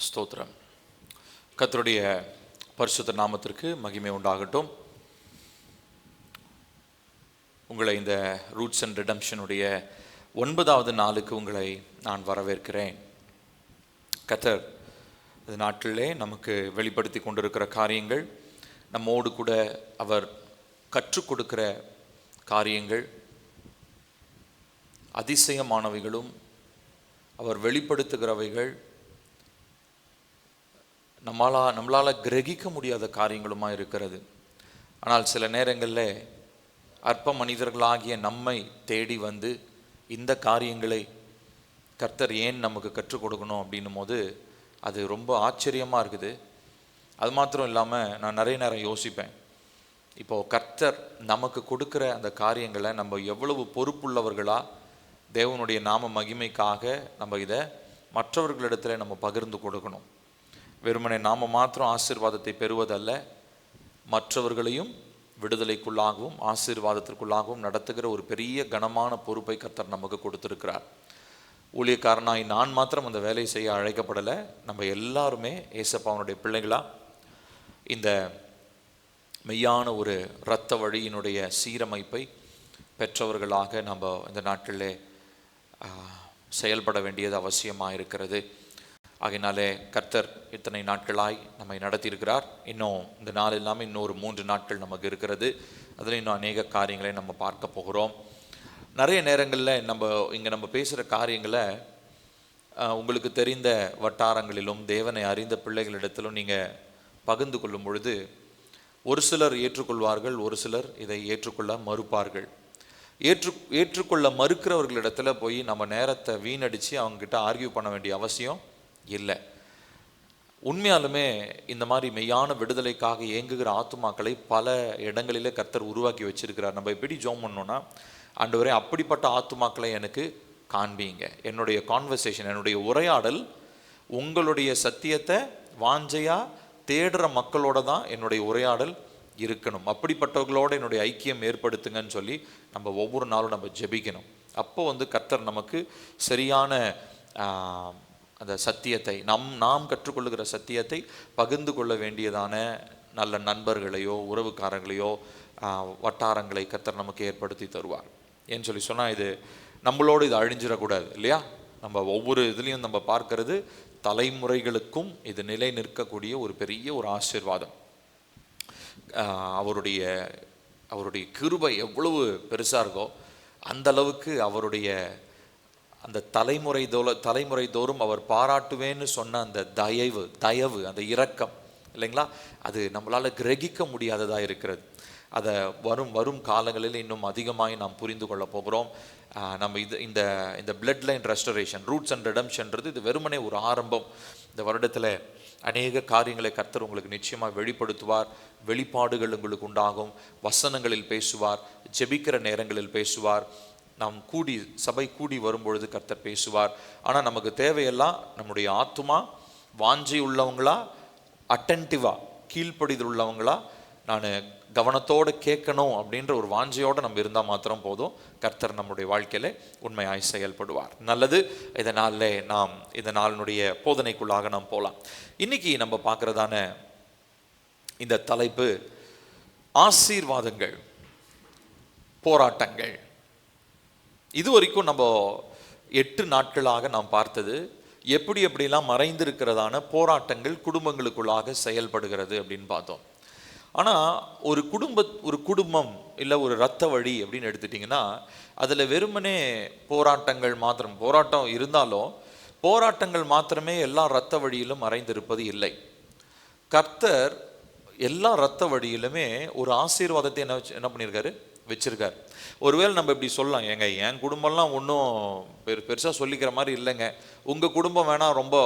ஸ்தோத்திரம். கர்த்தருடைய பரிசுத்த நாமத்திற்கு மகிமை உண்டாகட்டும். உங்களை இந்த ரூட்ஸ் அண்ட் ரிடம்ஷனுடைய 9வது நாளுக்கு உங்களை நான் வரவேற்கிறேன். கர்த்தர் இந்த நாட்டிலே நமக்கு வெளிப்படுத்தி கொண்டிருக்கிற காரியங்கள், நம்மோடு கூட அவர் கற்றுக் கொடுக்கிற காரியங்கள் அதிசயமானவைகளும், அவர் வெளிப்படுத்துகிறவைகள் நம்மளால் கிரகிக்க முடியாத காரியங்களுமா இருக்கிறது. ஆனால் சில நேரங்களில் அற்ப மனிதர்களாகிய நம்மை தேடி வந்து இந்த காரியங்களை கர்த்தர் ஏன் நமக்கு கற்றுக் கொடுக்கணும் அப்படின்னும் போது அது ரொம்ப ஆச்சரியமாக இருக்குது. அது மாத்திரம் இல்லாமல் நான் நிறைய நேரம் யோசிப்பேன், இப்போது கர்த்தர் நமக்கு கொடுக்குற அந்த காரியங்களை நம்ம எவ்வளவு பொறுப்புள்ளவர்களாக தேவனுடைய நாம மகிமைக்காக நம்ம இதை மற்றவர்களிடத்தில் நம்ம பகிர்ந்து கொடுக்கணும். வெறுமனே நாம மாத்திரம் ஆசீர்வாதத்தை பெறுவதல்ல, மற்றவர்களையும் விடுதலைக்குள்ளாகவும் ஆசீர்வாதத்திற்குள்ளாகவும் நடத்துகிற ஒரு பெரிய கனமான பொறுப்பை கர்த்தர் நமக்கு கொடுத்திருக்கிறார். ஊழியக்காரனாய் நான் மாத்திரம் அந்த வேலையை செய்ய அழைக்கப்படலை. நம்ம எல்லாருமே ஏசப்பாவனுடைய பிள்ளைகளா இந்த மெய்யான ஒரு இரத்த வழியினுடைய சீரமைப்பை பெற்றவர்களாக நம்ம இந்த நாட்டிலே செயல்பட வேண்டியது அவசியமாக இருக்கிறது. ஆகையினாலே கர்த்தர் இத்தனை நாட்களாய் நம்மை நடத்தியிருக்கிறார். இன்னும் இந்த நாள் இல்லாமல் இன்னொரு 3 நாட்கள் நமக்கு இருக்கிறது. அதில் இன்னும் அநேக காரியங்களை நம்ம பார்க்க போகிறோம். நிறைய நேரங்களில் நம்ம பேசுகிற காரியங்களை உங்களுக்கு தெரிந்த வட்டாரங்களிலும் தேவனை அறிந்த பிள்ளைகளிடத்திலும் நீங்கள் பகிர்ந்து கொள்ளும் பொழுது ஒரு சிலர் ஏற்றுக்கொள்வார்கள், ஒரு சிலர் இதை ஏற்றுக்கொள்ள மறுப்பார்கள். ஏற்றுக்கொள்ள மறுக்கிறவர்களிடத்துல போய் நம்ம நேரத்தை வீணடித்து அவங்ககிட்ட ஆர்கியூ பண்ண வேண்டிய அவசியம் இல்லை. உண்மையாலுமே இந்த மாதிரி மெய்யான விடுதலைக்காக இயங்குகிற ஆத்துமாக்களை பல இடங்களிலே கர்த்தர் உருவாக்கி வச்சிருக்கிறார். நம்ம எப்படி ஜெபம் பண்ணோன்னா, ஆண்டவரே அப்படிப்பட்ட ஆத்துமாக்களை எனக்கு காண்பீங்க. என்னுடைய கான்வர்சேஷன், என்னுடைய உரையாடல் உங்களுடைய சத்தியத்தை வாஞ்சையா தேடுற மக்களோட தான் என்னுடைய உரையாடல் இருக்கணும். அப்படிப்பட்டவர்களோட என்னுடைய ஐக்கியம் ஏற்படுத்துங்கன்னு சொல்லி நம்ம ஒவ்வொரு நாளும் நம்ம ஜெபிக்கணும். அப்போ கர்த்தர் நமக்கு சரியான அந்த சத்தியத்தை நாம் கற்றுக்கொள்ளுகிற சத்தியத்தை பகிர்ந்து கொள்ள வேண்டியதான நல்ல நண்பர்களையோ உறவுக்காரர்களையோ வட்டாரங்களை கர்த்தர் நமக்கு ஏற்படுத்தி தருவார். ஏன்னு சொல்லி சொன்னால், இது நம்மளோடு இது அழிஞ்சிடக்கூடாது இல்லையா? நம்ம ஒவ்வொரு இதுலேயும் நம்ம பார்க்கறது தலைமுறைகளுக்கும் இது நிலை நிற்கக்கூடிய ஒரு பெரிய ஒரு ஆசீர்வாதம். அவருடைய கிருபை எவ்வளவு பெருசாக இருக்கோ அந்த அளவுக்கு அவருடைய அந்த தலைமுறை தோறும் அவர் பாராட்டுவேன்னு சொன்ன அந்த தயவு அந்த இரக்கம் இல்லைங்களா, அது நம்மளால் கிரகிக்க முடியாததாக இருக்கிறது. அதை வரும் காலங்களில் இன்னும் அதிகமாக நாம் புரிந்து கொள்ள போகிறோம். நம்ம இந்த blood line restoration, roots and ரிடம்ஷன்றது இது வெறுமனே ஒரு ஆரம்பம். இந்த வருடத்தில் அநேக காரியங்களை கர்த்தர் உங்களுக்கு நிச்சயமாக வெளிப்படுத்துவார். வெளிப்பாடுகள் உங்களுக்கு உண்டாகும். வசனங்களில் பேசுவார், ஜெபிக்கிற நேரங்களில் பேசுவார், நாம் சபை கூடி வரும்பொழுது கர்த்தர் பேசுவார். ஆனால் நமக்கு தேவையெல்லாம் நம்முடைய ஆத்துமா வாஞ்சை உள்ளவங்களா, அட்டென்டிவா கீழ்ப்படிதல் உள்ளவங்களா, நான் கவனத்தோடு கேட்கணும் அப்படின்ற ஒரு வாஞ்சையோடு நம்ம இருந்தால் மாத்திரம் போதும். கர்த்தர் நம்முடைய வாழ்க்கையில் உண்மையாய் செயல்படுவார். நல்லது. நாம் இந்த நாளினுடைய போதனைக்குள்ளாக நாம் போகலாம். இன்னைக்கு நம்ம பார்க்குறதான இந்த தலைப்பு ஆசீர்வாதங்கள், போராட்டங்கள். இது வரைக்கும் நம்ம 8 நாட்களாக நாம் பார்த்தது எப்படிலாம் மறைந்திருக்கிறதான போராட்டங்கள் குடும்பங்களுக்குள்ளாக செயல்படுகிறது அப்படின்னு பார்த்தோம். ஆனால் ஒரு குடும்பம் இல்லை ஒரு இரத்த வழி அப்படின்னு எடுத்துட்டிங்கன்னா, அதில் வெறுமனே போராட்டம் இருந்தாலும் போராட்டங்கள் மாத்திரமே எல்லா இரத்த வழியிலும் மறைந்திருப்பது இல்லை. கர்த்தர் எல்லா இரத்த வழியிலுமே ஒரு ஆசீர்வாதத்தை என்ன பண்ணியிருக்காரு, வச்சிருக்காரு. ஒருவேளை நம்ம இப்படி சொல்லலாம், என் குடும்பம்லாம் ஒன்றும் பெருசாக சொல்லிக்கிற மாதிரி இல்லைங்க, உங்கள் குடும்பம் வேணால் ரொம்ப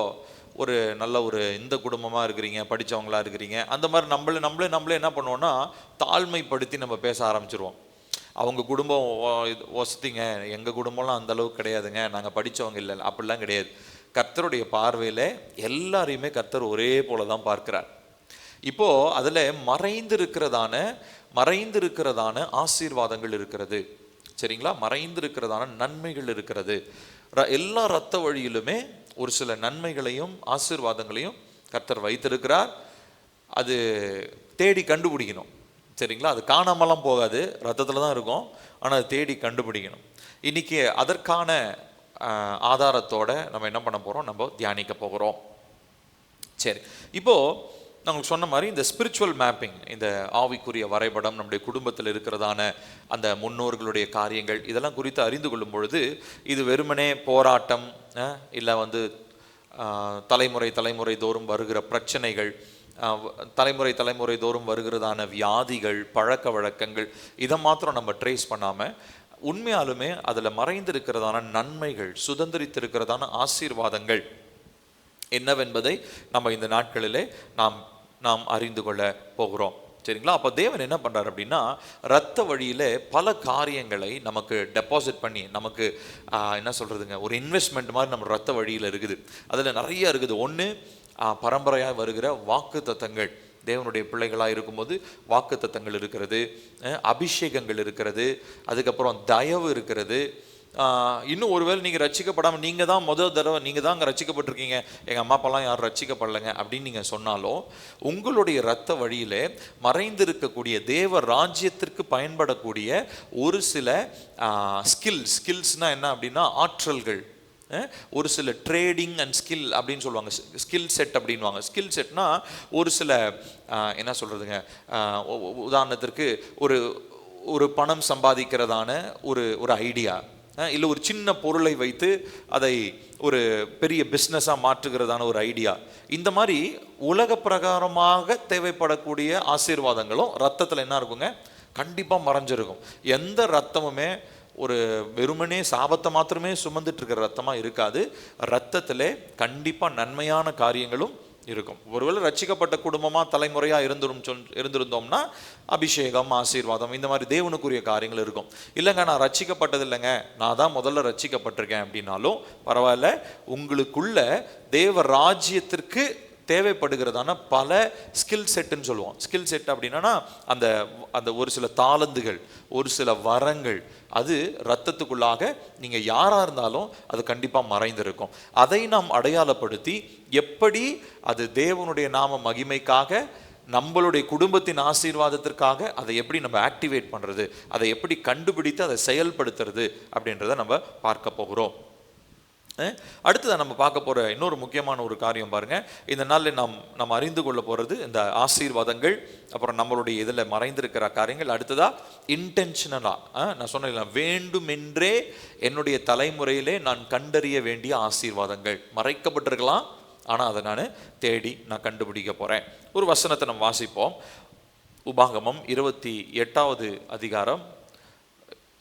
ஒரு நல்ல ஒரு இந்த குடும்பமாக இருக்கிறீங்க, படித்தவங்களா இருக்கிறீங்க, அந்த மாதிரி நம்மளே என்ன பண்ணுவோன்னா தாழ்மைப்படுத்தி நம்ம பேச ஆரம்பிச்சிருவோம். அவங்க குடும்பம் வசதிங்க, எங்கள் குடும்பம்லாம் அந்தளவுக்கு கிடையாதுங்க, நாங்கள் படித்தவங்க இல்லை, அப்படிலாம் கிடையாது. கர்த்தருடைய பார்வையில் எல்லாரையுமே கர்த்தர் ஒரே போல தான் பார்க்கிறார். இப்போது அதில் மறைந்திருக்கிறதான ஆசீர்வாதங்கள் இருக்கிறது. சரிங்களா? மறைந்திருக்கிறதான நன்மைகள் இருக்கிறது. எல்லா இரத்த வழியிலுமே ஒரு சில நன்மைகளையும் ஆசீர்வாதங்களையும் கர்த்தர் வைத்திருக்கிறார். அது தேடி கண்டுபிடிக்கணும். சரிங்களா? அது காணாமலாம் போகாது, ரத்தத்தில் தான் இருக்கும். ஆனால் அது தேடி கண்டுபிடிக்கணும். இன்னைக்கு அதற்கான ஆதாரத்தோட நம்ம என்ன பண்ண போகிறோம், நம்ம தியானிக்க போகிறோம். சரி, இப்போது நாங்கள் சொன்ன மாதிரி இந்த ஸ்பிரிச்சுவல் மேப்பிங், இந்த ஆவிக்குரிய வரைபடம், நம்முடைய குடும்பத்தில் இருக்கிறதான அந்த முன்னோர்களுடைய காரியங்கள், இதெல்லாம் குறித்து அறிந்து கொள்ளும் பொழுது இது வெறுமனே போராட்டம் இல்லை தலைமுறை தோறும் வருகிற பிரச்சனைகள், தலைமுறை தோறும் வருகிறதான வியாதிகள், பழக்க வழக்கங்கள், இதை மாத்திரம் நம்ம ட்ரேஸ் பண்ணாமல் உண்மையாலுமே அதில் மறைந்திருக்கிறதான நன்மைகள், சுதந்திரித்திருக்கிறதான ஆசீர்வாதங்கள் என்னவென்பதை நம்ம இந்த நாட்களிலே நாம் அறிந்து கொள்ள போகிறோம். சரிங்களா? அப்போ தேவன் என்ன பண்ணுறார் அப்படின்னா, ரத்த வழியில் பல காரியங்களை நமக்கு டெபாசிட் பண்ணி, நமக்கு என்ன சொல்கிறதுங்க, ஒரு இன்வெஸ்ட்மெண்ட் மாதிரி நம்ம ரத்த வழியில் இருக்குது. அதில் நிறைய இருக்குது. ஒன்று, பரம்பரையாக வருகிற வாக்கு தத்தங்கள். தேவனுடைய பிள்ளைகளாக இருக்கும்போது வாக்கு தத்தங்கள் இருக்கிறது, அபிஷேகங்கள் இருக்கிறது, அதுக்கப்புறம் தயவு இருக்கிறது. இன்னும் ஒருவேளை நீங்கள் ரட்சிக்கப்படாமல் நீங்கள் தான் முதல் தடவை நீங்கள் தான் அங்கே ரட்சிக்கப்பட்டிருக்கீங்க, எங்கள் அம்மா அப்பாலாம் யாரும் ரட்சிக்கப்படலைங்க அப்படின்னு நீங்கள் சொன்னாலும், உங்களுடைய இரத்த வழியிலே மறைந்திருக்கக்கூடிய தேவ ராஜ்யத்திற்கு பயன்படக்கூடிய ஒரு சில ஸ்கில்ஸ்னால் என்ன அப்படின்னா ஆற்றல்கள், ஒரு சில ட்ரேடிங் அண்ட் ஸ்கில் அப்படின்னு சொல்லுவாங்க, ஸ்கில் செட் அப்படின்வாங்க. ஸ்கில் செட்னா ஒரு சில என்ன சொல்கிறதுங்க, உதாரணத்திற்கு ஒரு பணம் சம்பாதிக்கிறதான ஒரு ஐடியா, இல்லை ஒரு சின்ன பொருளை வைத்து அதை ஒரு பெரிய பிஸ்னஸாக மாற்றுகிறதான ஒரு ஐடியா. இந்த மாதிரி உலக பிரகாரமாக தேவைப்படக்கூடிய ஆசீர்வாதங்களும் ரத்தத்தில் என்ன இருக்குங்க, கண்டிப்பாக மறைஞ்சிருக்கும். எந்த ரத்தமுமே ஒரு வெறுமனே சாபத்தை மாத்திரமே சுமந்துட்டு இருக்கிற ரத்தமாக இருக்காது. ரத்தத்திலே கண்டிப்பாக நன்மையான காரியங்களும் இருக்கும். ஒருவேளை ரட்சிக்கப்பட்ட குடும்பமாக தலைமுறையாக இருந்திருந்தோம்னா அபிஷேகம், ஆசீர்வாதம், இந்த மாதிரி தேவனுக்குரிய காரியங்கள் இருக்கும். இல்லைங்க நான் ரட்சிக்கப்பட்டது இல்லைங்க, நான் தான் முதல்ல ரட்சிக்கப்பட்டிருக்கேன் அப்படின்னாலும் பரவாயில்ல, உங்களுக்குள்ள தேவ ராஜ்யத்திற்கு தேவைப்படுகிறதான பல ஸ்கில் செட்டுன்னு சொல்லுவோம். ஸ்கில் செட் அப்படின்னா அந்த ஒரு சில தாளந்துகள், ஒரு சில வரங்கள், அது ரத்தத்துக்குள்ளாக நீங்கள் யாராக இருந்தாலும் அது கண்டிப்பாக மறைந்திருக்கும். அதை நாம் அடையாளப்படுத்தி எப்படி அது தேவனுடைய நாம மகிமைக்காக, நம்மளுடைய குடும்பத்தின் ஆசீர்வாதத்திற்காக அதை எப்படி நம்ம ஆக்டிவேட் பண்ணுறது, அதை எப்படி கண்டுபிடித்து அதை செயல்படுத்துறது அப்படின்றத நம்ம பார்க்க போகிறோம். அடுத்ததான் நம்ம பார்க்க போகிற இன்னொரு முக்கியமான ஒரு காரியம் பாருங்க. இந்த நாளில் நாம் அறிந்து கொள்ள போகிறது இந்த ஆசீர்வாதங்கள், அப்புறம் நம்மளுடைய இதில் மறைந்திருக்கிற காரியங்கள். அடுத்ததா இன்டென்ஷனலாக நான் சொன்னேன், வேண்டுமென்றே என்னுடைய தலைமுறையிலே நான் கண்டறிய வேண்டிய ஆசீர்வாதங்கள் மறைக்கப்பட்டிருக்கலாம், ஆனால் அதை நான் தேடி கண்டுபிடிக்க போகிறேன். ஒரு வசனத்தை நம்ம வாசிப்போம். உபாகமம் 28வது அதிகாரம்.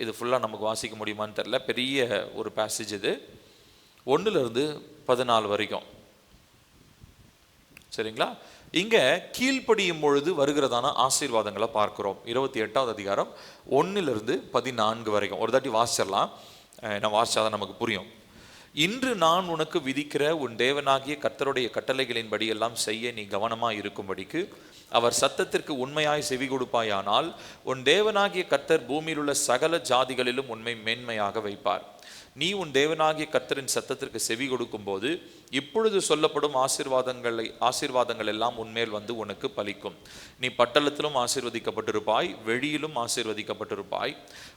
இது ஃபுல்லாக நமக்கு வாசிக்க முடியுமான்னு தெரியல, பெரிய ஒரு பேசேஜ் இது. 1-14 வரைக்கும். சரிங்களா? இங்கே கீழ்ப்படியும் பொழுது வருகிறதான ஆசீர்வாதங்களை பார்க்கிறோம். 28வது அதிகாரம் 1-14 வரைக்கும் ஒரு தாட்டி வாசிச்சிடலாம். நான் வாசிச்சாதான் நமக்கு புரியும். இன்று நான் உனக்கு விதிக்கிற உன் தேவனாகிய கர்த்தருடைய கட்டளைகளின்படி எல்லாம் செய்ய நீ கவனமாய் இருக்கும்படிக்கு அவர் சத்தத்திற்கு உண்மையாய் செவி கொடுப்பாயானால் உன் தேவனாகிய கர்த்தர் பூமியில் உள்ள சகல ஜாதிகளிலும் உண்மை மேன்மையாக வைப்பார். நீ உன் தேவனாகிய கர்த்தரின் சத்தத்திற்கு செவி கொடுக்கும் போது இப்பொழுது சொல்லப்படும் ஆசீர்வாதங்கள் எல்லாம் உன்மேல் வந்து உனக்கு பலிக்கும். நீ பட்டணத்திலும் ஆசீர்வதிக்கப்பட்டிருப்பாய், வெளியிலும் ஆசீர்வதிக்கப்பட்டிருப்பாய்.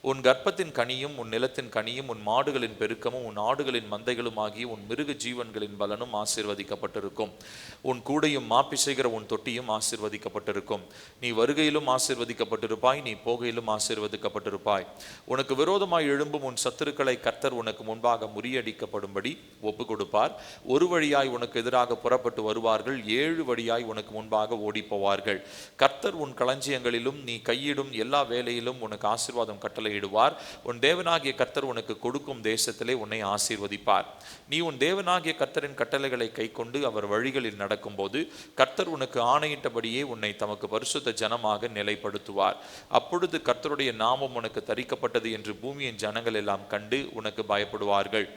உன் கர்ப்பத்தின் கனியும் உன் நிலத்தின் கனியும் உன் மாடுகளின் பெருக்கமும் உன் ஆடுகளின் மந்தைகளும் ஆகிய உன் மிருக ஜீவன்களின் பலனும் ஆசீர்வதிக்கப்பட்டிருக்கும். உன் கூடையும் மாப்பிசைகிற உன் தொட்டியும் ஆசீர்வதிக்கப்பட்டிருக்கும். நீ வருகையிலும் ஆசீர்வதிக்கப்பட்டிருப்பாய், நீ போகையிலும் ஆசீர்வதிக்கப்பட்டிருப்பாய். உனக்கு விரோதமாய் எழும்பும் உன் சத்துருக்களை கர்த்தர் உனக்கு முன்பாக முறியடிக்கப்படும்படி ஒப்பு கொடுப்பார். ஒரு வழியாய் உனக்கு எதிராக புறப்பட்டு வருவார்கள், 7 வழியாய் உனக்கு முன்பாக ஓடி போவார்கள். கர்த்தர் உன் களஞ்சியங்களிலும் நீ கையிடும் எல்லா வேலையிலும் உனக்கு ஆசீர்வாதம் கட்டளையிடுவார். உன் தேவனாகிய கர்த்தர் உனக்கு கொடுக்கும் தேசத்திலே உன்னை ஆசீர்வதிப்பார். நீ உன் தேவனாகிய கர்த்தரின் கட்டளைகளை கை கொண்டு அவர் வழிகளில் நடக்கும்போது கர்த்தர் உனக்கு ஆணையிட்டபடியே உன்னை தமக்கு பரிசுத்த ஜனமாக நிலைப்படுத்துவார். அப்பொழுது கர்த்தருடைய நாமம் உனக்கு தரிக்கப்பட்டது என்று பூமியின் ஜனங்கள் எல்லாம் கண்டு உனக்கு பயப்படுவார்கள்.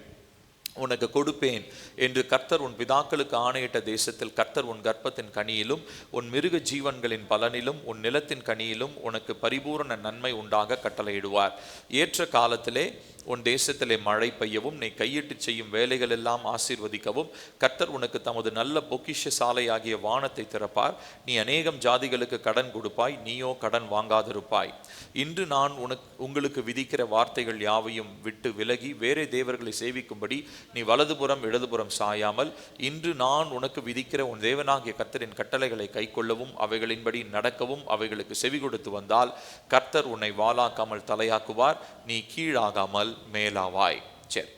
உனக்கு கொடுப்பேன் என்று கர்த்தர் உன் பிதாக்களுக்கு ஆணையிட்ட தேசத்தில் கர்த்தர் உன் கர்ப்பத்தின் கனியிலும் உன் மிருக ஜீவன்களின் பலனிலும் உன் நிலத்தின் கனியிலும் உனக்கு பரிபூரண நன்மை உண்டாக கட்டளையிடுவார். ஏற்ற காலத்திலே உன் தேசத்திலே மழை பெய்யவும் நீ கையிட்டு செய்யும் வேலைகள் எல்லாம் ஆசீர்வதிக்கவும் கர்த்தர் உனக்கு தமது நல்ல பொக்கிஷ சாலையாகிய வானத்தை திறப்பார். நீ அநேகம் ஜாதிகளுக்கு கடன் கொடுப்பாய், நீயோ கடன் வாங்காதிருப்பாய். இன்று நான் உங்களுக்கு விதிக்கிற வார்த்தைகள் யாவையும் விட்டு விலகி வேறே தேவர்களை சேவிக்கும்படி நீ வலதுபுறம் இடதுபுறம் சாயாமல் இன்று நான் உனக்கு விதிக்கிற உன் தேவனாகிய கர்த்தரின் கட்டளைகளை கைக்கொள்ளவும் அவைகளின்படி நடக்கவும் அவைகளுக்கு செவி கொடுத்து வந்தால் கர்த்தர் உன்னை வாளாக்காமல் தலையாக்குவார், நீ கீழாகாமல் மேலாவாய். சரி,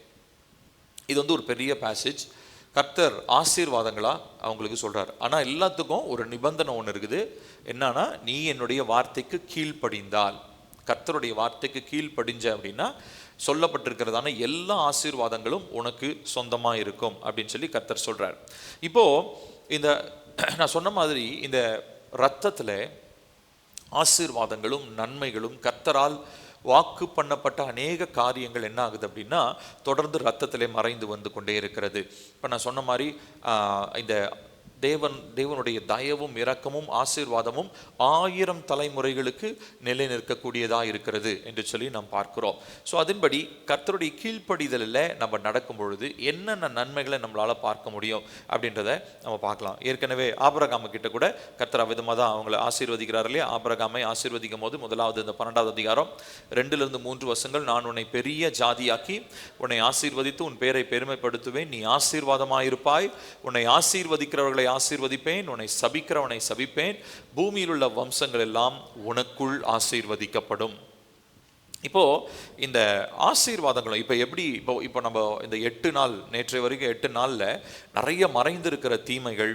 இது ஒரு பெரிய பேசேஜ். கர்த்தர் ஆசீர்வாதங்களா அவங்களுக்கு சொல்றார். ஆனா எல்லாத்துக்கும் ஒரு நிபந்தனை ஒன்று இருக்குது. என்னன்னா, நீ என்னுடைய வார்த்தைக்கு கீழ்ப்படிந்தால், கர்த்தருடைய வார்த்தைக்கு கீழ்ப்படிஞ்ச அப்படின்னா சொல்லப்பட்டிருக்கிறதான எல்லா ஆசீர்வாதங்களும் உனக்கு சொந்தமா இருக்கும் அப்படின்னு சொல்லி கர்த்தர் சொல்றார். இப்போ இந்த நான் சொன்ன மாதிரி இந்த இரத்தத்துல ஆசீர்வாதங்களும் நன்மைகளும் கர்த்தரால் வாக்கு பண்ணப்பட்ட அநேக காரியங்கள் என்ன ஆகுது அப்படின்னா தொடர்ந்து இரத்தத்திலே மறைந்து வந்து கொண்டே இருக்கிறது. இப்போ நான் சொன்ன மாதிரி இந்த தேவனுடைய தயவும் இரக்கமும் ஆசீர்வாதமும் 1000 தலைமுறைகளுக்கு நிலை நிற்கக்கூடியதாக இருக்கிறது என்று சொல்லி நாம் பார்க்கிறோம். ஸோ அதன்படி கர்த்தருடைய கீழ்ப்படிதலில் நம்ம நடக்கும் பொழுது என்னென்ன நன்மைகளை நம்மளால் பார்க்க முடியும் அப்படின்றத நம்ம பார்க்கலாம். ஏற்கனவே ஆபிரகாம் கிட்ட கூட கர்த்தர் அவ்விதமாக தான் அவங்களை ஆசீர்வதிக்கிறார் இல்லையா? ஆபிரகாமை ஆசீர்வதிக்கும் போது முதலாவது இந்த 12வது அதிகாரம் 2-3 வசனங்கள், நான் உன்னை பெரிய ஜாதியாக்கி உன்னை ஆசீர்வதித்து உன் பேரை பெருமைப்படுத்துவேன், நீ ஆசீர்வாதமாயிருப்பாய், உன்னை ஆசீர்வதிக்கிறவர்களை ஆசீர்வதிப்பேன், உன்னை சபிக்கிறவனை சபிப்பேன், பூமியில் உள்ள வம்சங்கள் எல்லாம் உனக்குள் ஆசீர்வதிக்கப்படும். இப்போ இந்த ஆசீர்வாதங்களும் இப்போ எப்படி இப்போ நம்ம இந்த 8 நாள் நேற்றைய வரைக்கும் 8 நாள்ல நிறைய மறைந்திருக்கிற தீமைகள்,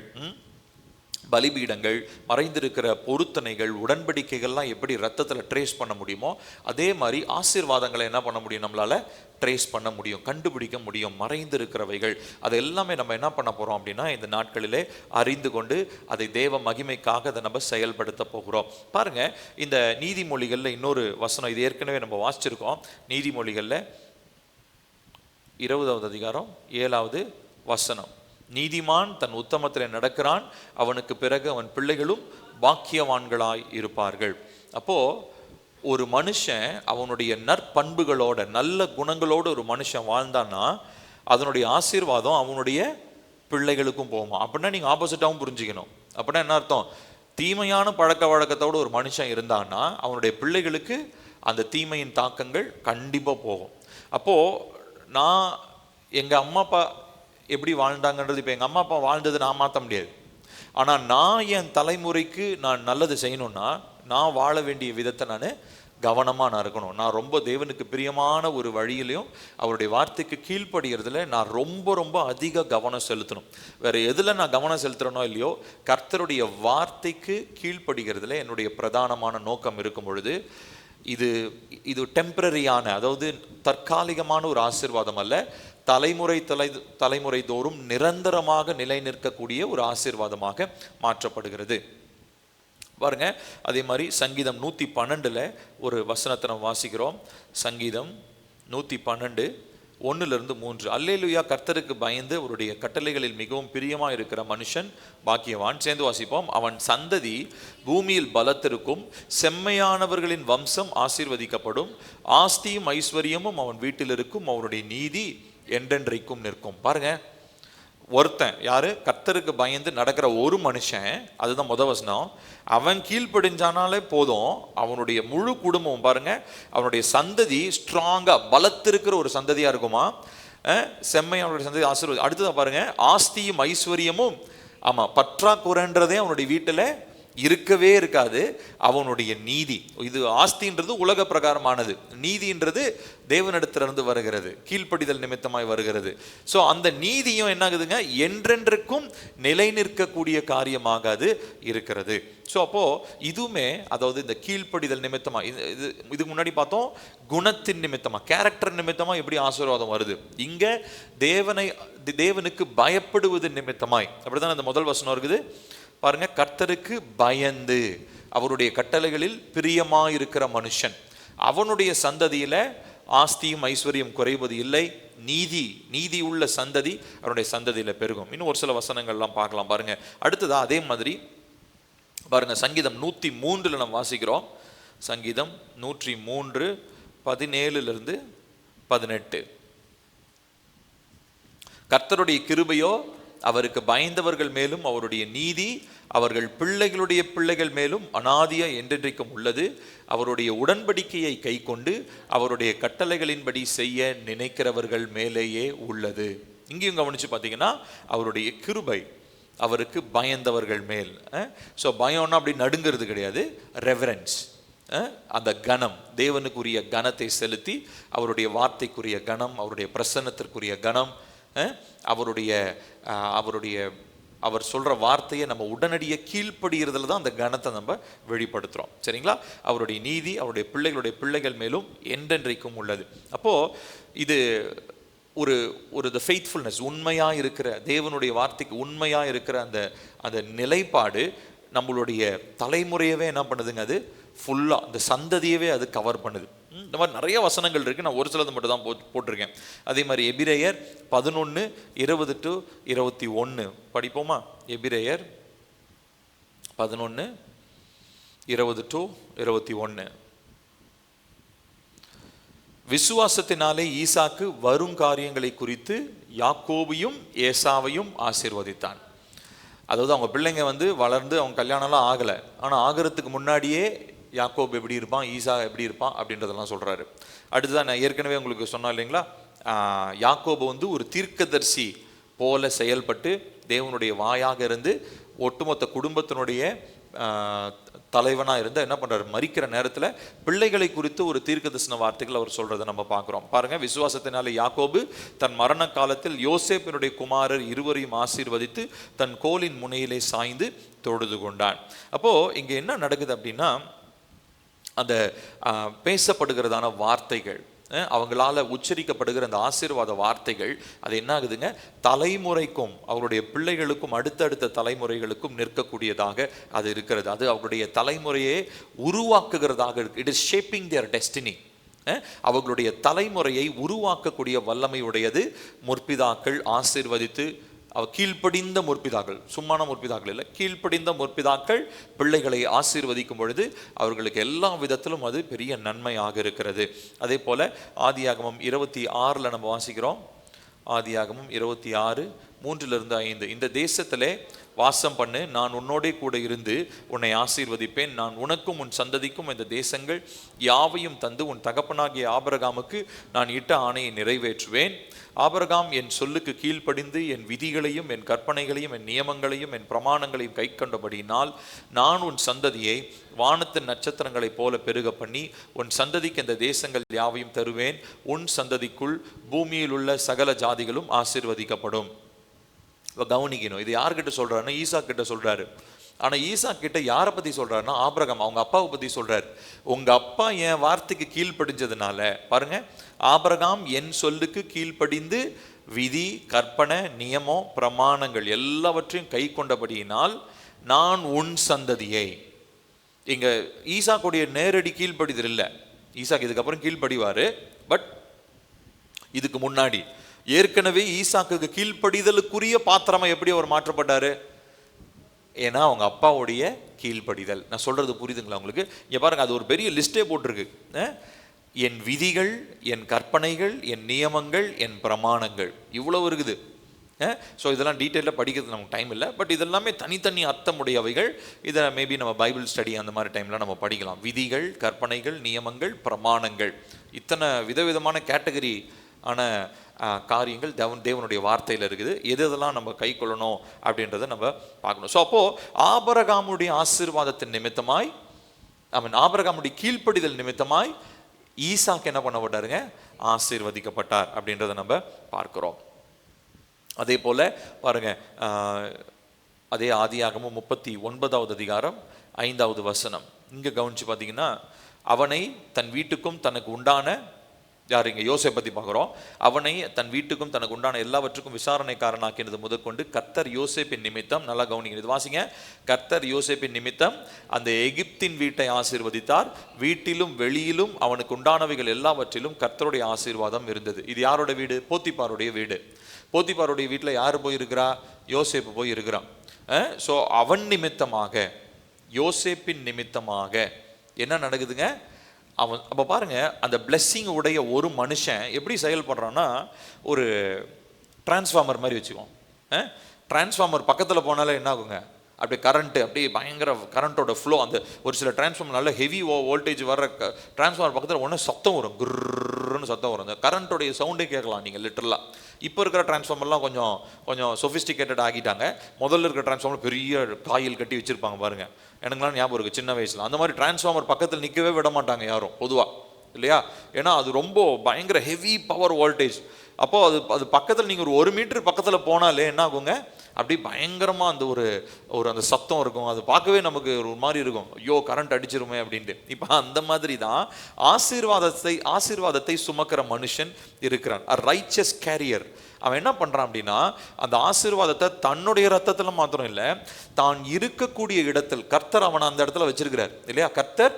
பலிபீடங்கள், மறைந்திருக்கிற பொருத்தனைகள், உடன்படிக்கைகள்லாம் எப்படி ரத்தத்தில் ட்ரேஸ் பண்ண முடியுமோ அதே மாதிரி ஆசீர்வாதங்களை என்ன பண்ண முடியும், நம்மளால ட்ரேஸ் பண்ண முடியும், கண்டுபிடிக்க முடியும். மறைந்திருக்கிறவைகள் அது எல்லாமே நம்ம என்ன பண்ண போகிறோம் அப்படின்னா இந்த நாட்களிலே அறிந்து கொண்டு அதை தேவ மகிமைக்காக அதை நம்ம செயல்படுத்த போகிறோம். பாருங்க, இந்த நீதிமொழிகளில் இன்னொரு வசனம், இது ஏற்கனவே நம்ம வாசிச்சிருக்கோம். நீதிமொழிகளில் 20வது அதிகாரம் 7வது வசனம், நீதிமான் தன் உத்தமத்தில் நடக்கிறான், அவனுக்கு பிறகு அவன் பிள்ளைகளும் பாக்கியவான்களாய் இருப்பார்கள். அப்போ ஒரு மனுஷன் அவனுடைய நற்பண்புகளோட நல்ல குணங்களோடு ஒரு மனுஷன் வாழ்ந்தான்னா அதனுடைய ஆசீர்வாதம் அவனுடைய பிள்ளைகளுக்கும் போகுமா. அப்படின்னா நீங்க ஆப்போசிட்டாகவும் புரிஞ்சுக்கணும். அப்படின்னா என்ன அர்த்தம்? தீமையான பழக்க வழக்கத்தோடு ஒரு மனுஷன் இருந்தான்னா அவனுடைய பிள்ளைகளுக்கு அந்த தீமையின் தாக்கங்கள் கண்டிப்பா போகும். அப்போ நான் எங்க அம்மா அப்பா எப்படி வாழ்ந்தாங்கன்றது இப்போ எங்கள் அம்மா அப்பா வாழ்ந்தது நான் மாற்ற முடியாது. ஆனால் நான் என் தலைமுறைக்கு நான் நல்லது செய்யணும்னா நான் வாழ வேண்டிய விதத்தை நான் கவனமாக நான் இருக்கணும். நான் ரொம்ப தேவனுக்கு பிரியமான ஒரு வழியிலையும் அவருடைய வார்த்தைக்கு கீழ்ப்படுகிறதுல நான் ரொம்ப ரொம்ப அதிக கவனம் செலுத்தணும். வேறு எதில் நான் கவனம் செலுத்துகிறனோ இல்லையோ கர்த்தருடைய வார்த்தைக்கு கீழ்ப்படுகிறதுல என்னுடைய பிரதானமான நோக்கம் இருக்கும் பொழுது இது டெம்பரரியான, அதாவது தற்காலிகமான ஒரு ஆசீர்வாதம் அல்ல, தலைமுறை தோறும் நிரந்தரமாக நிலை நிற்கக்கூடிய ஒரு ஆசீர்வாதமாக மாற்றப்படுகிறது. பாருங்க, அதே மாதிரி சங்கீதம் 112 ஒரு வசனத்தை நம்ம வாசிக்கிறோம். சங்கீதம் 112 1-3, அல்லேலூயா, கர்த்தருக்கு பயந்து அவருடைய கட்டளைகளில் மிகவும் பிரியமா இருக்கிற மனுஷன் பாக்கியவான். சேர்ந்து வாசிப்போம். அவன் சந்ததி பூமியில் பலத்திருக்கும், செம்மையானவர்களின் வம்சம் ஆசீர்வதிக்கப்படும், ஆஸ்தியும் ஐஸ்வர்யமும் அவன் வீட்டில் இருக்கும், அவருடைய நீதி என்றென்றைக்கும் நிற்கும். பாருங்க, ஒருத்தன் யாரு? கர்த்தருக்கு பயந்து நடக்கிற ஒரு மனுஷன், அதுதான் முதல் வசனம். அவன் கீழ்ப்படிஞ்சானாலே போதும், அவனுடைய முழு குடும்பம் பாருங்க, அவனுடைய சந்ததி ஸ்ட்ராங்கா பலத்திருக்கிற ஒரு சந்ததியா இருக்குமா. செம்மையானுடைய சந்ததி ஆசீர்வாதம். அடுத்ததான் பாருங்க, ஆஸ்தியும் ஐஸ்வர்யமும், ஆமா, பற்றாக்குறைன்றதே அவனுடைய வீட்டுல இருக்கவே இருக்காது. அவனுடைய நீதி, இது ஆஸ்தின்றது உலக பிரகாரமானது, நீதின்றது தேவனிடத்திலிருந்து வருகிறது, கீழ்ப்படிதல் நிமித்தமாய் வருகிறது. ஸோ அந்த நீதியும் என்ன ஆகுதுங்க, என்றென்றைக்கும் நிலை நிற்கக்கூடிய காரியமாக அது இருக்கிறது. ஸோ அப்போ இதுவுமே, அதாவது இந்த கீழ்ப்படிதல் நிமித்தமா, இதுக்கு முன்னாடி பார்த்தோம் குணத்தின் நிமித்தமா, கேரக்டர் நிமித்தமா எப்படி ஆசீர்வாதம் வருது. இங்க தேவனுக்கு பயப்படுவது நிமித்தமாய், அப்படிதான் அந்த முதல் வசனம் இருக்குது பாருங்க. கர்த்தருக்கு பயந்து அவருடைய கட்டளைகளில் பிரியமாயிருக்கிற மனுஷன், அவனுடைய சந்ததியில ஆஸ்தியும் ஐஸ்வர்யம் குறைவது இல்லை, நீதி உள்ள சந்ததி அவனுடைய சந்ததியில பெருகும். இன்னும் ஒரு சில வசனங்கள்லாம் பார்க்கலாம் பாருங்க. அடுத்ததா அதே மாதிரி பாருங்க, சங்கீதம் 103 நம்ம வாசிக்கிறோம். சங்கீதம் 103 17 18. கர்த்தருடைய கிருபையோ அவருக்கு பயந்தவர்கள் மேலும் அவருடைய நீதி அவர்கள் பிள்ளைகளுடைய பிள்ளைகள் மேலும் அநாதியா என்றென்றைக்கும் உள்ளது. அவருடைய உடன்படிக்கையை கை கொண்டு அவருடைய கட்டளைகளின்படி செய்ய நினைக்கிறவர்கள் மேலேயே உள்ளது. இங்கேயும் கவனிச்சு பார்த்தீங்கன்னா அவருடைய கிருபை அவருக்கு பயந்தவர்கள் மேல். ஸோ பயம்னா அப்படி நடுங்கிறது கிடையாது, ரெவரன்ஸ், அந்த கனம், தேவனுக்குரிய கனத்தை செலுத்தி அவருடைய வார்த்தைக்குரிய கனம், அவருடைய பிரசன்னத்திற்குரிய கனம், அவருடைய அவர் சொல்ற வார்த்தையை நம்ம உடனடியே கீழ்ப்படுகிறதுல தான் அந்த கனத்தை நம்ம வெளிப்படுத்துறோம். சரிங்களா? அவருடைய நீதி அவருடைய பிள்ளைகளுடைய பிள்ளைகள் மேலும் என்றென்றைக்கும் உள்ளது. அப்போ இது ஒரு த ஃபெய்த்ஃபுல்னஸ், உண்மையா இருக்கிற தேவனுடைய வார்த்தைக்கு உண்மையா இருக்கிற அந்த நிலைப்பாடு நம்மளுடைய தலைமுறையவே என்ன பண்ணுதுங்க, அது ஃபுல்லா அந்த சந்ததியவே அது கவர் பண்ணுது. இந்த மாதிரி நிறைய வசனங்கள் இருக்கு, நான் ஒரு சிலது மட்டும் தான் போட்டிருக்கேன். அதே மாதிரி எபிரேயர் 11:20-21 படிப்போமா? எபிரேயர் 11:20-21. விசுவாசத்தினாலே ஈசாக்கு வரும் காரியங்களை குறித்து யாக்கோபையும் ஏசாவையும் ஆசீர்வதித்தான். அதாவது அவங்க பிள்ளைங்க வளர்ந்து அவங்க கல்யாணம்லாம் ஆகலை, ஆனால் ஆகிறதுக்கு முன்னாடியே யாக்கோப் எப்படி இருப்பான், ஈசா எப்படி இருப்பான் அப்படின்றதெல்லாம் சொல்றாரு. அடுத்ததான் நான் ஏற்கனவே உங்களுக்கு சொன்னேன் இல்லைங்களா, யாக்கோபு ஒரு தீர்க்கதரிசி போல செயல்பட்டு தேவனுடைய வாயாக இருந்து ஒட்டுமொத்த குடும்பத்தினுடைய தலைவனாக இருந்து என்ன பண்றாரு, மரிக்கிற நேரத்தில் பிள்ளைகளை குறித்து ஒரு தீர்க்கதரிசன வார்த்தைகள் அவர் சொல்றதை நம்ம பார்க்குறோம். பாருங்க, விசுவாசத்தினாலே யாக்கோபு தன் மரண காலத்தில் யோசேப்பினுடைய குமாரர் இருவரையும் ஆசீர்வதித்து தன் கோலின் முனையிலே சாய்ந்து தொழுது கொண்டான். அப்போ இங்க என்ன நடக்குது அப்படின்னா, அந்த பேசப்படுகிறதான வார்த்தைகள், அவங்களால உச்சரிக்கப்படுகிற அந்த ஆசீர்வாத வார்த்தைகள், அது என்ன ஆகுதுங்க, தலைமுறைக்கும் அவருடைய பிள்ளைகளுக்கும் அடுத்தடுத்த தலைமுறைகளுக்கும் நிற்கக்கூடியதாக அது இருக்கிறது. அது அவருடைய தலைமுறையை உருவாக்குகிறதாக இருக்கு. It is shaping their destiny. அவர்களுடைய தலைமுறையை உருவாக்கக்கூடிய வல்லமையுடையது. முற்பிதாக்கள் ஆசீர்வதித்து கீழ்ப்படிந்த முற்பிதாக்கள், சும்மான முற்பிதாக்கள் இல்லை, கீழ்ப்படிந்த முற்பிதாக்கள் பிள்ளைகளை ஆசீர்வதிக்கும் பொழுது அவர்களுக்கு எல்லா விதத்திலும் அது பெரிய நன்மையாக இருக்கிறது. அதே போல ஆதியாகமம் 26 நம்ம வாசிக்கிறோம். ஆதியாகமம் 26:3-5. இந்த தேசத்திலே வாசம் பண்ணு, நான் உன்னோடே கூட இருந்து உன்னை ஆசீர்வதிப்பேன். நான் உனக்கும் உன் சந்ததிக்கும் இந்த தேசங்கள் யாவையும் தந்து உன் தகப்பனாகிய ஆபிரகாமுக்கு நான் இட்ட ஆணையை நிறைவேற்றுவேன். ஆபிரகாம் என் சொல்லுக்கு கீழ்ப்படிந்து என் விதிகளையும் என் கற்பனைகளையும் என் நியமங்களையும் என் பிரமாணங்களையும் கை கொண்டபடியினால் நான் உன் சந்ததியை வானத்தின் நட்சத்திரங்களைப் போல பெருக பண்ணி உன் சந்ததிக்கு இந்த தேசங்கள் யாவையும் தருவேன். உன் சந்ததிக்குள் பூமியில் உள்ள சகல ஜாதிகளும் ஆசீர்வதிக்கப்படும். கவனிக்கணும், இது யார்கிட்ட சொல்றாருன்னா ஈசா கிட்ட சொல்றாரு. ஆனா ஈசா கிட்ட யாரை பத்தி சொல்றாருன்னா ஆபிரகாம், அவங்க அப்பாவை பத்தி சொல்றாரு. உங்க அப்பா என் வார்த்தைக்கு கீழ்ப்படிஞ்சதுனால, பாருங்க, ஆபிரகாம் என் சொல்லுக்கு கீழ்ப்படிந்து விதி கற்பனை நியமம் பிரமாணங்கள் எல்லாவற்றையும் கை கொண்டபடியினால் நான் உன் சந்ததியை. இங்க ஈசாக்குடைய நேரடி கீழ்ப்படிதல் இல்லை, ஈசாக்கு இதுக்கப்புறம் கீழ்ப்படிவாரு. பட் இதுக்கு முன்னாடி ஏற்கனவே ஈசாக்கு கீழ்ப்படிதலுக்குரிய பாத்திரமா எப்படி அவர் மாற்றப்பட்டாரு? ஏன்னா அவங்க அப்பாவுடைய கீழ்ப்படிதல். நான் சொல்றது புரியுதுங்களா உங்களுக்கு? இங்க பாருங்க, அது ஒரு பெரிய லிஸ்டே போட்டிருக்கு. என் விதிகள், என் கற்பனைகள், என் நியமங்கள், என் பிரமாணங்கள், இவ்வளவு இருக்குது. ஸோ இதெல்லாம் டீட்டெயிலாக படிக்கிறது நமக்கு டைம் இல்லை. பட் இதெல்லாமே தனித்தனி அர்த்தமுடையவைகள். இதை மேபி நம்ம பைபிள் ஸ்டடி அந்த மாதிரி டைமில் நம்ம படிக்கலாம். விதிகள், கற்பனைகள், நியமங்கள், பிரமாணங்கள், இத்தனை விதவிதமான கேட்டகரி ஆன காரியங்கள் தேவனுடைய வார்த்தையில் இருக்குது. எதெல்லாம் நம்ம கை கொள்ளணும் அப்படின்றத நம்ம பார்க்கணும். ஸோ அப்போ ஆபிரகாமுடைய ஆசீர்வாதத்தின் நிமித்தமாய், ஆபிரகாமுடைய கீழ்ப்படிதல் நிமித்தமாய் ஈசாக்கு என்ன பண்ணப்பட்டாருங்க? ஆசீர்வதிக்கப்பட்டார் அப்படின்றத நம்ம பார்க்கிறோம். அதே போல பாருங்க, அதே ஆதியாகமம் 39:5 இங்க கவனிச்சு பார்த்தீங்கன்னா, அவனை தன் வீட்டுக்கும் தனக்கு உண்டான, யார் இங்க யோசேப்பை பத்தி பார்க்கிறோம், அவனை தன் வீட்டுக்கும் தனக்கு உண்டான எல்லாவற்றுக்கும் விசாரணைக்காரனாக்கினது முதற்கொண்டு கர்த்தர் யோசேப்பின் நிமித்தம், நல்லா கவனிக்கிறது வாசிங்க, கர்த்தர் யோசேப்பின் நிமித்தம் அந்த எகிப்தின் வீட்டை ஆசீர்வதித்தார். வீட்டிலும் வெளியிலும் அவனுக்கு உண்டானவைகள் எல்லாவற்றிலும் கர்த்தருடைய ஆசீர்வாதம் இருந்தது. இது யாரோட வீடு? போத்திபாருடைய வீடு. போத்திபாருடைய வீட்டில் யார் போயிருக்கிறா? யோசேப்பு போய் இருக்கிறான். ஸோ அவன் நிமித்தமாக, யோசேப்பின் நிமித்தமாக என்ன நடக்குதுங்க? அவன் அப்போ பாருங்க, அந்த பிளெஸ்ஸிங் உடைய ஒரு மனுஷன் எப்படி செயல்படுறான்னா, ஒரு டிரான்ஸ்ஃபார்மர் மாதிரி வச்சுக்குவோம். டிரான்ஸ்ஃபார்மர் பக்கத்தில் போனாலே என்ன ஆகுங்க, அப்படியே கரண்ட்டு அப்படியே பயங்கர கரண்ட்டோட ஃப்ளோ. அந்த ஒரு சில டிரான்ஸ்ஃபார்மர் நல்ல ஹெவி வோல்டேஜ் வர்ற டிரான்ஸ்ஃபார்மர் பக்கத்தில் ஒன்று சத்தம் வரும், குர்ன்னு சத்தம் வரும். அந்த கரண்ட்டோடைய சவுண்டே கேட்கலாம் நீங்கள் லிட்டரலாக. இப்போ இருக்கிற டிரான்ஸ்ஃபார்மர்லாம் கொஞ்சம் கொஞ்சம் சொஃபிஸ்டிகேட்டட் ஆகிட்டாங்க. முதல்ல இருக்கிற டிரான்ஸ்ஃபார்மர் பெரிய காயில் கட்டி வச்சுருப்பாங்க பாருங்கள், எனக்குலாம் ஞாபகம் இருக்குது சின்ன வயசில். அந்த மாதிரி டிரான்ஸ்ஃபார்மர் பக்கத்தில் நிற்கவே விட மாட்டாங்க யாரும் பொதுவாக, இல்லையா? ஏன்னா அது ரொம்ப பயங்கர ஹெவி பவர் வோல்டேஜ். அப்போது அது பக்கத்தில் நீங்கள் ஒரு மீட்டர் பக்கத்தில் போனாலே என்ன ஆகுங்க, அப்படி பயங்கரமாக அந்த ஒரு அந்த சத்தம் இருக்கும். அது பார்க்கவே நமக்கு ஒரு மாதிரி இருக்கும், ஐயோ கரண்ட் அடிச்சிருமே அப்படின்ட்டு. இப்போ அந்த மாதிரி தான் ஆசீர்வாதத்தை சுமக்கிற மனுஷன் இருக்கிறான், a righteous carrier. அவன் என்ன பண்ணுறான் அப்படின்னா, அந்த ஆசீர்வாதத்தை தன்னுடைய ரத்தத்தில் மாத்திரம் இல்லை, தான் இருக்கக்கூடிய இடத்தில் கர்த்தர் அவனை அந்த இடத்துல வச்சிருக்கிறார், இல்லையா? கர்த்தர்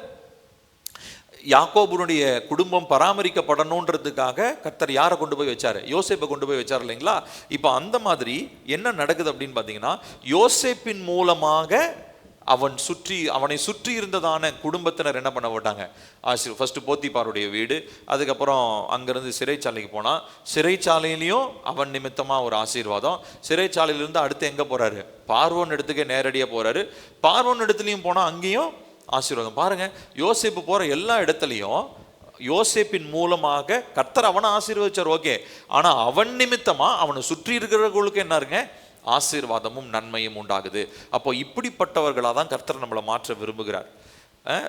யாக்கோபுனுடைய குடும்பம் பராமரிக்கப்படணுன்றதுக்காக கர்த்தர் யாரை கொண்டு போய் வச்சாரு? யோசேப்பை கொண்டு போய் வச்சார், இல்லைங்களா? இப்போ அந்த மாதிரி என்ன நடக்குது அப்படின்னு பார்த்தீங்கன்னா, யோசேப்பின் மூலமாக அவனை சுற்றி இருந்ததான குடும்பத்தினர் என்ன பண்ண போட்டாங்க? ஃபர்ஸ்ட் போத்திபாருடைய வீடு, அதுக்கப்புறம் அங்கிருந்து சிறைச்சாலைக்கு போனால், சிறைச்சாலையிலையும் அவன் நிமித்தமாக ஒரு ஆசீர்வாதம். சிறைச்சாலையிலிருந்து அடுத்து எங்கே போறாரு? பார்வோன் இடத்துக்கே நேரடியாக போறாரு. பார்வோன் இடத்துலையும் போனால் அங்கேயும் ஆசீர்வாதம். பாருங்க, யோசேப்பு போற எல்லா இடத்துலையும் யோசேப்பின் மூலமாக கர்த்தர் அவனை ஆசீர்வதிச்சார், ஓகே. ஆனா அவன் நிமித்தமா அவனை சுற்றி இருக்கிறவர்களுக்கு என்ன இருங்க? ஆசீர்வாதமும் நன்மையும் உண்டாகுது. அப்போ இப்படிப்பட்டவர்களாக தான் கர்த்தர் நம்மளை மாற்ற விரும்புகிறார்.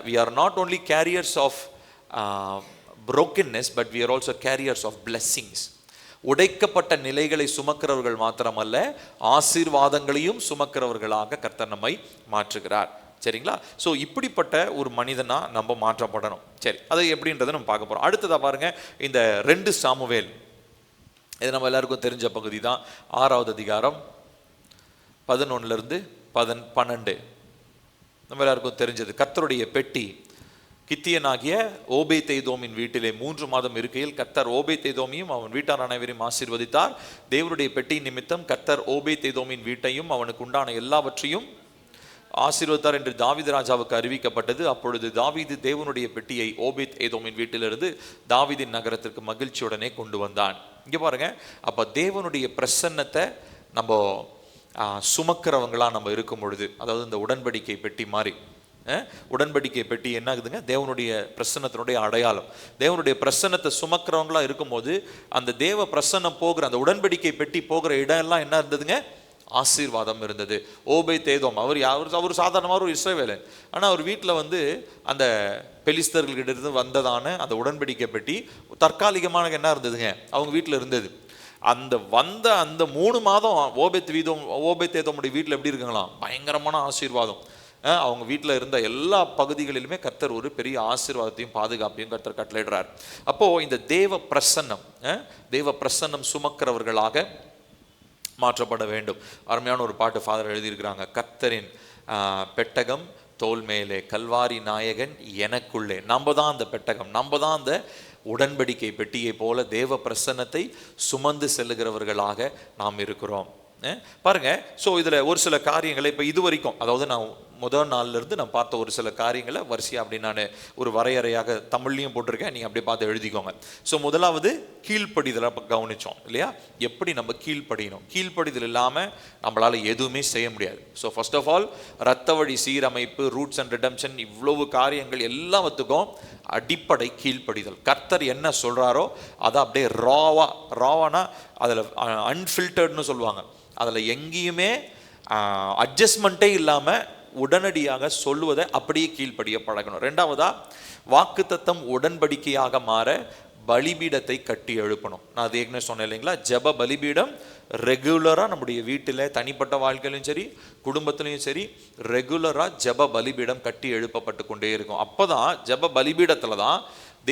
we are not only carriers of brokenness, but we are also carriers of blessings. உடைக்கப்பட்ட நிலைகளை சுமக்கிறவர்கள் மாத்திரமல்ல, ஆசீர்வாதங்களையும் சுமக்கிறவர்களாக கர்த்தர் நம்மை மாற்றுகிறார். சரிங்களா? ஸோ இப்படிப்பட்ட ஒரு மனிதனா நம்ம மாற்றப்படணும். சரி, அது எப்படின்றத நம்ம பார்க்க போகிறோம். அடுத்ததாக பாருங்க, இந்த 2 சாமுவேல், இது நம்ம எல்லாருக்கும் தெரிஞ்ச பகுதி தான். 6வது அதிகாரம் 11 12 நம்ம எல்லாருக்கும் தெரிஞ்சது. கர்த்தருடைய பெட்டி கித்தியனாகிய ஓபேத்-ஏதோமின் வீட்டிலே 3 மாதம் இருக்கையில் கர்த்தர் ஓபேத்-ஏதோமையும் அவன் வீட்டார் அனைவரையும் ஆசீர்வதித்தார். தேவனுடைய பெட்டி நிமித்தம் கர்த்தர் ஓபேத்-ஏதோமின் வீட்டையும் அவனுக்கு உண்டான எல்லாவற்றையும் ஆசீர்வதித்தார் என்று தாவீது ராஜாவுக்கு அறிவிக்கப்பட்டது. அப்பொழுது தாவீது தேவனுடைய பெட்டியை ஓபேத்-ஏதோமின் வீட்டிலிருந்து தாவீதின் நகரத்திற்கு மகிழ்ச்சியுடனே கொண்டு வந்தான். இங்கே பாருங்க, அப்போ தேவனுடைய பிரசன்னத்தை நம்ம சுமக்கிறவங்களா நம்ம இருக்கும் பொழுது, அதாவது இந்த உடன்படிக்கை பெட்டி மாதிரி, உடன்படிக்கை பெட்டி என்ன ஆகுதுங்க? தேவனுடைய பிரசன்னத்தினுடைய அடையாளம். தேவனுடைய பிரசன்னத்தை சுமக்கிறவங்களா இருக்கும்போது அந்த தேவ பிரசன்னம் போகிற அந்த உடன்படிக்கை பெட்டி போகிற இடம் எல்லாம் என்ன இருந்ததுங்க? ஆசீர்வாதம் இருந்தது. ஓபேத்-ஏதோம் அவர் சாதாரணமாக ஒரு இஸ்ரவேலன். ஆனால் அவர் வீட்டில் அந்த பெலிஸ்தர்கள்கிட்ட இருந்து வந்ததான அந்த உடன்படிக்கை பெட்டி தற்காலிகமான என்ன இருந்ததுங்க? அவங்க வீட்டில் இருந்தது. அந்த 3 மாதம் ஓபேத்-ஏதோமுடைய வீட்டில் எப்படி இருக்குங்களாம்? பயங்கரமான ஆசீர்வாதம். அவங்க வீட்டில் இருந்த எல்லா பகுதிகளிலுமே கர்த்தர் ஒரு பெரிய ஆசீர்வாதத்தையும் பாதுகாப்பையும் கர்த்தர் கட்டளையிடுறார். அப்போ இந்த தேவ பிரசன்னம் சுமக்கிறவர்களாக மாற்றப்பட வேண்டும். அருமையான ஒரு பாட்டு ஃபாதர் எழுதியிருக்கிறாங்க. கர்த்தரின் பெட்டகம் தோல் மேலே, கல்வாரி நாயகன் எனக்குள்ளே. நம்ம தான் அந்த பெட்டகம், நம்ம தான் அந்த உடன்படிக்கை பெட்டியை போல தேவ பிரசன்னத்தை சுமந்து செல்லுகிறவர்களாக நாம் இருக்கிறோம். பாருங்க, ஸோ இதில் ஒரு சில காரியங்களை இப்போ இது வரைக்கும், அதாவது நான் முதல் நாள்லேருந்து நான் பார்த்த ஒரு சில காரியங்களை வரிசையாக அப்படி நான் ஒரு வரையறையாக தமிழ்லையும் போட்டிருக்கேன், நீங்கள் அப்படியே பார்த்து எழுதிக்கோங்க. ஸோ முதலாவது கீழ்ப்படிதலை கவனித்தோம், இல்லையா? எப்படி நம்ம கீழ்ப்படியணும். கீழ்ப்படிதல் இல்லாமல் நம்மளால் எதுவுமே செய்ய முடியாது. ஸோ ஃபர்ஸ்ட் ஆஃப் ஆல் இரத்த வழி சீரமைப்பு, ரூட்ஸ் அண்ட் ரிடம்ஷன், இவ்வளவு காரியங்கள் எல்லாத்துக்கும் அடிப்படை கீழ்ப்படிதல். கர்த்தர் என்ன சொல்கிறாரோ அதை அப்படியே ராவானா அதில் அன்ஃபில்டர்ட்னு சொல்லுவாங்க, அதில் எங்கேயுமே அட்ஜஸ்ட்மெண்ட்டே இல்லாமல் உடனடியாக சொல்லுவதை அப்படியே கீழ்ப்படிய பழகணும். 2வதா வாக்குத்தத்தம் உடன்படிக்கையாக மாற பலிபீடத்தை கட்டி எழுப்பணும். நான் அது ஏற்கனவே சொன்னேன் இல்லைங்களா? ஜெப பலிபீடம் ரெகுலராக நம்முடைய வீட்டில், தனிப்பட்ட வாழ்க்கையிலும் சரி, குடும்பத்திலையும் சரி, ரெகுலராக ஜெப பலிபீடம் கட்டி எழுப்பப்பட்டு கொண்டே இருக்கும். அப்போ தான் ஜெப பலிபீடத்தில் தான்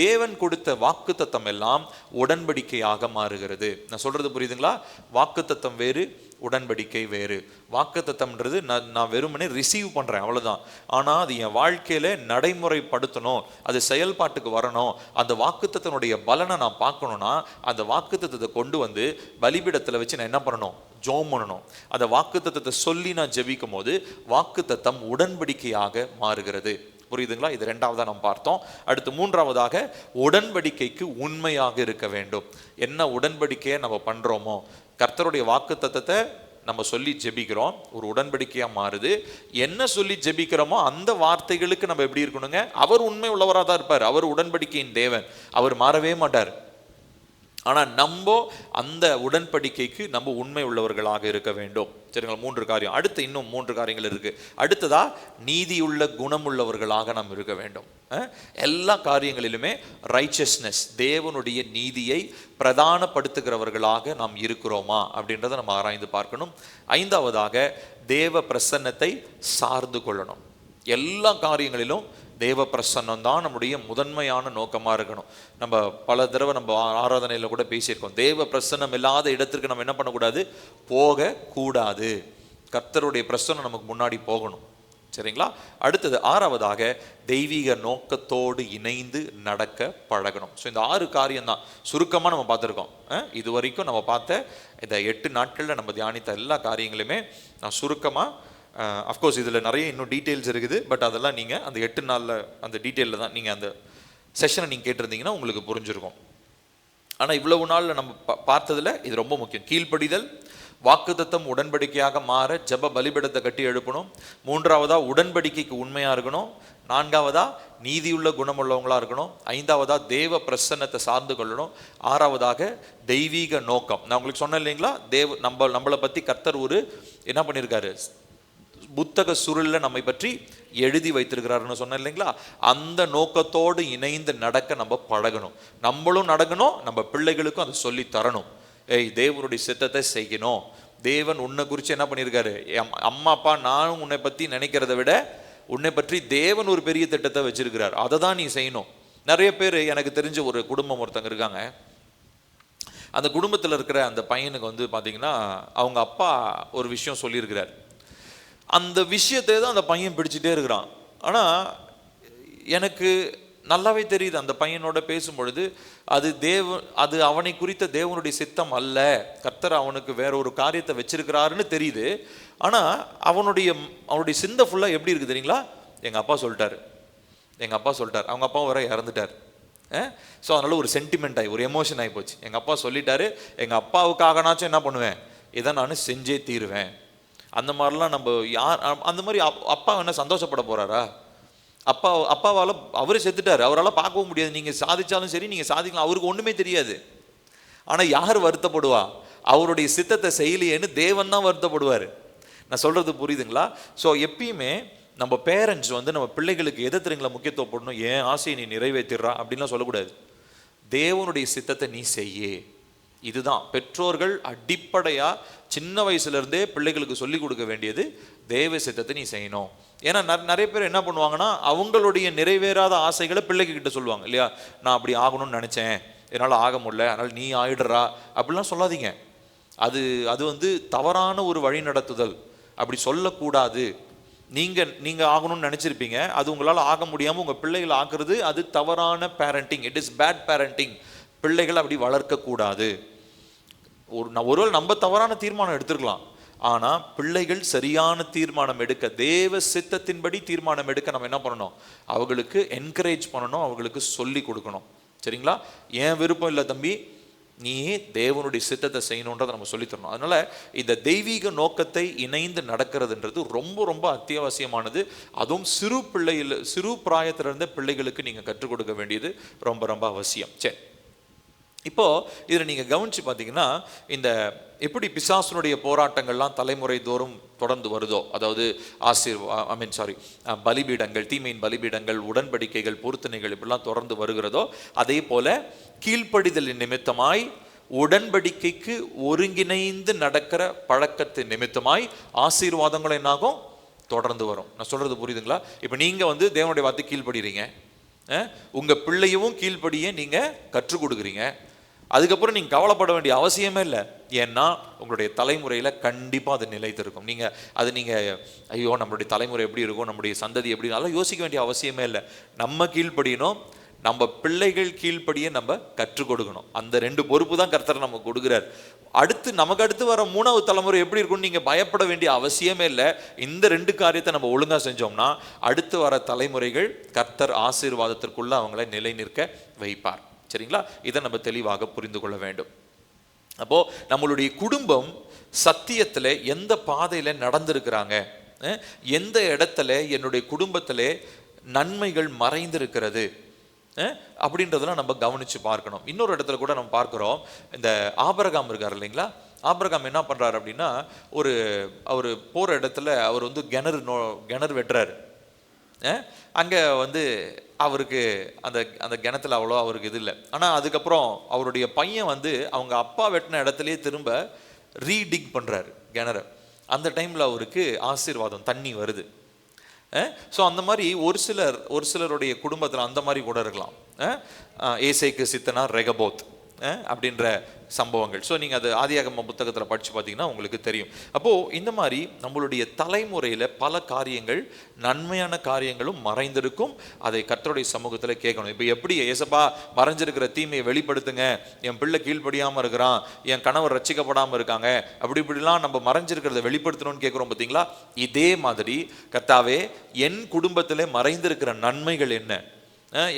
தேவன் கொடுத்த வாக்குத்தத்தம் எல்லாம் உடன்படிக்கையாக மாறுகிறது. நான் சொல்றது புரியுதுங்களா? வாக்குத்தத்தம் வேறு, உடன்படிக்கை வேறு. வாக்குத்தத்தம்ன்றது நான் வெறுமனே ரிசீவ் பண்ணுறேன், அவ்வளோதான். ஆனால் அது என் வாழ்க்கையில் நடைமுறைப்படுத்தணும், அது செயல்பாட்டுக்கு வரணும், அந்த வாக்குத்தத்தனுடைய பலனை நான் பார்க்கணுன்னா அந்த வாக்குத்தத்தத்தை கொண்டு வந்து பலிபீடத்தில் வச்சு நான் என்ன பண்ணணும்? ஜெபம் பண்ணணும். அந்த வாக்குத்தத்தத்தை சொல்லி நான் ஜெபிக்கும் போது வாக்குத்தத்தம் உடன்படிக்கையாக மாறுகிறது. புரியுதுங்களா? இது ரெண்டாவதா நம்ம பார்த்தோம். அடுத்து மூன்றாவதாக உடன்படிக்கைக்கு உண்மையாக இருக்க வேண்டும். என்ன உடன்படிக்கையை நம்ம பண்றோமோ, கர்த்தருடைய வாக்குத்தத்தத்தை நம்ம சொல்லி ஜெபிக்கிறோம், ஒரு உடன்படிக்கையா மாறுது. என்ன சொல்லி ஜெபிக்கிறோமோ அந்த வார்த்தைகளுக்கு நம்ம எப்படி இருக்கணுங்க? அவர் உண்மை உள்ளவராக தான் இருப்பார். அவர் உடன்படிக்கையின் தேவன், அவர் மாறவே மாட்டார். ஆனால் நம்ம அந்த உடன்படிக்கைக்கு நம்ம உண்மை உள்ளவர்களாக இருக்க வேண்டும். சரிங்களா? 3 காரியம். அடுத்து இன்னும் 3 காரியங்கள் இருக்கு. அடுத்ததா நீதியுள்ள குணமுள்ளவர்களாக நாம் இருக்க வேண்டும். எல்லா காரியங்களிலுமே ரைச்சஸ்னஸ், தேவனுடைய நீதியை பிரதானப்படுத்துகிறவர்களாக நாம் இருக்கிறோமா அப்படின்றத நம்ம ஆராய்ந்து பார்க்கணும். 5வதாக தேவ பிரசன்னத்தை சார்ந்து கொள்ளணும். எல்லா காரியங்களிலும் தேவ பிரசன்னம் தான் நம்முடைய முதன்மையான நோக்கமாக இருக்கணும். நம்ம பல தடவை நம்ம ஆராதனையில் கூட பேசியிருக்கோம், தேவ பிரசன்னம் இல்லாத இடத்திற்கு நம்ம என்ன பண்ணக்கூடாது? போகக்கூடாது. கர்த்தருடைய பிரசன்னம் நமக்கு முன்னாடி போகணும். சரிங்களா? அடுத்தது 6வதாக தெய்வீக நோக்கத்தோடு இணைந்து நடக்க பழகணும். ஸோ இந்த 6 காரியம் தான் சுருக்கமாக நம்ம பார்த்துருக்கோம். இது வரைக்கும் நம்ம பார்த்த இந்த 8 நாட்களில் நம்ம தியானித்த எல்லா காரியங்களுமே நான் சுருக்கமாக, அஃப்கோர்ஸ் இதில் நிறைய இன்னும் டீட்டெயில்ஸ் இருக்குது, பட் அதெல்லாம் நீங்கள் அந்த 8 நாளில் அந்த டீட்டெயிலில் தான் நீங்கள் அந்த செஷனை நீங்கள் கேட்டிருந்தீங்கன்னா உங்களுக்கு புரிஞ்சிருக்கும். ஆனால் இவ்வளவு நாளில் நம்ம பார்த்ததில் இது ரொம்ப முக்கியம். கீழ்ப்படிதல், வாக்குத்தத்தம் உடன்படிக்கையாக மாற ஜெப பலிபீடத்தை கட்டி எழுப்பணும். 3வதா உடன்படிக்கைக்கு உண்மையாக இருக்கணும். 4வதா நீதியுள்ள குணமுள்ளவங்களா இருக்கணும். 5வதா தேவ பிரசன்னத்தை சார்ந்து கொள்ளணும். 6வதாக தெய்வீக நோக்கம். நான் உங்களுக்கு சொன்னேன் இல்லைங்களா, நம்மளை பற்றி கர்த்தர் ஒரு என்ன பண்ணியிருக்காரு, புத்தக சுருளில் நம்மை பற்றி எழுதி வைத்திருக்கிறாருன்னு சொன்னேன் இல்லைங்களா, அந்த நோக்கத்தோடு இணைந்து நடக்க நம்ம பழகணும். நம்மளும் நடக்கணும், நம்ம பிள்ளைகளுக்கும் அதை சொல்லி தரணும். தேவனுடைய சித்தத்தை செய்யணும். தேவன் உன்னை குறித்து என்ன பண்ணியிருக்காரு, அம்மா அப்பா நானும் உன்னை பற்றி நினைக்கிறத விட உன்னை பற்றி தேவன் ஒரு பெரிய திட்டத்தை வச்சிருக்கிறார், அதை தான் நீ செய்யணும். நிறைய பேர், எனக்கு தெரிஞ்ச ஒரு குடும்பம் ஒருத்தங்க இருக்காங்க, அந்த குடும்பத்தில் இருக்கிற அந்த பையனுக்கு வந்து பார்த்தீங்கன்னா அவங்க அப்பா ஒரு விஷயம் சொல்லியிருக்கிறார். அந்த விஷயத்தை தான் அந்த பையன் பிடிச்சிட்டே இருக்கிறான். ஆனால் எனக்கு நல்லாவே தெரியுது, அந்த பையனோட பேசும்பொழுது அது அவனை குறித்த தேவனுடைய சித்தம் அல்ல, கர்த்தர் அவனுக்கு வேற ஒரு காரியத்தை வச்சிருக்கிறாருன்னு தெரியுது. ஆனால் அவனுடைய சிந்தை ஃபுல்லாக எப்படி இருக்குது தெரியுங்களா? எங்கள் அப்பா சொல்லிட்டாரு, அவங்க அப்பா வர இறந்துட்டார். ஸோ அதனால ஒரு சென்டிமெண்ட் ஆகி, ஒரு எமோஷன் ஆகி போச்சு. எங்கள் அப்பா சொல்லிட்டாரு, எங்கள் அப்பாவுக்காகனாச்சும் என்ன பண்ணுவேன், இதை நான் செஞ்சே தீருவேன். அந்த மாதிரிலாம் நம்ம அந்த மாதிரி அப்பா என்ன சந்தோஷப்பட போறாரா? அப்பாவால் அவரே செத்துட்டார், அவரால் பார்க்கவும் முடியாது. நீங்கள் சாதிச்சாலும் சரி, நீங்கள் சாதிக்கலாம், அவருக்கு ஒன்றுமே தெரியாது. ஆனால் யார் வருத்தப்படுவா? அவருடைய சித்தத்தை செய்யலையேன்னு தேவன் தான் வருத்தப்படுவார். நான் சொல்கிறது புரியுதுங்களா? ஸோ எப்பயுமே நம்ம பேரண்ட்ஸ் வந்து நம்ம பிள்ளைகளுக்கு எதை தெரியுங்களா முக்கியத்துவம் போடணும், ஏன் ஆசையை நீ நிறைவேற்றிடுறா அப்படின்லாம் சொல்லக்கூடாது. தேவனுடைய சித்தத்தை நீ செய்யே. இதுதான் பெற்றோர்கள் அடிப்படையாக சின்ன வயசுலேருந்தே பிள்ளைகளுக்கு சொல்லிக் கொடுக்க வேண்டியது, தேவ சித்தத்தை நீ செய்யணும். ஏன்னா நிறைய பேர் என்ன பண்ணுவாங்கன்னா, அவங்களுடைய நிறைவேறாத ஆசைகளை பிள்ளைகிட்ட சொல்லுவாங்க இல்லையா, நான் அப்படி ஆகணும்னு நினச்சேன், என்னால் ஆக முடியல, அதனால் நீ ஆயிடுறா அப்படிலாம் சொல்லாதீங்க. அது வந்து தவறான ஒரு வழி நடத்துதல். அப்படி சொல்லக்கூடாது. நீங்கள் ஆகணும்னு நினச்சிருப்பீங்க, அது உங்களால் ஆக முடியாமல் உங்கள் பிள்ளைகளை ஆக்குறது, அது தவறான parenting. It is bad parenting. பிள்ளைகளை அப்படி வளர்க்கக்கூடாது. ஒருவேளை நம்ம தவறான தீர்மானம் எடுத்துருக்கலாம், ஆனால் பிள்ளைகள் சரியான தீர்மானம் எடுக்க, தேவ சித்தத்தின்படி தீர்மானம் எடுக்க நம்ம என்ன பண்ணணும், அவங்களுக்கு என்கரேஜ் பண்ணணும், அவங்களுக்கு சொல்லி கொடுக்கணும். சரிங்களா? ஏன் விருப்பம் இல்லை தம்பி, நீ தேவனுடைய சித்தத்தை செய்யணுன்றதை நம்ம சொல்லித்தரணும். அதனால இந்த தெய்வீக நோக்கத்தை இணைந்து நடக்கிறதுன்றது ரொம்ப ரொம்ப அத்தியாவசியமானது. அதுவும் சிறு பிராயத்திலிருந்த பிள்ளைகளுக்கு நீங்கள் கற்றுக் கொடுக்க வேண்டியது ரொம்ப ரொம்ப அவசியம். சரி, இப்போ இதில் நீங்கள் கவனிச்சு பார்த்தீங்கன்னா, இந்த எப்படி பிசாசுனுடைய போராட்டங்கள்லாம் தலைமுறை தோறும் தொடர்ந்து வருதோ, அதாவது பலிபீடங்கள், தீமையின் பலிபீடங்கள், உடன்படிக்கைகள், பொருத்தனைகள் இப்படிலாம் தொடர்ந்து வருகிறதோ, அதே போல கீழ்ப்படிதலின் நிமித்தமாய், உடன்படிக்கைக்கு ஒருங்கிணைந்து நடக்கிற பழக்கத்தின் நிமித்தமாய் ஆசீர்வாதங்களும் என்னாகும், தொடர்ந்து வரும். நான் சொல்றது புரியுதுங்களா? இப்போ நீங்கள் வந்து தேவனுடைய வார்த்தை கீழ்ப்படுறீங்க, உங்கள் பிள்ளையவும் கீழ்ப்படியே நீங்கள் கற்றுக் கொடுக்குறீங்க. அதுக்கப்புறம் நீங்கள் கவலைப்பட வேண்டிய அவசியமே இல்லை. ஏன்னா உங்களுடைய தலைமுறையில் கண்டிப்பாக அது நிலைத்திருக்கும். நீங்கள் ஐயோ நம்மளுடைய தலைமுறை எப்படி இருக்கும், நம்முடைய சந்ததி எப்படி, அதெல்லாம் யோசிக்க வேண்டிய அவசியமே இல்லை. நம்ம கீழ்ப்படியணும், நம்ம பிள்ளைகள் கீழ்ப்படியே நம்ம கற்றுக் கொடுக்கணும். அந்த 2 பொறுப்பு தான் கர்த்தர் நமக்கு கொடுக்குறார். நமக்கு அடுத்து வர 3வது தலைமுறை எப்படி இருக்கும்னு நீங்க பயப்பட வேண்டிய அவசியமே இல்லை. இந்த 2 காரியத்தை நம்ம ஒழுங்கா செஞ்சோம்னா அடுத்து வர தலைமுறைகள் கர்த்தர் ஆசீர்வாதத்திற்குள்ள அவங்களை நிலை நிற்க வைப்பார். சரிங்களா? இதை நம்ம தெளிவாக புரிந்து கொள்ள வேண்டும். அப்போ நம்மளுடைய குடும்பம் சத்தியத்துல எந்த பாதையில நடந்திருக்கிறாங்க, எந்த இடத்துல என்னுடைய குடும்பத்திலே நன்மைகள் மறைந்திருக்கிறது அப்படின்றதெல்லாம் நம்ம கவனிச்சு பார்க்கணும். இன்னொரு இடத்துல கூட நம்ம பார்க்கிறோம், இந்த ஆபிரகாம் இருக்கார் இல்லைங்களா, ஆபிரகாம் என்ன பண்றாரு அப்படின்னா, அவர் போற இடத்துல அவர் வந்து கிணறு வெட்டுறாரு. அங்கே வந்து அவருக்கு அந்த கிணத்துல அவ்வளோ அவருக்கு இது இல்லை. ஆனால் அதுக்கப்புறம் அவருடைய பையன் வந்து அவங்க அப்பா வெட்டின இடத்துலயே திரும்ப ரீடிக் பண்ணுறாரு கிணறு. அந்த டைமில் அவருக்கு ஆசீர்வாதம், தண்ணி வருது. ஸோ அந்த மாதிரி ஒரு சிலருடைய குடும்பத்தில் அந்த மாதிரி கூட இருக்கலாம். ஏசேக்கு சித்தனார் ரெகபோத் அப்படின்ற சம்பவங்கள். ஸோ நீங்கள் அது ஆதியாகம புத்தகத்தில் படித்து பார்த்தீங்கன்னா உங்களுக்கு தெரியும். அப்போது இந்த மாதிரி நம்மளுடைய தலைமுறையில் பல காரியங்கள், நன்மையான காரியங்களும் மறைந்திருக்கும். அதை கர்த்தருடைய சமூகத்தில் கேட்கணும். இப்போ எப்படி ஏசப்பா மறைஞ்சிருக்கிற தீமையை வெளிப்படுத்துங்க, என் பிள்ளை கீழ்ப்படியாமல் இருக்கிறான், என் கணவர் ரட்சிக்கப்படாமல் இருக்காங்க, இப்படிலாம் நம்ம மறைஞ்சிருக்கிறத வெளிப்படுத்தணும்னு கேட்குறோம் பார்த்தீங்களா? இதே மாதிரி கர்த்தாவே என் குடும்பத்தில் மறைந்திருக்கிற நன்மைகள் என்ன,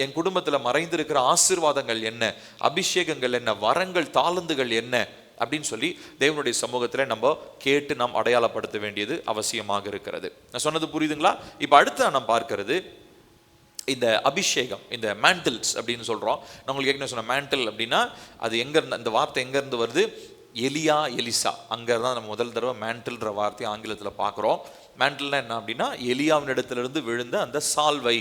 என் குடும்பத்தில் மறைந்திருக்கிற ஆசீர்வாதங்கள் என்ன, அபிஷேகங்கள் என்ன, வரங்கள் தாளந்துகள் என்ன அப்படின்னு சொல்லி தேவனுடைய சமூகத்தில் நம்ம கேட்டு நாம் அடையாளப்படுத்த வேண்டியது அவசியமாக இருக்கிறது. நான் சொன்னது புரியுதுங்களா? இப்போ அடுத்து நாம் பார்க்கிறது இந்த அபிஷேகம், இந்த மேண்டில்ஸ் அப்படின்னு சொல்கிறோம். நான் உங்களுக்கு ஏற்கனவே சொன்ன மேண்டில் அப்படின்னா அது எங்கேருந்து, அந்த வார்த்தை எங்கேருந்து வருது? எலியா, எலிசா, அங்கே தான் நம்ம முதல் தடவை மேண்டில்ன்ற வார்த்தையை ஆங்கிலத்தில் பார்க்குறோம். மேண்டில்னா என்ன அப்படின்னா எலியாவின் இடத்துலேருந்து விழுந்த அந்த சால்வை.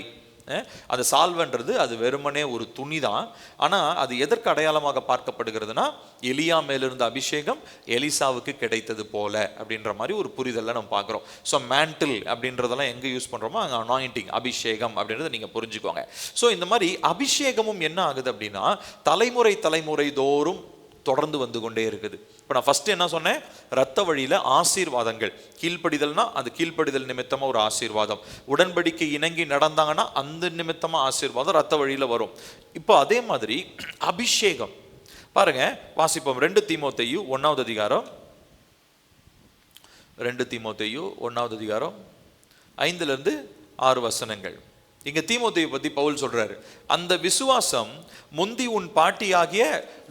அந்த சால்வன்றது அது வெறுமனே ஒரு துணி தான். ஆனால் அது எதற்கு அடையாளமாக பார்க்கப்படுகிறதுனா எலியா மேலிருந்த அபிஷேகம் எலிசாவுக்கு கிடைத்தது போல அப்படின்ற மாதிரி ஒரு புரிதலில் நம்ம பார்க்குறோம். ஸோ மேண்டில் அப்படின்றதெல்லாம் எங்கே யூஸ் பண்ணுறோமோ அங்கே அனாயிண்டிங், அபிஷேகம் அப்படின்றத நீங்கள் புரிஞ்சுக்கோங்க. ஸோ இந்த மாதிரி அபிஷேகமும் என்ன ஆகுது அப்படின்னா தலைமுறை தோறும் தொடர்ந்து வந்து கொண்டே இருக்குது. இப்போ நான் ஃபர்ஸ்ட் என்ன சொன்னேன்? ரத்த வழியில் ஆசீர்வாதங்கள், கீழ்ப்படிதல்னா அது கீழ்ப்படிதல் நிமித்தமாக ஒரு ஆசீர்வாதம், உடன்படிக்கை இணங்கி நடந்தாங்கன்னா அந்த நிமித்தமாக ஆசீர்வாதம் ரத்த வழியில் வரும். இப்போ அதே மாதிரி அபிஷேகம் பாருங்க, வாசிப்போம். 2 தீமோத்தேயு 1வது அதிகாரம், 2 தீமோத்தேயு 1வது அதிகாரம் 5-6 வசனங்கள். இங்க தீமோத்தேயுவை பத்தி பவுல் சொல்றாரு, அந்த விசுவாசம் முந்தி உன் பாட்டியாகிய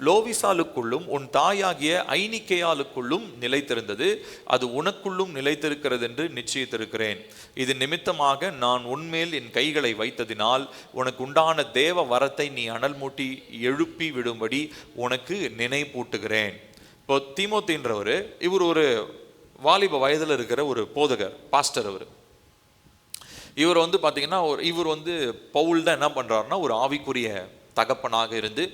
லோவிசாலுக்குள்ளும் உன் தாயாகிய ஐனிக்கேயாளுக்குள்ளும் நிலைத்திருந்தது, அது உனக்குள்ளும் நிலைத்திருக்கிறது என்று நிச்சயித்திருக்கிறேன். இது நிமித்தமாக நான் உன்மேல் என் கைகளை வைத்ததினால் உனக்கு உண்டான தேவ வரத்தை நீ அனல் மூட்டி எழுப்பி விடும்படி உனக்கு நினைப்பூட்டுகிறேன். இப்போ தீமோத்தேன்றவர் இவர் ஒரு வாலிப வயதில் இருக்கிற ஒரு போதகர், பாஸ்டர். இவர் வந்து பார்த்தீங்கன்னா இவர் வந்து பவுல் தான் என்ன பண்ணுறாருன்னா ஒரு ஆவிக்குரிய தகப்பனாக இருந்து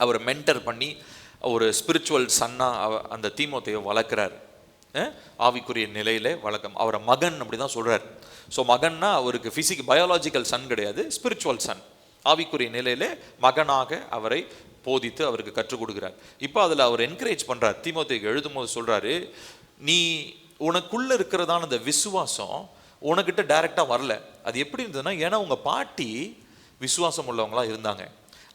அவரை மென்டர் பண்ணி ஒரு ஸ்பிரிச்சுவல் சன்னாக அந்த தீமோத்தேயை வளர்க்குறாரு. ஆவிக்குரிய நிலையில் வளர்க்க அவரை மகன் அப்படி தான் சொல்கிறார். ஸோ மகன்னா அவருக்கு பயாலஜிக்கல் சன் கிடையாது, ஸ்பிரிச்சுவல் சன். ஆவிக்குரிய நிலையில் மகனாக அவரை போதித்து அவருக்கு கற்றுக் கொடுக்குறார். இப்போ அதில் அவர் என்கரேஜ் பண்ணுறார். தீமோத்தேயுக்கு எழுதும் போது சொல்கிறாரு, நீ உனக்குள்ளே இருக்கிறதான அந்த விசுவாசம் உனக்கிட்ட டைரெக்டாக வரல. அது எப்படி இருந்ததுன்னா, ஏன்னா உங்கள் பாட்டி விசுவாசம் உள்ளவங்களா இருந்தாங்க.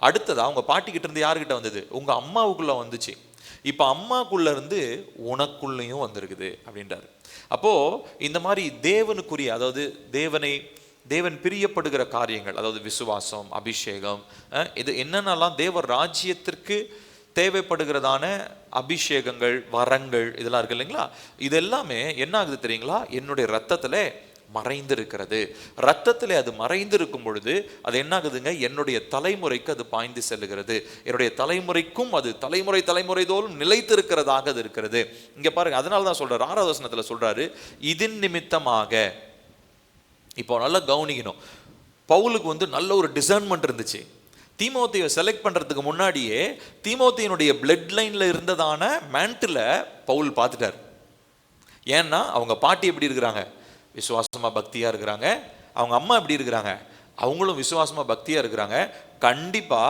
அடுத்ததா உங்கள் பாட்டிக்கிட்ட இருந்து யாருக்கிட்ட வந்தது? உங்கள் அம்மாவுக்குள்ளே வந்துச்சு. இப்போ அம்மாக்குள்ளே இருந்து உனக்குள்ளேயும் வந்திருக்குது அப்படின்றாரு. அப்போது இந்த மாதிரி தேவனுக்குரிய, அதாவது தேவன் பிரியப்படுகிற காரியங்கள், அதாவது விசுவாசம், அபிஷேகம், இது என்னென்னலாம் தேவ ராஜ்யத்திற்கு தேவைப்படுகிறதான அபிஷேகங்கள், வரங்கள், இதெல்லாம் இருக்கு இல்லைங்களா? இது எல்லாமே என்ன ஆகுது தெரியுங்களா? என்னுடைய ரத்தத்தில் மறைந்திருக்கிறது. ரத்தத்தில் அது மறைந்திருக்கும் பொழுது அது என்ன ஆகுதுங்க? என்னுடைய தலைமுறைக்கு அது பாய்ந்து செல்லுகிறது. என்னுடைய தலைமுறைக்கும் அது தலைமுறை தோறும் நிலைத்திருக்கிறதாக அது இருக்கிறது. இங்க பாருங்க, அதனால தான் சொல்றாரு, 6வது வசனத்தில் சொல்றாரு, இதன் நிமித்தமாக. இப்போ நல்லா கவனிக்கணும், பவுலுக்கு வந்து நல்ல ஒரு டிசர்ன்மெண்ட் இருந்துச்சு. தீமோத்தேயை செலக்ட் பண்றதுக்கு முன்னாடியே தீமோத்தேயினுடைய பிளட் லைன்ல இருந்ததான மேண்டில் பவுல் பார்த்துட்டார். ஏன்னா அவங்க பாட்டி எப்படி இருக்கிறாங்க? விசுவாசமா பக்தியா இருக்கிறாங்க. அவங்க அம்மா எப்படி இருக்கிறாங்க? அவங்களும் விசுவாசமா பக்தியா இருக்கிறாங்க. கண்டிப்பா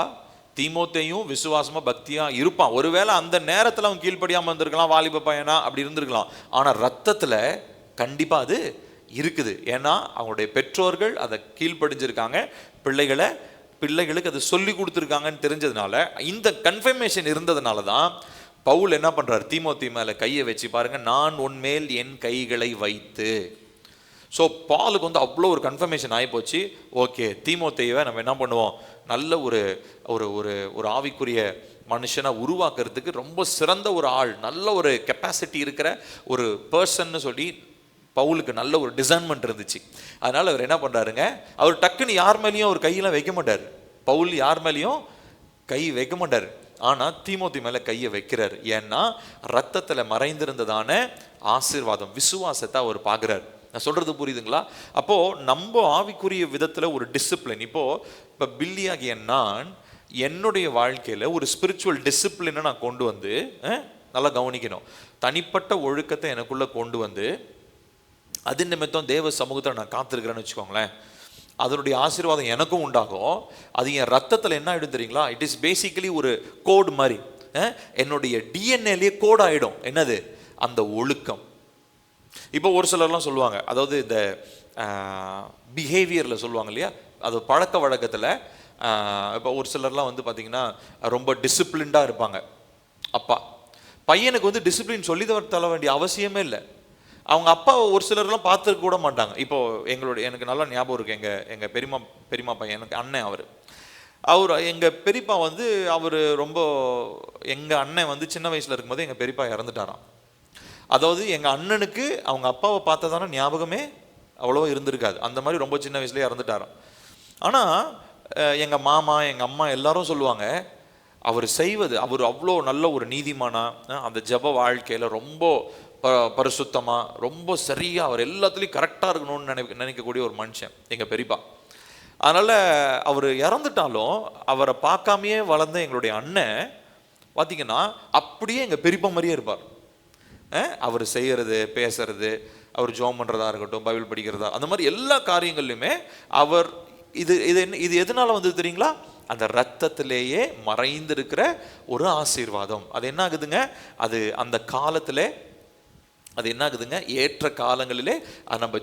தீமோத்தேயும் விசுவாசமா பக்தியா இருப்பான். ஒருவேளை அந்த நேரத்தில் அவன் கீழ்ப்படியாம இருந்திருக்கலாம், வாலிப பையனா அப்படி இருந்திருக்கலாம். ஆனா ரத்தத்துல கண்டிப்பா அது இருக்குது. ஏன்னா அவங்களுடைய பெற்றோர்கள் அதை கீழ்ப்படிஞ்சிருக்காங்க, பிள்ளைகளை பிள்ளைகளுக்கு அது சொல்லி கொடுத்துருக்காங்கன்னு தெரிஞ்சதுனால, இந்த கன்ஃபர்மேஷன் இருந்ததுனால தான் பவுல் என்ன பண்றாரு, தீமோத்தி மேல கையை வச்சு பாருங்க, நான் உன்மேல் என் கைகளை வைத்து. ஸோ பாலுக்கு வந்து அவ்வளோ ஒரு கன்ஃபர்மேஷன் ஆகிப்போச்சு. ஓகே, தீமோத்தேயுவை நம்ம என்ன பண்ணுவோம், நல்ல ஒரு ஒரு ஒரு ஒரு ஆவிக்குரிய மனுஷனை உருவாக்குறதுக்கு ரொம்ப சிறந்த ஒரு ஆள், நல்ல ஒரு கெப்பாசிட்டி இருக்கிற ஒரு பர்சன்னு சொல்லி பவுலுக்கு நல்ல ஒரு டிசைன்மெண்ட் இருந்துச்சு. அதனால அவர் என்ன பண்றாருங்க, அவர் டக்குன்னு யார் மேலேயும் அவர் கையெல்லாம் வைக்க மாட்டார். பவுல் யார் மேலேயும் கை வைக்க மாட்டார். ஆனால் தீமோத்தி மேலே கையை வைக்கிறார். ஏன்னா ரத்தத்தில் மறைந்திருந்ததான ஆசீர்வாதம், விசுவாசத்தை அவர் பார்க்குறார். நான் சொல்றது புரியுதுங்களா? அப்போ நம்ம ஆவிக்குரிய விதத்தில் ஒரு டிசிப்ளின், இப்போ பில்லியாகிய நான் என்னுடைய வாழ்க்கையில் ஒரு ஸ்பிரிச்சுவல் டிசிப்ளினை நான் கொண்டு வந்து, நல்லா கவனிக்கணும், தனிப்பட்ட ஒழுக்கத்தை எனக்குள்ள கொண்டு வந்து அது நிமித்தம் தேவ சமூகத்தில் நான் காத்திருக்கிறேன்னு வச்சுக்கோங்களேன், அதனுடைய ஆசீர்வாதம் எனக்கும் உண்டாகும். அது என் ரத்தத்தில் என்ன ஆகிடும் தெரியுங்களா? இட் இஸ் பேசிக்கலி ஒரு கோடு மாதிரி, என்னுடைய டிஎன்ஏலேயே கோட் ஆகிடும். என்னது? அந்த ஒழுக்கம். இப்போ ஒரு சிலர்லாம் சொல்லுவாங்க, அதாவது இந்த பிஹேவியரில் சொல்லுவாங்க இல்லையா, அது பழக்க வழக்கத்தில். இப்போ ஒரு சிலர்லாம் வந்து பார்த்திங்கன்னா ரொம்ப டிசிப்ளின்டாக இருப்பாங்க. அப்பா பையனுக்கு வந்து டிசிப்ளின் சொல்லி தர வேண்டிய அவசியமே இல்லை. அவங்க அப்பா ஒரு சிலர்லாம் பார்த்துருக்க கூட மாட்டாங்க. இப்போது எனக்கு நல்லா ஞாபகம் இருக்குது, எங்கள் பெரியம்மா பையன், எனக்கு அண்ணன், அவர் எங்கள் பெரியப்பா வந்து அவர் ரொம்ப, எங்கள் அண்ணன் வந்து சின்ன வயசில் இருக்கும்போது எங்கள் பெரியப்பா இறந்துட்டாராம். அதாவது எங்கள் அண்ணனுக்கு அவங்க அப்பாவை பார்த்ததான ஞாபகமே அவ்வளோவா இருந்திருக்காது. அந்த மாதிரி ரொம்ப சின்ன வயசுலேயே இறந்துட்டாராம். ஆனால் எங்கள் மாமா, எங்கள் அம்மா எல்லாரும் சொல்லுவாங்க, அவர் செய்வது, அவர் அவ்வளோ நல்ல ஒரு நீதிமானா, அந்த ஜப வாழ்க்கையில் ரொம்ப பரிசுத்தமாக, ரொம்ப சரியாக, அவர் எல்லாத்துலேயும் கரெக்டாக இருக்கணும்னு நினைக்கக்கூடிய ஒரு மனுஷன் எங்கள் பெரியப்பா. அதனால் அவர் இறந்துட்டாலும் அவரை பார்க்காமையே வளர்ந்த எங்களுடைய அண்ணன் பார்த்திங்கன்னா அப்படியே எங்கள் பெரியப்பா மாதிரியே இருப்பார். அவர் செய்கிறது, பேசுறது, அவர் ஜெபம் பண்ணுறதா இருக்கட்டும், பைபிள் படிக்கிறதா, அந்த மாதிரி எல்லா காரியங்கள்லையுமே அவர் இது எதனால வந்து தெரியுங்களா? அந்த ரத்தத்திலேயே மறைந்திருக்கிற ஒரு ஆசீர்வாதம். அது என்ன ஆகுதுங்க, அது அந்த காலத்தில் அது என்ன ஆகுதுங்க, ஏற்ற காலங்களிலே அது நம்ம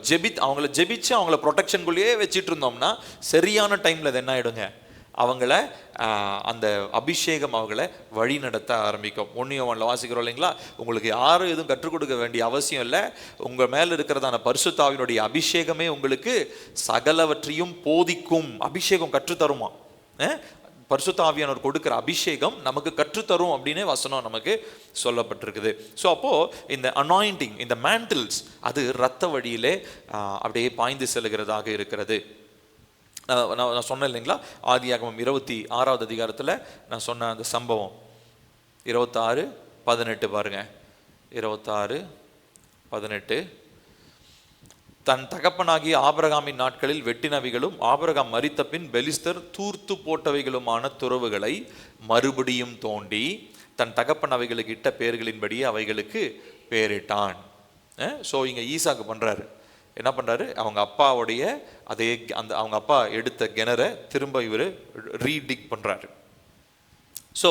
அவங்கள ஜெபிச்சு அவங்கள ப்ரொடெக்ஷனுக்குள்ளேயே வச்சுட்டு இருந்தோம்னா சரியான டைமில் அது என்ன ஆகிடுங்க, அவங்கள அந்த அபிஷேகம் அவங்கள வழி நடத்த ஆரம்பிக்கும். 1 யோவான்ல வாசிக்கிறோம் இல்லைங்களா, உங்களுக்கு யாரும் எதுவும் கற்றுக் கொடுக்க வேண்டிய அவசியம் இல்லை, உங்கள் மேலே இருக்கிறதான பரிசுத்த ஆவியினுடைய அபிஷேகமே உங்களுக்கு சகலவற்றையும் போதிக்கும். அபிஷேகம் கற்றுத்தருமா, பரிசுத்த ஆவியானவர் கொடுக்கிற அபிஷேகம் நமக்கு கற்றுத்தரும் அப்படின்னு வசனம் நமக்கு சொல்லப்பட்டிருக்குது. ஸோ அப்போது இந்த அனாயிண்டிங், இந்த மேண்டில்ஸ், அது இரத்த வழியிலே அப்படியே பாய்ந்து செல்கிறதாக இருக்கிறது. நான் சொன்னேன் இல்லைங்களா, ஆதியாகமம் 26வது அதிகாரத்தில் நான் சொன்ன அந்த சம்பவம் 26:18 பாருங்க. 26:18, தன் தகப்பனாகிய ஆபிரகாமின் நாட்களில் வெட்டினவைகளும் ஆபிரகாம் மரித்த பின் பெலிஸ்தர் தூர்த்து போட்டவைகளுமான துறவுகளை மறுபடியும் தோண்டி தன் தகப்பன் அவைகளுக்கு இட்ட பேர்களின்படி அவைகளுக்கு பேரிட்டான். ஸோ இங்கே ஈசாக்கு பண்ணுறாரு, என்ன பண்ணுறாரு, அவங்க அப்பாவுடைய அதே அவங்க அப்பா எடுத்த கிணறை திரும்ப இவர் ரீடிக் பண்ணுறாரு. ஸோ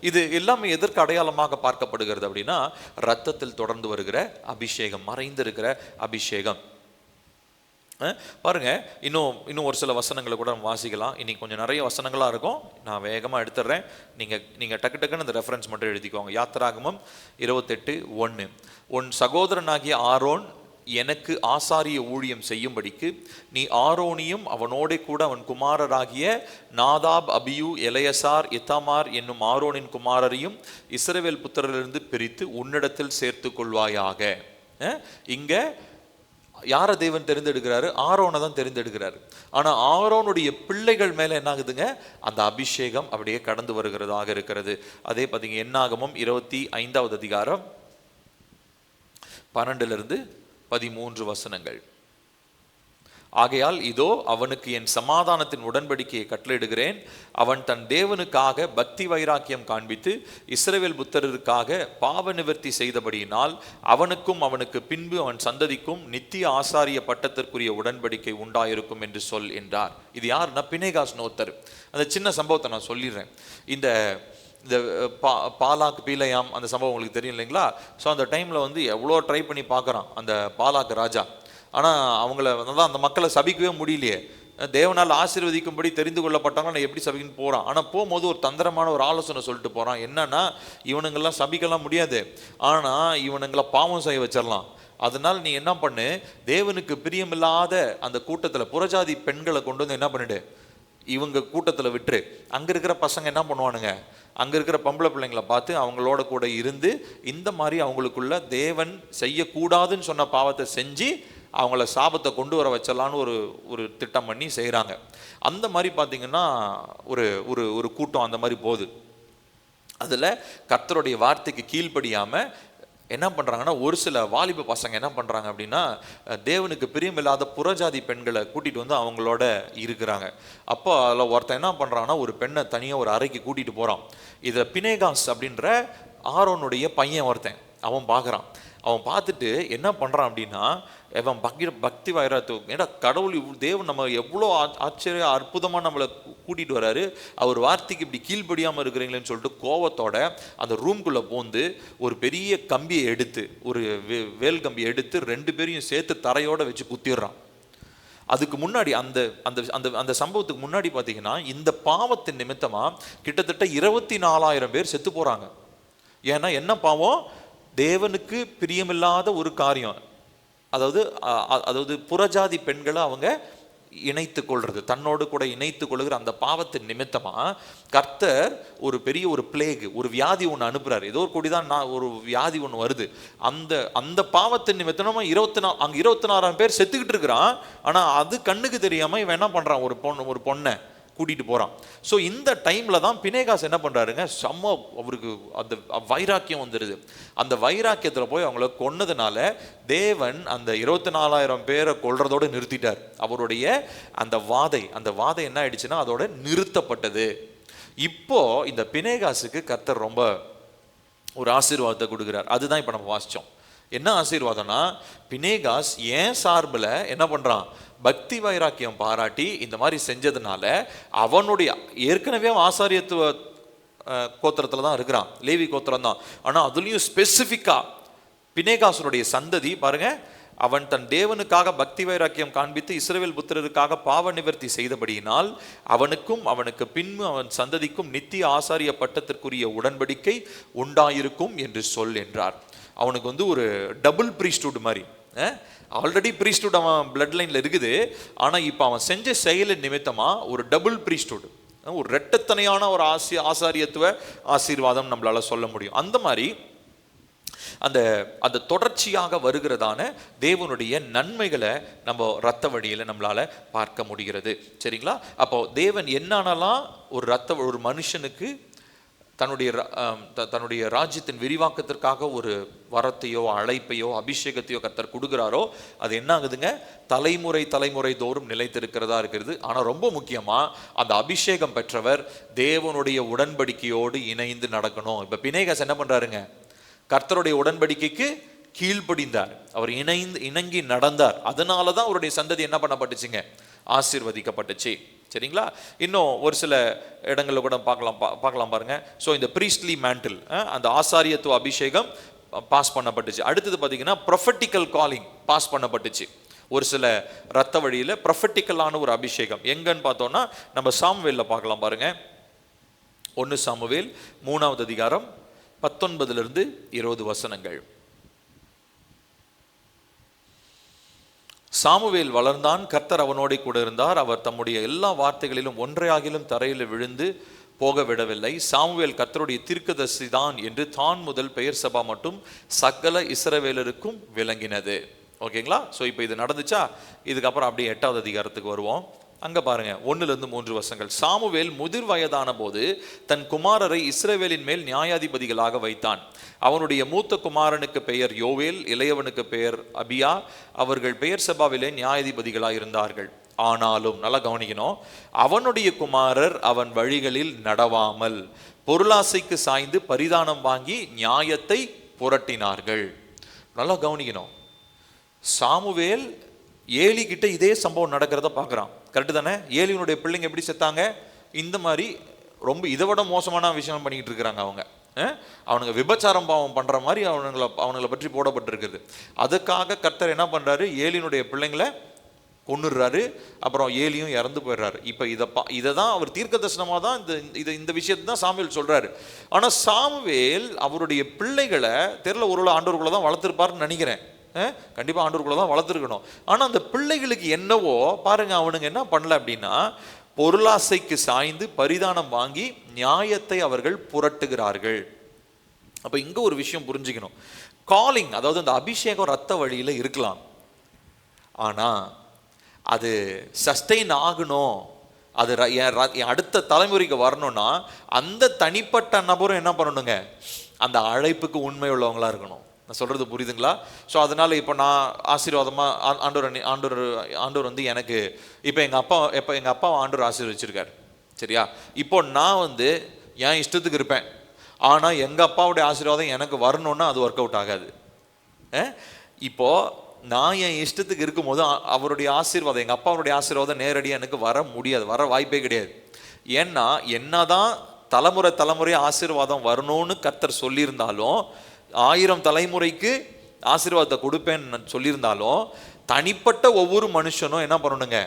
இது எல்லாமே எதற்கு அடையாளமாக பார்க்கப்படுகிறது அப்படின்னா, ரத்தத்தில் தொடர்ந்து வருகிற அபிஷேகம், மறைந்திருக்கிற அபிஷேகம். பாருங்க, இன்னும் ஒரு சில வசனங்களை கூட நம்ம வாசிக்கலாம். இன்னைக்கு கொஞ்சம் நிறைய வசனங்களாக இருக்கும், நான் வேகமாக எடுத்துடுறேன். நீங்கள் டக்குன்னு இந்த ரெஃபரன்ஸ் மட்டும் எழுதிக்கோங்க. யாத்திராகமம் 28:1, உன் சகோதரனாகிய ஆரோன் எனக்கு ஆசாரிய ஊழியம் செய்யும்படிக்கு நீ ஆரோனியும் அவனோட கூட அவன் குமாரராகிய நாதாப், அபியூ, எலையசார், இத்தாமார் என்னும் ஆரோனின் குமாரரையும் இஸ்ரவேல் புத்திரரிலிருந்து பிரித்து உன்னிடத்தில் சேர்த்து கொள்வாயாக. இங்க யாரை தேவன் தெரிந்தெடுக்கிறாரு? ஆரோனை தான் தெரிந்தெடுக்கிறாரு. ஆனால் ஆரோனுடைய பிள்ளைகள் மேலே என்ன ஆகுதுங்க, அந்த அபிஷேகம் அப்படியே கடந்து வருகிறதாக இருக்கிறது. அதே பார்த்தீங்க என்னாகமம் 25வது அதிகாரம் 12-13 வசனங்கள். ஆகையால் இதோ அவனுக்கு என் சமாதானத்தின் உடன்படிக்கையை கட்டளையிடுகிறேன். அவன் தன் தேவனுக்காக பக்தி வைராக்கியம் காண்பித்து இஸ்ரவேல் புத்திரருக்காக பாவ நிவர்த்தி செய்தபடியினால் அவனுக்கும் அவனுக்கு பின்பு அவன் சந்ததிக்கும் நித்திய ஆசாரிய பட்டத்திற்குரிய உடன்படிக்கை உண்டாயிருக்கும் என்று சொல் என்றார். இது யாருன்னா பினேகாஸ் நோத்தர். அந்த சின்ன சம்பவத்தை நான் சொல்லிடுறேன். இந்த பாலாக் பீலையாம் அந்த சம்பவம் உங்களுக்கு தெரியும் இல்லைங்களா? ஸோ அந்த டைமில் வந்து எவ்வளோ ட்ரை பண்ணி பார்க்குறான் அந்த பாலாக் ராஜா. ஆனால் அவங்கள தான் அந்த மக்களை சபிக்கவே முடியலையே. தேவனால் ஆசீர்வதிக்கும்படி தெரிந்து கொள்ளப்பட்டவங்க நான் எப்படி சபிக்கன்னு போகிறான். ஆனால் போகும்போது ஒரு தந்திரமான ஒரு ஆலோசனை சொல்லிட்டு போகிறான். என்னன்னா, இவனுங்கெல்லாம் சபிக்கலாம் முடியாது, ஆனால் இவனுங்களை பாவம் செய்ய வச்சிடலாம். அதனால் நீ என்ன பண்ணு, தேவனுக்கு பிரியமில்லாத அந்த கூட்டத்தில் புறஜாதி பெண்களை கொண்டு வந்து என்ன பண்ணிடு, இவங்க கூட்டத்தில் விட்டுரு. அங்கே இருக்கிற பசங்க என்ன பண்ணுவானுங்க, அங்கே இருக்கிற பொம்பளை பிள்ளைங்களை பார்த்து அவங்களோட கூட இருந்து இந்த மாதிரி அவங்களுக்குள்ள தேவன் செய்யக்கூடாதுன்னு சொன்ன பாவத்தை செஞ்சு அவங்கள சாபத்தை கொண்டு வர வச்சலான்னு ஒரு திட்டம் பண்ணி செய்கிறாங்க. அந்த மாதிரி பார்த்திங்கன்னா ஒரு ஒரு ஒரு கூட்டம் அந்த மாதிரி போகுது. அதில் கர்த்தருடைய வார்த்தைக்கு கீழ்ப்படியாமல் என்ன பண்ணுறாங்கன்னா, ஒரு சில வாலிப பசங்க என்ன பண்ணுறாங்க அப்படின்னா, தேவனுக்கு பிரியமில்லாத புறஜாதி பெண்களை கூட்டிகிட்டு வந்து அவங்களோட இருக்கிறாங்க. அப்போ அதில் ஒருத்தன் என்ன பண்ணுறாங்கன்னா, ஒரு பெண்ணை தனியாக ஒரு அறைக்கு கூட்டிகிட்டு போகிறான். இதை பினேகாஸ் அப்படின்ற ஆரோனுடைய பையன் ஒருத்தன் அவன் பார்க்குறான். அவன் பார்த்துட்டு என்ன பண்ணுறான் அப்படின்னா, அவன் பக்தி வைராத்து, ஏன்னா கடவுள் தேவன் நம்ம எவ்வளோ ஆச்சரிய அற்புதமாக நம்மளை கூட்டிகிட்டு வராரு, அவர் வார்த்தைக்கு இப்படி கீழ்படியாமல் இருக்கிறீங்களேன்னு சொல்லிட்டு கோவத்தோட அந்த ரூம்குள்ளே போந்து ஒரு பெரிய கம்பியை எடுத்து, ஒரு வேல் கம்பியை எடுத்து 2 பேரையும் சேர்த்து தரையோடு வச்சு குத்திடுறான். அதுக்கு முன்னாடி அந்த அந்த அந்த அந்த சம்பவத்துக்கு முன்னாடி பார்த்தீங்கன்னா, இந்த பாவத்தின் நிமித்தமாக கிட்டத்தட்ட 24,000 பேர் செத்து போகிறாங்க. ஏன்னா என்ன பாவம், தேவனுக்கு பிரியமில்லாத ஒரு காரியம். அதாவது புறஜாதி பெண்களை அவங்க இணைத்து கொள்றது, தன்னோடு கூட இணைத்து கொள்கிற அந்த பாவத்தின் நிமித்தமாக கர்த்தர் ஒரு பெரிய ஒரு பிளேக், ஒரு வியாதி ஒன்று அனுப்புறாரு. ஏதோ ஒரு கொடிதான் ஒரு வியாதி ஒன்று வருது. அந்த பாவத்தின் நிமித்தமாக 24,000 பேர் செத்துக்கிட்டு இருக்கிறான். ஆனால் அது கண்ணுக்கு தெரியாமல் இவன் என்ன பண்ணுறான், ஒரு பொண்ணை கூட்டிகிட்டு போகிறான். ஸோ இந்த டைமில் தான் பினேகாஸ் என்ன பண்ணுறாருங்க, செம்ம அவருக்கு அந்த வைராக்கியம் வந்துடுது. அந்த வைராக்கியத்தில் போய் அவங்கள கொன்னதுனால தேவன் அந்த 24,000 பேரை கொல்றதோடு நிறுத்திட்டார். அவருடைய அந்த வாதை என்ன ஆயிடுச்சுன்னா அதோட நிறுத்தப்பட்டது. இப்போ இந்த பினேகாஸுக்கு கர்த்தர் ரொம்ப ஒரு ஆசீர்வாதத்தை கொடுக்குறார். அதுதான் இப்போ நம்ம வாசித்தோம். என்ன ஆசீர்வாதம்னா, பினேகாஸ் ஏன் சார்பில் என்ன பண்ணுறான், பக்தி வைராக்கியம் பாராட்டி இந்த மாதிரி செஞ்சதுனால அவனுடைய ஏற்கனவே ஆசாரியத்துவ கோத்திரத்தில் தான் இருக்கிறான், லேவி கோத்திரம் தான். ஆனால் அதுலேயும் ஸ்பெசிஃபிக்காக பினேகாசனுடைய சந்ததி பாருங்க, அவன் தன் தேவனுக்காக பக்தி வைராக்கியம் காண்பித்து இஸ்ரவேல் புத்திரருக்காக பாவ நிவர்த்தி செய்தபடியினால் அவனுக்கும் அவனுக்கு பின்பு அவன் சந்ததிக்கும் நித்திய ஆசாரிய பட்டத்திற்குரிய உடன்படிக்கை உண்டாயிருக்கும் என்று சொல் என்றார். அவனுக்கு வந்து ஒரு டபுள் ப்ரீஸ்ட்ஹுட் மாதிரி, ஆல்ரெடி ப்ரீஸ்ட்ஹுட் அவன் பிளட் லைனில் இருக்குது. ஆனால் இப்போ அவன் செஞ்ச செயலின் நிமித்தமாக ஒரு டபுள் ப்ரீஸ்ட்ஹுட், ஒரு இரட்டத்தனையான ஒரு ஆசாரியத்துவ ஆசீர்வாதம் நம்மளால சொல்ல முடியும். அந்த மாதிரி அந்த தொடர்ச்சியாக வருகிறதான தேவனுடைய நன்மைகளை நம்ம இரத்த வழியில் நம்மளால பார்க்க முடிகிறது. சரிங்களா? அப்போ தேவன் என்னென்னலாம் ஒரு மனுஷனுக்கு தன்னுடைய ராஜ்யத்தின் விரிவாக்கத்திற்காக ஒரு வரத்தையோ அழைப்பையோ அபிஷேகத்தையோ கர்த்தர் கொடுக்குறாரோ, அது என்ன ஆகுதுங்க, தலைமுறை தோறும் நிலைத்திருக்கிறதா இருக்கிறது. ஆனால் ரொம்ப முக்கியமாக அந்த அபிஷேகம் பெற்றவர் தேவனுடைய உடன்படிக்கையோடு இணைந்து நடக்கணும். இப்போ பினேகாஸ் என்ன பண்ணுறாருங்க, கர்த்தருடைய உடன்படிக்கைக்கு கீழ்ப்படிந்தார், அவர் இணங்கி நடந்தார். அதனால தான் அவருடைய சந்ததி என்ன பண்ணப்பட்டுச்சுங்க, ஆசீர்வதிக்கப்பட்டுச்சு. சரிங்களா? இன்னும் ஒரு சில இடங்களில் கூட பார்க்கலாம் பாருங்க. ஸோ இந்த ப்ரீஸ்ட்லி மேண்டில், அந்த ஆசாரியத்துவ அபிஷேகம் பாஸ் பண்ணப்பட்டுச்சு. அடுத்தது பார்த்தீங்கன்னா ப்ரொஃபட்டிக்கல் காலிங் பாஸ் பண்ணப்பட்டுச்சு. ஒரு சில ரத்த வழியில் ப்ரொஃபட்டிக்கலான ஒரு அபிஷேகம் எங்கன்னு பார்த்தோம்னா நம்ம சாமுவேலில் பார்க்கலாம் பாருங்க. 1 சாமுவேல் 3ஆவது அதிகாரம் 19 - 20 வசனங்கள். சாமுவேல் வளர்ந்தான், கர்த்தர் அவனோட கூட இருந்தார். அவர் தம்முடைய எல்லா வார்த்தைகளிலும் ஒன்றையாகிலும் தரையில் விழுந்து போக விடவில்லை. சாமுவேல் கர்த்தருடைய தீர்க்கதரிசி தான் என்று தான் முதல் பெயர் சபா மட்டும் சகல இஸ்ரவேலருக்கும் விளங்கினது. ஓகேங்களா? ஸோ இப்போ இது நடந்துச்சா? இதுக்கப்புறம் அப்படியே 8ஆவது அதிகாரத்துக்கு வருவோம். அங்கே பாருங்க, 1 - 3 வசனங்கள். சாமுவேல் முதிர் வயதான போது தன் குமாரரை இஸ்ரவேலின் மேல் நியாயாதிபதிகளாக வைத்தான். அவனுடைய மூத்த குமாரனுக்கு பெயர் யோவேல், இளையவனுக்கு பெயர் அபியா. அவர்கள் பெயர் சபாவிலே நியாயாதிபதிகளாக இருந்தார்கள். ஆனாலும் நல்லா கவனிக்கணும், அவனுடைய குமாரர் அவன் வழிகளில் நடவாமல் பொருளாசைக்கு சாய்ந்து பரிதானம் வாங்கி நியாயத்தை புரட்டினார்கள். நல்லா கவனிக்கணும், சாமுவேல் ஏலி கிட்ட இதே சம்பவம் நடக்கிறத பார்க்குறான். கரெக்டு தானே? ஏலியினுடைய பிள்ளைங்க எப்படி செத்தாங்க? இந்த மாதிரி ரொம்ப இதை விட மோசமான விஷயம் பண்ணிக்கிட்டு இருக்கிறாங்க அவங்க. அவனுங்க விபச்சாரம் பாவம் பண்ணுற மாதிரி அவனுங்களை பற்றி போடப்பட்டிருக்குது. அதுக்காக கர்த்தர் என்ன பண்ணுறாரு, ஏலியினுடைய பிள்ளைங்களை கொன்னுடுறாரு. அப்புறம் ஏலியும் இறந்து போயிடுறாரு. இப்போ இதை தான் அவர் தீர்க்க தரிசனமாக தான் இந்த விஷயத்தை தான் சாமுவேல் சொல்றாரு. ஆனால் சாமுவேல் அவருடைய பிள்ளைகளை தெரியல, ஒரு ஆண்டவர்குள்ள தான் வளர்த்துருப்பாருன்னு நினைக்கிறேன். கண்டிப்பாக ஆண்டவர்குள்ள தான் வளர்த்துருக்கணும். ஆனால் அந்த பிள்ளைகளுக்கு என்னவோ பாருங்க, அவனுங்க என்ன பண்ணல அப்படின்னா, பொருளாசைக்கு சாய்ந்து பரிதானம் வாங்கி நியாயத்தை அவர்கள் புரட்டுகிறார்கள். அப்போ இங்கே ஒரு விஷயம் புரிஞ்சுக்கணும். காலிங், அதாவது அந்த அபிஷேகம் ரத்த வழியில் இருக்கலாம், ஆனால் அது சஸ்டெயின் ஆகணும், அது அடுத்த தலைமுறைக்கு வரணும்னா அந்த தனிப்பட்ட நபரும் என்ன பண்ணணுங்க, அந்த அழைப்புக்கு உண்மை உள்ளவங்களா இருக்கணும். நான் சொல்றது புரியுதுங்களா? ஸோ அதனால இப்போ நான் ஆசீர்வாதமாக ஆண்டவர் வந்து எனக்கு இப்போ எங்கள் அப்பா ஆண்டவர் ஆசீர்வதிச்சிருக்காரு, சரியா? இப்போ நான் என் இஷ்டத்துக்கு இருப்பேன், ஆனால் எங்கள் அப்பாவுடைய ஆசீர்வாதம் எனக்கு வரணும்னா அது ஒர்க் அவுட் ஆகாது. இப்போ நான் என் இஷ்டத்துக்கு இருக்கும்போது அவருடைய ஆசீர்வாதம், எங்கள் அப்பாவுடைய ஆசீர்வாதம் நேரடியாக எனக்கு வர முடியாது, வர வாய்ப்பே கிடையாது. ஏன்னா என்னதான் தலைமுறை ஆசீர்வாதம் வரணும்னு கர்த்தர் சொல்லியிருந்தாலும், 1000 தலைமுறைக்கு ஆசீர்வாதத்தை கொடுப்பேன்னு சொல்லியிருந்தாலும், தனிப்பட்ட ஒவ்வொரு மனுஷனும் என்ன பண்ணணுங்க,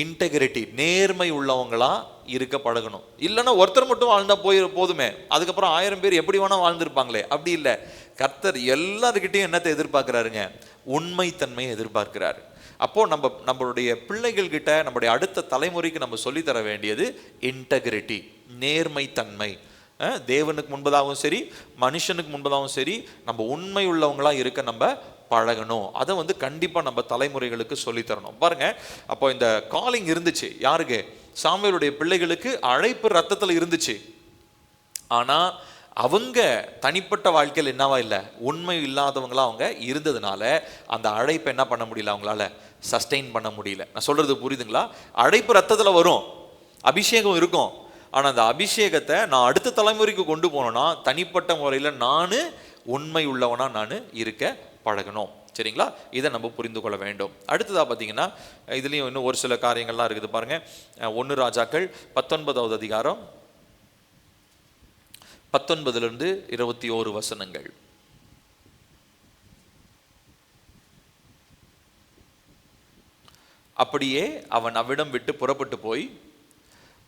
இன்டெகிரிட்டி, நேர்மை உள்ளவங்களா இருக்க பழகணும். இல்லைன்னா ஒருத்தர் மட்டும் வாழ்ந்தா போதுமே, அதுக்கப்புறம் 1000 பேர் எப்படி வேணா வாழ்ந்துருப்பாங்களே, அப்படி இல்லை. கர்த்தர் எல்லாருக்கிட்டையும் என்னத்தை எதிர்பார்க்கிறாருங்க, உண்மைத்தன்மையை எதிர்பார்க்கிறாரு. அப்போ நம்மளுடைய பிள்ளைகள் கிட்ட, நம்மளுடைய அடுத்த தலைமுறைக்கு நம்ம சொல்லித்தர வேண்டியது இன்டெகிரிட்டி, நேர்மைத்தன்மை. தேவனுக்கு முன்பதாகவும் சரி, மனுஷனுக்கு முன்பதாகவும் சரி, நம்ம உண்மை உள்ளவங்களா இருக்க நம்ம பழகணும். அதை கண்டிப்பா நம்ம தலைமுறைகளுக்கு சொல்லித்தரணும். பாருங்க, அப்போ இந்த காலிங் இருந்துச்சு யாருக்கு, சாமுவேலுடைய பிள்ளைகளுக்கு அழைப்பு ரத்தத்தில் இருந்துச்சு. ஆனா அவங்க தனிப்பட்ட வாழ்க்கையில் என்னவா இல்லை, உண்மை இல்லாதவங்களா அவங்க இருந்ததுனால அந்த அழைப்பை என்ன பண்ண முடியல, அவங்களால சஸ்டெயின் பண்ண முடியல. நான் சொல்றது புரியுதுங்களா? அழைப்பு ரத்தத்துல வரும், அபிஷேகம் இருக்கும், ஆனா அந்த அபிஷேகத்தை நான் அடுத்த தலைமுறைக்கு கொண்டு போனோம்னா தனிப்பட்ட முறையில் நான் உண்மை உள்ளவனா நான் இருக்க பழகணும். சரிங்களா? இதை நம்ம புரிந்து கொள்ள வேண்டும். அடுத்ததா பார்த்தீங்கன்னா, இதுலேயும் இன்னும் ஒரு சில காரியங்கள்லாம் இருக்குது பாருங்க. 1 ராஜாக்கள் 19வது அதிகாரம் 19 21 வசனங்கள். அப்படியே அவன் அவ்விடம் விட்டு புறப்பட்டு போய்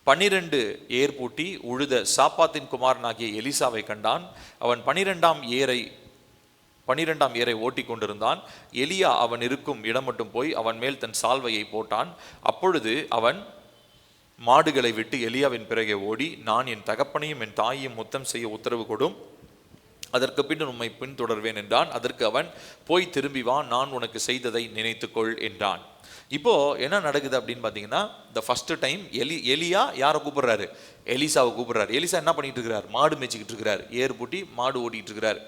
12 ஏர் பூட்டி உழுத சாப்பாத்தின் குமாரனாகிய எலிசாவை கண்டான். அவன் 12ஆம் ஏரை ஓட்டி கொண்டிருந்தான். எலியா அவன் இருக்கும் இடம் மட்டும் போய் அவன் மேல் தன் சால்வையை போட்டான். அப்பொழுது அவன் மாடுகளை விட்டு எலியாவின் பிறகே ஓடி, நான் என் தகப்பனையும் என் தாயையும் முத்தம் செய்ய உத்தரவு கொடும், அதற்கு பின் உம்மை பின்தொடர்வேன் என்றான். அதற்கு அவன், போய் திரும்பி வா, நான் உனக்கு செய்ததை நினைத்துக்கொள் என்றான். இப்போ என்ன நடக்குது அப்படின்னு பார்த்தீங்கன்னா, த ஃபர்ஸ்ட் டைம் எலியா யாரை கூப்பிடுறாரு, எலிசாவை கூப்பிடுறாரு. எலிசா என்ன பண்ணிட்டு இருக்கிறார், மாடு மேய்ச்சிக்கிட்டு இருக்கிறார், ஏர் பூட்டி மாடு ஓட்டிட்டு இருக்கிறார்.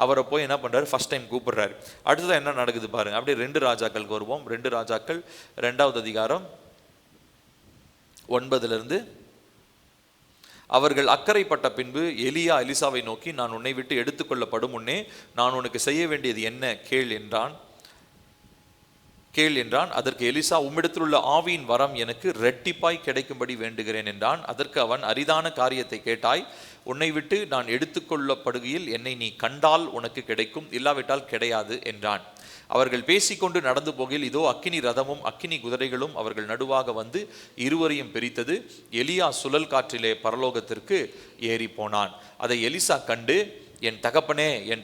அவரை போய் என்ன பண்றாரு, ஃபர்ஸ்ட் டைம் கூப்பிடுறாரு. அடுத்ததான் என்ன நடக்குது பாருங்க. அப்படியே 2 ராஜாக்களுக்கு வருவோம். 2 ராஜாக்கள் 2வது அதிகாரம் 9 அவர்கள் அக்கறைப்பட்ட பின்பு எலியா எலிசாவை நோக்கி, நான் உன்னை விட்டு எடுத்துக்கொள்ளப்படும் முன்னே நான் உனக்கு செய்ய வேண்டியது என்ன கேள் என்றான். அதற்கு எலிசா, உம்மிடத்தில் உள்ள ஆவியின் வரம் எனக்கு இரட்டிப்பாய் கிடைக்கும்படி வேண்டுகிறேன் என்றான். அதற்கு அவன், அரிதான காரியத்தை கேட்டாய், உன்னை விட்டு நான் எடுத்துக்கொள்ளப்படுகையில் என்னை நீ கண்டால் உனக்கு கிடைக்கும், இல்லாவிட்டால் கிடையாது என்றான். அவர்கள் பேசிக்கொண்டு நடந்து போகையில் இதோ அக்கினி ரதமும் அக்கினி குதிரைகளும் அவர்கள் நடுவாக வந்து இருவரையும் பிரித்தது. எலியா சுழல் காற்றிலே பரலோகத்திற்கு ஏறி போனான். அதை எலிசா கண்டு, என்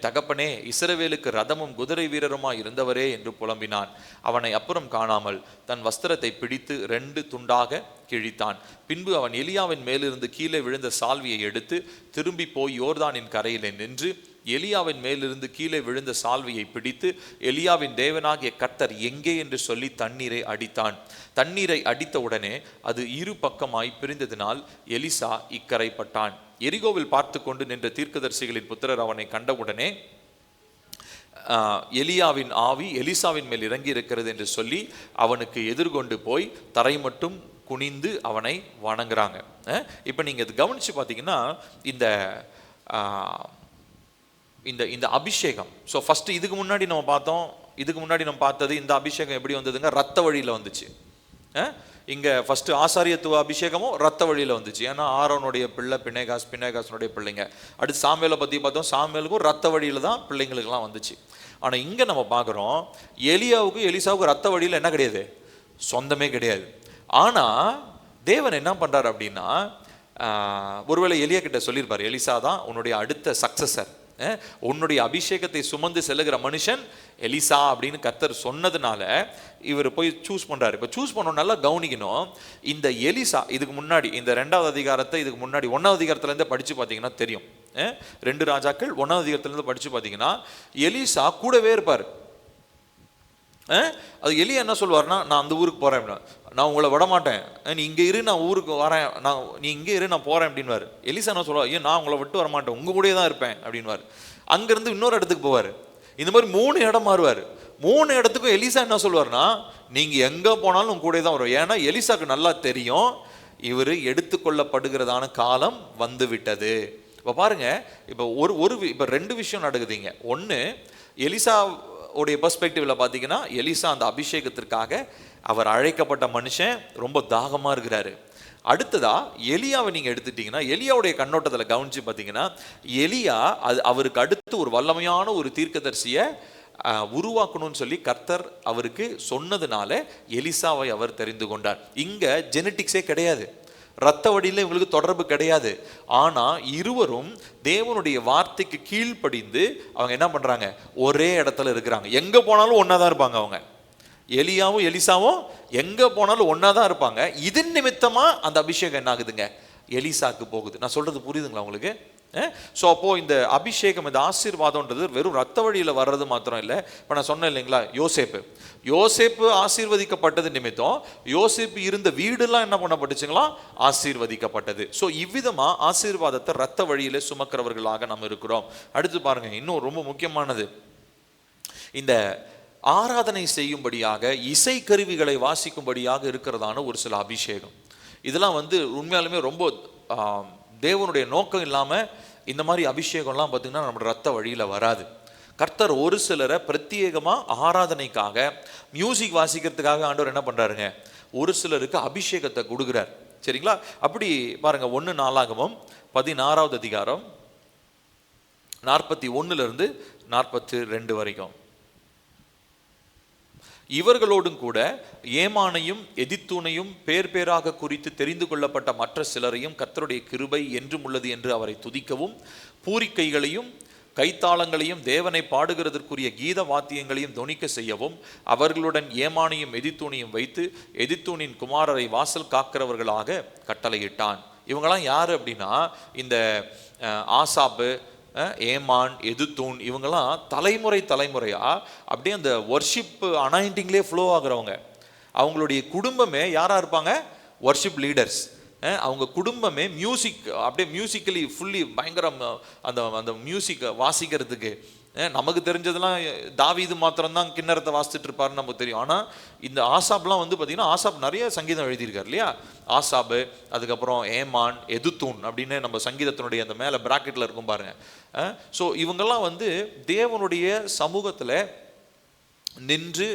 தகப்பனே, இஸ்ரவேலுக்கு ரதமும் குதிரை வீரருமாய் இருந்தவரே என்று புலம்பினான். அவனை அப்புறம் காணாமல் தன் வஸ்திரத்தை பிடித்து 2 துண்டாக கிழித்தான். பின்பு அவன் எலியாவின் மேலிருந்து கீழே விழுந்த சால்வியை எடுத்து திரும்பி போய் யோர்தானின் கரையிலே நின்று எலியாவின் மேலிருந்து கீழே விழுந்த சால்வியை பிடித்து, எலியாவின் தேவனாகிய கர்த்தர் எங்கே என்று சொல்லி தண்ணீரை அடித்தான். தண்ணீரை அடித்த உடனே அது 2 பக்கமாய் பிரிந்ததினால் எலிசா இக்கரைப்பட்டான். எரிகோவில் பார்த்து கொண்டு நின்ற தீர்க்கதரிசிகளின் புத்திரர் அவனை கண்டவுடனே, எலியாவின் ஆவி எலிசாவின் மேல் இறங்கி இருக்கிறது என்று சொல்லி அவனுக்கு எதிர்கொண்டு போய் தரை மட்டும் குனிந்து அவனை வணங்குறாங்க. இப்போ நீங்க இது கவனிச்சு பார்த்தீங்கன்னா, இந்த அபிஷேகம், ஸோ ஃபர்ஸ்ட் இதுக்கு முன்னாடி நம்ம பார்த்தது இந்த அபிஷேகம் எப்படி வந்ததுங்க, ரத்த வழியில் வந்துச்சு. இங்கே ஃபர்ஸ்ட் ஆசாரியத்துவ அபிஷேகமும் ரத்த வழியில் வந்துச்சு. ஏன்னா ஆரோனுடைய பிள்ளை பினேகாசனுடைய பிள்ளைங்க. அடுத்து சாமுவேலை பற்றி பார்த்தோம், சாமுவேலுக்கும் ரத்த வழியில் தான் பிள்ளைங்களுக்கெல்லாம் வந்துச்சு. ஆனால் இங்கே நம்ம பார்க்குறோம், எலியாவுக்கும் எலிசாவுக்கும் ரத்த வழியில் என்ன கிடையாது, சொந்தமே கிடையாது. ஆனால் தேவன் என்ன பண்ணுறாரு அப்படின்னா, ஒருவேளை எலியா கிட்ட சொல்லியிருப்பார், எலிசா தான் உன்னுடைய அடுத்த சக்சஸர், உன்னுடைய அபிஷேகத்தை சுமந்து செல்லுகிற மனுஷன் எலிசா அப்படின்னு கர்த்தர் சொன்னதுனால இவர் போய் சூஸ் பண்ணுறாரு. இப்போ சூஸ் பண்ணணும், நல்லா கவனிக்கணும். இந்த எலிசா இதுக்கு முன்னாடி இந்த 2வது அதிகாரத்தை இதுக்கு முன்னாடி 1வது அதிகாரத்துலேருந்து படித்து பார்த்தீங்கன்னா தெரியும். 2 ராஜாக்கள் 1வது அதிகாரத்துலேருந்து படித்து பார்த்தீங்கன்னா எலிசா கூடவே இருப்பார். அது எலியா என்ன சொல்லுவார்னா, நான் அந்த ஊருக்கு போகிறேன் அப்படின்னா, நான் உங்களை விட மாட்டேன், நீ இங்கே இரு, நான் ஊருக்கு வரேன், நீ இங்கே இரு, நான் போகிறேன் அப்படின்வார். எலிசா என்ன சொல்லுவார், ஐயோ நான் உங்களை விட்டு வர மாட்டேன், உங்கள் கூடயே தான் இருப்பேன் அப்படின்வார். அங்கேருந்து இன்னொரு இடத்துக்கு போவார். இந்த மாதிரி 3 இடம் மாறுவார். 3 இடத்துக்கும் எலிசா என்ன சொல்லுவார்னா, நீங்கள் எங்கே போனாலும் உங்க கூட தான் வரும். ஏன்னா எலிசாக்கு நல்லா தெரியும் இவர் எடுத்துக்கொள்ளப்படுகிறதான காலம் வந்து விட்டது. இப்போ பாருங்க, இப்போ இப்போ 2 விஷயம் நடக்குதுங்க. ஒன்று, எலிசா உடைய பெர்ஸ்பெக்டிவ்ல பார்த்தீங்கன்னா, எலிசா அந்த அபிஷேகத்திற்காக அவர் அழைக்கப்பட்ட மனுஷன், ரொம்ப தாகமாக இருக்கிறாரு. அடுத்ததா எலியாவை நீங்கள் எடுத்துட்டீங்கன்னா, எலியாவுடைய கண்ணோட்டத்தில் கவனிச்சு பார்த்தீங்கன்னா, எலியா அவருக்கு அடுத்து ஒரு வல்லமையான ஒரு தீர்க்கதரிசியை உருவாக்கணும்னு சொல்லி கர்த்தர் அவருக்கு சொன்னதுனால எலிசாவை அவர் தெரிந்து கொண்டார். இங்கே ஜெனட்டிக்ஸே கிடையாது, ரத்த வழியில் இவங்களுக்கு தொடர்பு கிடையாது. ஆனால் இருவரும் தேவனுடைய வார்த்தைக்கு கீழ்ப்படிந்து அவங்க என்ன பண்ணுறாங்க, ஒரே இடத்துல இருக்கிறாங்க. எங்கே போனாலும் ஒன்றா தான் இருப்பாங்க. அவங்க எலியாவும் எலிசாவும் எங்கே போனாலும் ஒன்றா தான் இருப்பாங்க. இதன் நிமித்தமாக அந்த அபிஷேகம் என்ன ஆகுதுங்க, எலிசாக்கு போகுது. நான் சொல்கிறது புரியுதுங்களா உங்களுக்கு? ஸோ அப்போது இந்த அபிஷேகம், இந்த ஆசீர்வாதம்ன்றது வெறும் ரத்த வழியில் வர்றது மாத்திரம் இல்லை. இப்போ நான் சொன்னேன் இல்லைங்களா, யோசேப்பு ஆசீர்வதிக்கப்பட்டது நிமித்தம் யோசேப்பு இருந்த வீடெல்லாம் என்ன பண்ணப்பட்டுச்சுங்களா, ஆசீர்வதிக்கப்பட்டது. ஸோ இவ்விதமாக ஆசீர்வாதத்தை ரத்த வழியில் சுமக்கிறவர்களாக நம்ம இருக்கிறோம். அடுத்து பாருங்க, இன்னும் ரொம்ப முக்கியமானது, இந்த ஆராதனை செய்யும்படியாக இசை கருவிகளை வாசிக்கும்படியாக இருக்கிறதான ஒரு சில அபிஷேகம். இதெல்லாம் உண்மையாலுமே ரொம்ப தேவனுடைய நோக்கம் இல்லாமல் இந்த மாதிரி அபிஷேகம்லாம் பார்த்திங்கன்னா நம்ம ரத்த வழியில் வராது. கர்த்தர் ஒரு சிலரை பிரத்யேகமாக ஆராதனைக்காக, மியூசிக் வாசிக்கிறதுக்காக ஆண்டவர் என்ன பண்ணுறாருங்க, ஒரு சிலருக்கு அபிஷேகத்தை கொடுக்குறார். சரிங்களா? அப்படி பாருங்கள், 1 நாளாகமம் 16வது அதிகாரம் 41 42 வரைக்கும். இவர்களோடும் கூட ஏமானையும் எதித்தூனையும் பேர் பேராக குறித்து தெரிந்து கொள்ளப்பட்ட மற்ற சிலரையும் கர்த்தருடைய கிருபை என்றும் உள்ளது என்று அவரை துதிக்கவும், பூரிக்கைகளையும் கைத்தாளங்களையும் தேவனை பாடுகிறதற்குரிய கீத வாத்தியங்களையும் தொனிக்க செய்யவும் அவர்களுடன் ஏமானையும் எதித்தூனையும் வைத்து எதித்தூனின் குமாரரை வாசல் காக்கிறவர்களாக கட்டளையிட்டான். இவங்கெல்லாம் யாரு அப்படின்னா, இந்த ஆசாப்பு, ஏமான், எதுத்தூன், இவங்கெல்லாம் தலைமுறையா அப்படியே அந்த வர்ஷிப் அனாயிண்டிங்லேயே ஃப்ளோ ஆகுறவங்க. அவங்களுடைய குடும்பமே யாரா இருப்பாங்க, வர்ஷிப் லீடர்ஸ். அவங்க குடும்பமே மியூசிக், அப்படியே மியூசிக்கலி ஃபுல்லி பயங்கரம். அந்த மியூசிக் வாசிக்கிறதுக்கு நமக்கு தெரிஞ்சதெல்லாம் தாவீது மாத்திரம்தான் கிண்ணறத்தை வாசிச்சுட்டு இருப்பாருன்னு நமக்கு தெரியும். ஆனால் இந்த ஆசாப்லாம் பார்த்தீங்கன்னா, ஆசாப் நிறைய சங்கீதம் எழுதியிருக்காரு இல்லையா. ஆசாபு, அதுக்கப்புறம் ஏமான், எதுத்தூன் அப்படின்னு நம்ம சங்கீதத்தினுடைய அந்த மேலே பிராக்கெட்டில் இருக்கும் பாருங்க. ஸோ இவங்கெல்லாம் தேவனுடைய சமூகத்தில் நின்று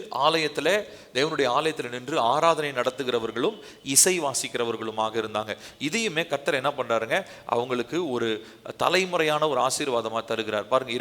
தேவனுடைய ஆலயத்தில் நின்று ஆராதனை நடத்துகிறவர்களும் இசை வாசிக்கிறவர்களுமாக இருந்தாங்க. இதையுமே கர்த்தர் என்ன பண்றாருங்க, அவங்களுக்கு ஒரு தலைமுறையான ஒரு ஆசீர்வாதமாக தருகிறார். பாருங்க,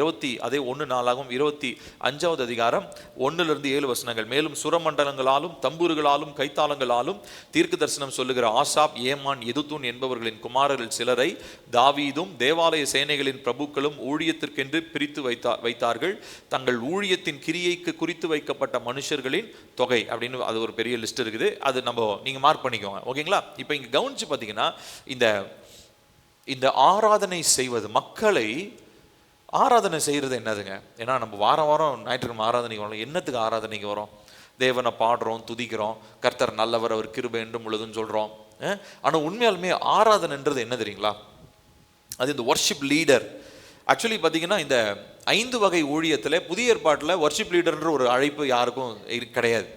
அதே 1 நாளாகவும் 25வது அதிகாரம் 1-7 வசனங்கள். மேலும் சுரமண்டலங்களாலும் தம்பூர்களாலும் கைத்தாளங்களாலும் தீர்க்க தரிசனம் சொல்லுகிற ஆசாப், ஏமான், எதுத்தூன் என்பவர்களின் குமாரர்கள் சிலரை தாவீதும் தேவாலய சேனைகளின் பிரபுக்களும் ஊழியத்திற்கென்று பிரித்து வைத்தார்கள். தங்கள் ஊழியத்தின் கிரியைக்கு குறித்து வைக்கப்பட்ட மனுஷர்களின் தொகை அப்படின்னு அது ஒரு பெரிய லிஸ்ட் இருக்குது. அது நீங்க மார்க் பண்ணிக்கோங்க, ஓகேங்களா? இப்போ இங்க கவனிச்சு பார்த்தீங்கன்னா, இந்த ஆராதனை செய்வது, மக்களை ஆராதனை செய்யறது என்னதுங்க? ஏன்னா நம்ம வாரம் ஞாயிற்றுக்கிழமை ஆராதனைக்கு வரோம். என்னத்துக்கு ஆராதனைக்கு வரோம்? தேவனை பாடுறோம், துதிக்கிறோம், கர்த்தர் நல்லவர், அவர் கிருபை என்றும் உள்ளதுன்னு சொல்றோம். ஆனால் உண்மையாலுமே ஆராதனைன்றது என்ன தெரியுங்களா? அது இந்த வர்ஷிப் லீடர். ஆக்சுவலி பார்த்தீங்கன்னா, இந்த 5 வகை ஊழியத்தில் புதிய ஏற்பாட்டில் வர்ஷிப் லீடர்ன்ற ஒரு அழைப்பு யாருக்கும் கிடையாது.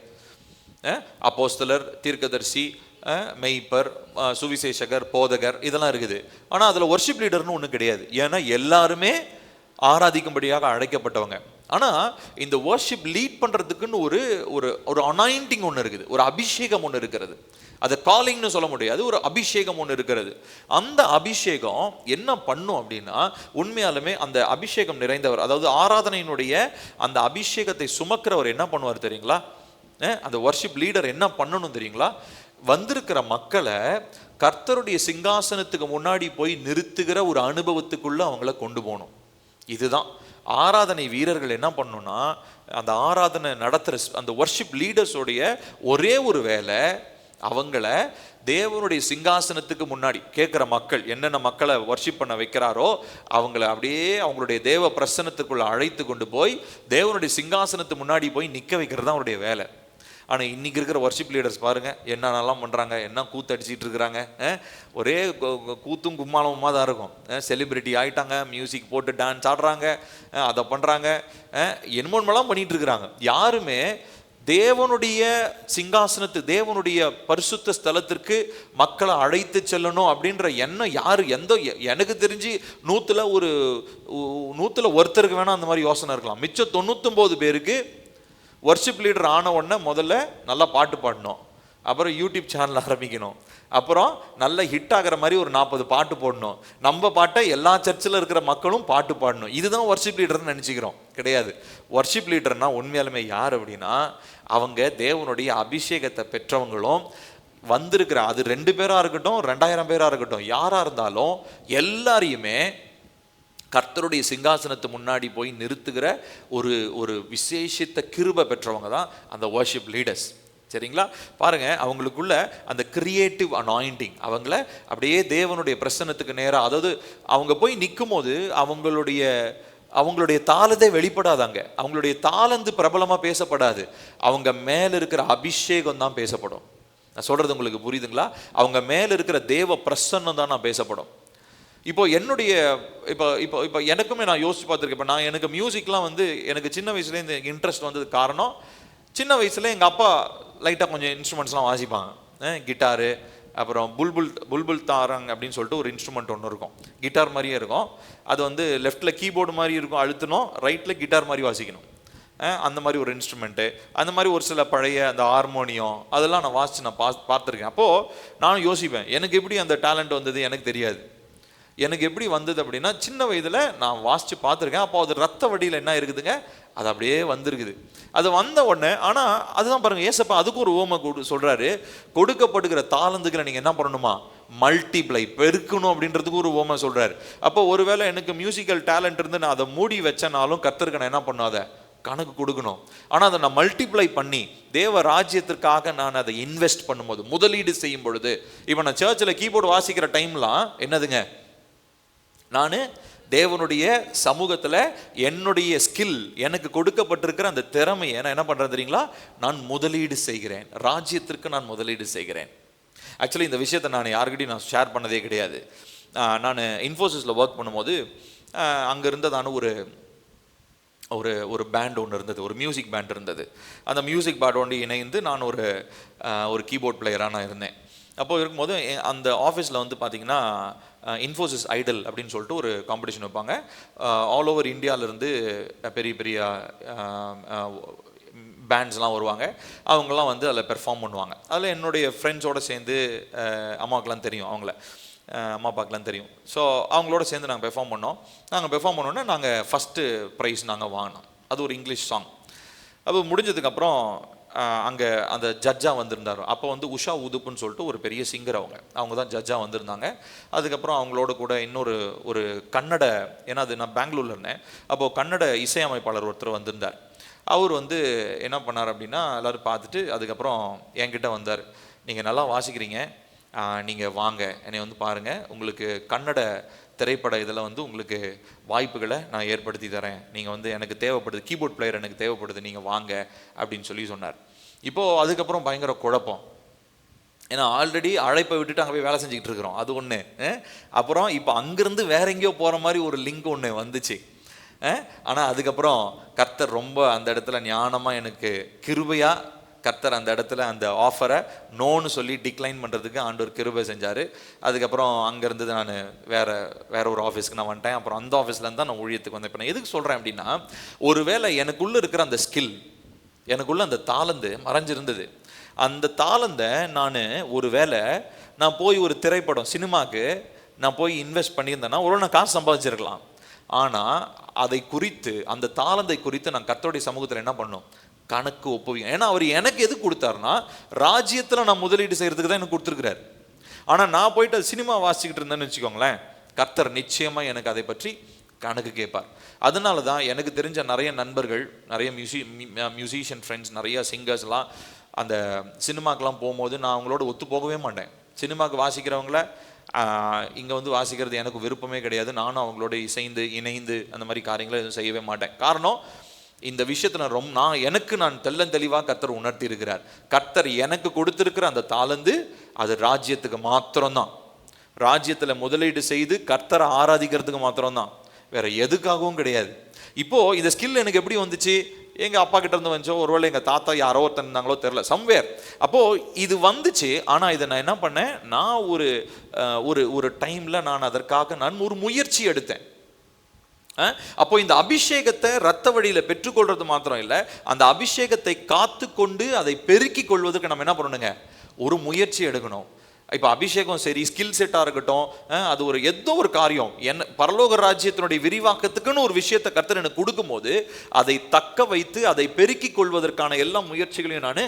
அப்போஸ்தலர், தீர்க்கதரிசி, மெய்ப்பர், சுவிசேஷகர், போதகர், இதெல்லாம் இருக்குது. ஆனால் அதில் வர்ஷிப் லீடர்னு ஒன்றும் கிடையாது. ஏன்னா எல்லாருமே ஆராதிக்கும்படியாக அழைக்கப்பட்டவங்க. ஆனால் இந்த வர்ஷிப் லீட் பண்ணுறதுக்குன்னு ஒரு அனாயிண்டிங் ஒன்று இருக்குது, ஒரு அபிஷேகம் ஒன்று இருக்கிறது. அதை காலிங்னு சொல்ல முடியாது, ஒரு அபிஷேகம் ஒன்று இருக்கிறது. அந்த அபிஷேகம் என்ன பண்ணும் அப்படின்னா, உண்மையாலுமே அந்த அபிஷேகம் நிறைந்தவர், அதாவது ஆராதனையினுடைய அந்த அபிஷேகத்தை சுமக்கிறவர் என்ன பண்ணுவார் தெரியுங்களா? அந்த வர்ஷிப் லீடர் என்ன பண்ணணும் தெரியுங்களா? வந்திருக்கிற மக்களை கர்த்தருடைய சிங்காசனத்துக்கு முன்னாடி போய் நிறுத்துகிற ஒரு அனுபவத்துக்குள்ள அவங்கள கொண்டு போகணும். இதுதான் ஆராதனை வீரர்கள் என்ன பண்ணணும்னா, அந்த ஆராதனை நடத்துகிற அந்த வர்ஷிப் லீடர்ஸோடைய ஒரே ஒரு வேலை, அவங்கள தேவனுடைய சிங்காசனத்துக்கு முன்னாடி கேட்குற மக்கள் என்னென்ன மக்களை வர்ஷிப் பண்ண வைக்கிறாரோ அவங்கள அப்படியே அவங்களுடைய தேவ பிரசன்னத்துக்குள்ள அழைத்து கொண்டு போய் தேவனுடைய சிங்காசனத்துக்கு முன்னாடி போய் நிற்க வைக்கிறது தான் அவருடைய வேலை. ஆனால் இன்றைக்கி இருக்கிற வர்ஷிப் லீடர்ஸ் பாருங்கள் என்னென்னலாம் பண்ணுறாங்க, என்ன கூத்து அடிச்சிட்டு இருக்கிறாங்க. ஒரே கூத்தும் கும்மாளமாக தான் இருக்கும். செலிப்ரிட்டி ஆகிட்டாங்க, மியூசிக் போட்டு டான்ஸ் ஆடுறாங்க, அதை பண்ணுறாங்க, என்னமோலாம் பண்ணிகிட்டு இருக்கிறாங்க. யாருமே தேவனுடைய சிங்காசனத்து தேவனுடைய பரிசுத்த ஸ்தலத்திற்கு மக்களை அழைத்து செல்லணும் அப்படின்ற எண்ணம் யாரு எனக்கு தெரிஞ்சு 100ல் ஒருத்தருக்கு வேணால் அந்த மாதிரி யோசனை இருக்கலாம். மிச்சம் 99 பேருக்கு வர்ஷிப் லீடர் ஆன உடனே முதல்ல நல்லா பாட்டு பாடணும், அப்புறம் யூடியூப் சேனல் ஆரம்பிக்கணும், அப்புறம் நல்ல ஹிட் ஆகிற மாதிரி ஒரு 40 பாட்டு போடணும், நம்ம பாட்டை எல்லா சர்ச்சில் இருக்கிற மக்களும் பாட்டு பாடணும். இதுதான் வர்ஷிப் லீடர்னு நினச்சிக்கிறோம். கிடையாது. வர்ஷிப் லீடர்னா உண்மையாலுமே யார் அப்படின்னா, அவங்க தேவனுடைய அபிஷேகத்தை பெற்றவங்களும் வந்திருக்கிற, அது 2 பேராக இருக்கட்டும் 2000 பேராக இருக்கட்டும், யாராக இருந்தாலும் எல்லாரையுமே கர்த்தருடைய சிங்காசனத்து முன்னாடி போய் நிறுத்துகிற ஒரு விசேஷித்த கிருபை பெற்றவங்க தான் அந்த வர்ஷிப் லீடர்ஸ். சரிங்களா? பாருங்க, அவங்களுக்குள்ள அந்த கிரியேட்டிவ் அனாயிண்டிங் அவங்கள அப்படியே தேவனுடைய பிரசன்னத்துக்கு நேராக, அதாவது அவங்க போய் நிற்கும் போது அவங்களுடைய தாளத்தை வெளிப்படாதாங்க, அவங்களுடைய தாளந்து பிரபலமாக பேசப்படாது, அவங்க மேலே இருக்கிற அபிஷேகம் தான் பேசப்படும். நான் சொல்றது உங்களுக்கு புரியுதுங்களா? அவங்க மேலே இருக்கிற தேவ பிரசன்னம் தான் நான் பேசப்படும். இப்போ என்னுடைய இப்போ எனக்குமே நான் யோசிச்சு பார்த்துருக்கேன். இப்போ எனக்கு மியூசிக்லாம் எனக்கு சின்ன வயசுலேருந்து இன்ட்ரெஸ்ட் வந்தது காரணம், சின்ன வயசுல எங்கள் அப்பா லைட்டாக கொஞ்சம் இன்ஸ்ட்ருமெண்ட்ஸ்லாம் வாசிப்பாங்க. கிட்டாரு, அப்புறம் புல்புல் தாரங் அப்படின்னு சொல்லிட்டு ஒரு இன்ஸ்ட்ருமெண்ட் ஒன்று இருக்கும், கிட்டார் மாதிரியே இருக்கும். அது லெஃப்டில் கீபோர்டு மாதிரி இருக்கும், அழுத்தணும், ரைட்டில் கிட்டார் மாதிரி வாசிக்கணும். அந்த மாதிரி ஒரு இன்ஸ்ட்ருமெண்ட்டு, அந்த மாதிரி ஒரு சில பழைய அந்த ஹார்மோனியம் அதெல்லாம் நான் வாசித்து நான் பார்த்துருக்கேன். அப்போது நானும் யோசிப்பேன், எனக்கு எப்படி அந்த டேலண்ட் வந்தது எனக்கு தெரியாது. எனக்கு எப்படி வந்தது அப்படின்னா, சின்ன வயதில் நான் வாசித்து பார்த்துருக்கேன். அப்போ அது ரத்த வடியில் என்ன இருக்குதுங்க, அது அப்படியே வந்திருக்குது. அது வந்த உடனே, ஆனால் அதுதான் பாருங்கள், ஏசப்பா அதுக்கு ஒரு ஓமை சொல்கிறாரு, கொடுக்கப்படுகிற தாளந்துகளை நீங்கள் என்ன பண்ணணுமா, மல்டிப்ளை, பெருக்கணும் அப்படின்றதுக்கு ஒரு ஓமை சொல்கிறாரு. அப்போ ஒருவேளை எனக்கு மியூசிக்கல் டேலண்ட் இருந்து நான் அதை மூடி வச்சனாலும் கர்த்தருக்கு நான் என்ன பண்ணாத கணக்கு கொடுக்கணும். ஆனால் அதை நான் மல்டிப்ளை பண்ணி தேவ ராஜ்யத்திற்காக நான் அதை இன்வெஸ்ட் பண்ணும்போது, முதலீடு செய்யும் பொழுது, இப்போ நான் சர்ச்சில் கீபோர்டு வாசிக்கிற டைம்லாம் என்னதுங்க, நான் தேவனுடைய சமூகத்தில் என்னுடைய ஸ்கில், எனக்கு கொடுக்கப்பட்டிருக்கிற அந்த திறமையை நான் என்ன பண்ணுறேன் தெரியுங்களா, நான் முதலீடு செய்கிறேன், ராஜ்யத்திற்கு நான் முதலீடு செய்கிறேன். ஆக்சுவலி இந்த விஷயத்தை நான் யாருக்கிட்டையும் நான் ஷேர் பண்ணதே கிடையாது. நான் இன்ஃபோசிஸில் ஒர்க் பண்ணும்போது அங்கே இருந்ததான ஒரு பேண்ட் ஒன்று இருந்தது, ஒரு மியூசிக் பேண்ட் இருந்தது. அந்த மியூசிக் பேண்டோடு இணைந்து நான் ஒரு கீபோர்ட் பிளேயராக நான் இருந்தேன். அப்போது இருக்கும்போது அந்த ஆஃபீஸில் பார்த்திங்கன்னா இன்ஃபோசிஸ் ஐடல் அப்படின்னு சொல்லிட்டு ஒரு காம்படிஷன் வைப்பாங்க. ஆல் ஓவர் இந்தியாவிலேருந்து பெரிய பெரிய பேண்ட்ஸ்லாம் வருவாங்க. அவங்களாம் அதில் பெர்ஃபார்ம் பண்ணுவாங்க. அதில் என்னுடைய ஃப்ரெண்ட்ஸோடு சேர்ந்து, அம்மாவுக்கெலாம் தெரியும், அம்மா அப்பாக்கெலாம் தெரியும். ஸோ அவங்களோட சேர்ந்து நாங்கள் பெர்ஃபார்ம் பண்ணோம். நாங்கள் பெர்ஃபார்ம் பண்ணோன்னே நாங்கள் ஃபஸ்ட்டு ப்ரைஸ் நாங்கள் வாங்கினோம். அது ஒரு இங்கிலீஷ் சாங். அப்போ முடிஞ்சதுக்கப்புறம் அங்கே அந்த ஜட்ஜாக வந்திருந்தார். அப்போ உஷா உதுப்புன்னு சொல்லிட்டு ஒரு பெரிய சிங்கர், அவங்க தான் ஜட்ஜாக வந்திருந்தாங்க. அதுக்கப்புறம் அவங்களோட கூட ஒரு கன்னட, ஏன்னா அது நான் பெங்களூரில் இருந்தேன், அப்போது கன்னட இசையமைப்பாளர் ஒருத்தர் வந்திருந்தார். அவர் என்ன பண்ணார் அப்படின்னா, எல்லோரும் பார்த்துட்டு அதுக்கப்புறம் என்கிட்ட வந்தார், நீங்கள் நல்லா வாசிக்கிறீங்க, நீங்கள் வாங்க, என்னை பாருங்கள், உங்களுக்கு கன்னட திரைப்பட இதில் உங்களுக்கு வாய்ப்புகளை நான் ஏற்படுத்தி தரேன், நீங்கள் எனக்கு தேவைப்படுது, கீபோர்ட் பிளேயர் எனக்கு தேவைப்படுது, நீங்கள் வாங்க அப்படின்னு சொன்னார். இப்போது அதுக்கப்புறம் பயங்கர குழப்பம். ஏன்னா ஆல்ரெடி அழைப்பை விட்டுட்டு அங்கே போய் வேலை செஞ்சுக்கிட்டு இருக்கிறோம், அது ஒன்று. அப்புறம் இப்போ அங்கேருந்து வேற எங்கேயோ போகிற மாதிரி ஒரு லிங்க் ஒன்று வந்துச்சு. ஆனால் அதுக்கப்புறம் கர்த்தர் ரொம்ப அந்த இடத்துல ஞானமாக எனக்கு கிருபையாக கர்த்தர் அந்த இடத்துல அந்த ஆஃபரை நோன்னு சொல்லி டிக்ளைன் பண்ணுறதுக்கு ஆண்டவர் கிருபை செஞ்சார். அதுக்கப்புறம் அங்கேருந்து நான் வேற ஒரு ஆஃபீஸ்க்கு நான் வந்துட்டேன். அப்புறம் அந்த ஆஃபீஸ்லேருந்து தான் நான் ஊழியத்துக்கு வந்தேன். இப்போ நான் எதுக்கு சொல்கிறேன் அப்படின்னா, ஒருவேளை எனக்குள்ளே இருக்கிற அந்த ஸ்கில், எனக்குள்ளே அந்த தாளந்து மறைஞ்சிருந்தது. அந்த தாளந்தை ஒரு வேளை நான் போய் ஒரு திரைப்படம், சினிமாவுக்கு நான் போய் இன்வெஸ்ட் பண்ணியிருந்தேன்னா ஒரு நான் காசு சம்பாதிச்சிருக்கலாம். ஆனால் அதை குறித்து, அந்த தாளந்தை குறித்து நான் கர்த்தருடைய சமூகத்தில் என்ன பண்ணணும், கணக்கு ஒப்புவீங்க. ஏன்னா அவர் எனக்கு எது கொடுத்தாருன்னா, ராஜ்யத்தில் நான் முதலீடு செய்யறதுக்கு தான் எனக்கு கொடுத்துருக்கிறார். ஆனால் நான் போயிட்டு அது சினிமா வாசிக்கிட்டு இருந்தேன்னு வச்சுக்கோங்களேன், கர்த்தர் நிச்சயமாக எனக்கு அதை பற்றி கணக்கு கேட்பார். அதனால தான் எனக்கு தெரிஞ்ச நிறைய நண்பர்கள், நிறைய மியூசிஷியன் ஃப்ரெண்ட்ஸ், நிறைய சிங்கர்ஸ்லாம் அந்த சினிமாக்கெலாம் போகும்போது நான் அவங்களோட ஒத்து போகவே மாட்டேன். சினிமாவுக்கு வாசிக்கிறவங்கள இங்கே வந்து வாசிக்கிறது எனக்கு விருப்பமே கிடையாது. நானும் அவங்களோட இணைந்து அந்த மாதிரி காரியங்களை எதுவும் செய்யவே மாட்டேன். காரணம், இந்த விஷயத்தில் நான் தெளிவாக கர்த்தர் உணர்த்தி இருக்கிறார். கர்த்தர் எனக்கு கொடுத்திருக்கிற அந்த தாளந்து அது ராஜ்யத்துக்கு மாத்திரம்தான். ராஜ்யத்தில் முதலீடு செய்து கர்த்தரை ஆராதிக்கிறதுக்கு மாத்திரம்தான், வேற எதுக்காகவும் கிடையாது. இப்போ இந்த ஸ்கில் எனக்கு எப்படி வந்துச்சு? எங்கள் அப்பா கிட்ட இருந்து வந்துச்சோ, ஒருவேளை எங்கள் தாத்தா யாரோ ஒருத்தன் இருந்தாங்களோ தெரில, சம்வேர். அப்போது இது வந்துச்சு. ஆனால் இதை நான் என்ன பண்ணேன், நான் ஒரு டைமில் நான் அதற்காக ஒரு முயற்சி எடுத்தேன். அப்போ இந்த அபிஷேகத்தை ரத்த வழியில் பெற்றுக்கொள்றது மாத்திரம் இல்லை, அந்த அபிஷேகத்தை காத்து கொண்டு அதை பெருக்கி கொள்வதற்கு நம்ம என்ன பண்ணணுங்க, ஒரு முயற்சி எடுக்கணும். இப்போ அபிஷேகம் சரி, ஸ்கில் செட்டாக இருக்கட்டும், அது ஏதோ ஒரு காரியம் பரலோக ராஜ்யத்தினுடைய விரிவாக்கத்துக்குன்னு ஒரு விஷயத்தை கர்த்தர் எனக்கு கொடுக்கும்போது அதை தக்க வைத்து அதை பெருக்கி கொள்வதற்கான எல்லா முயற்சிகளையும் நான்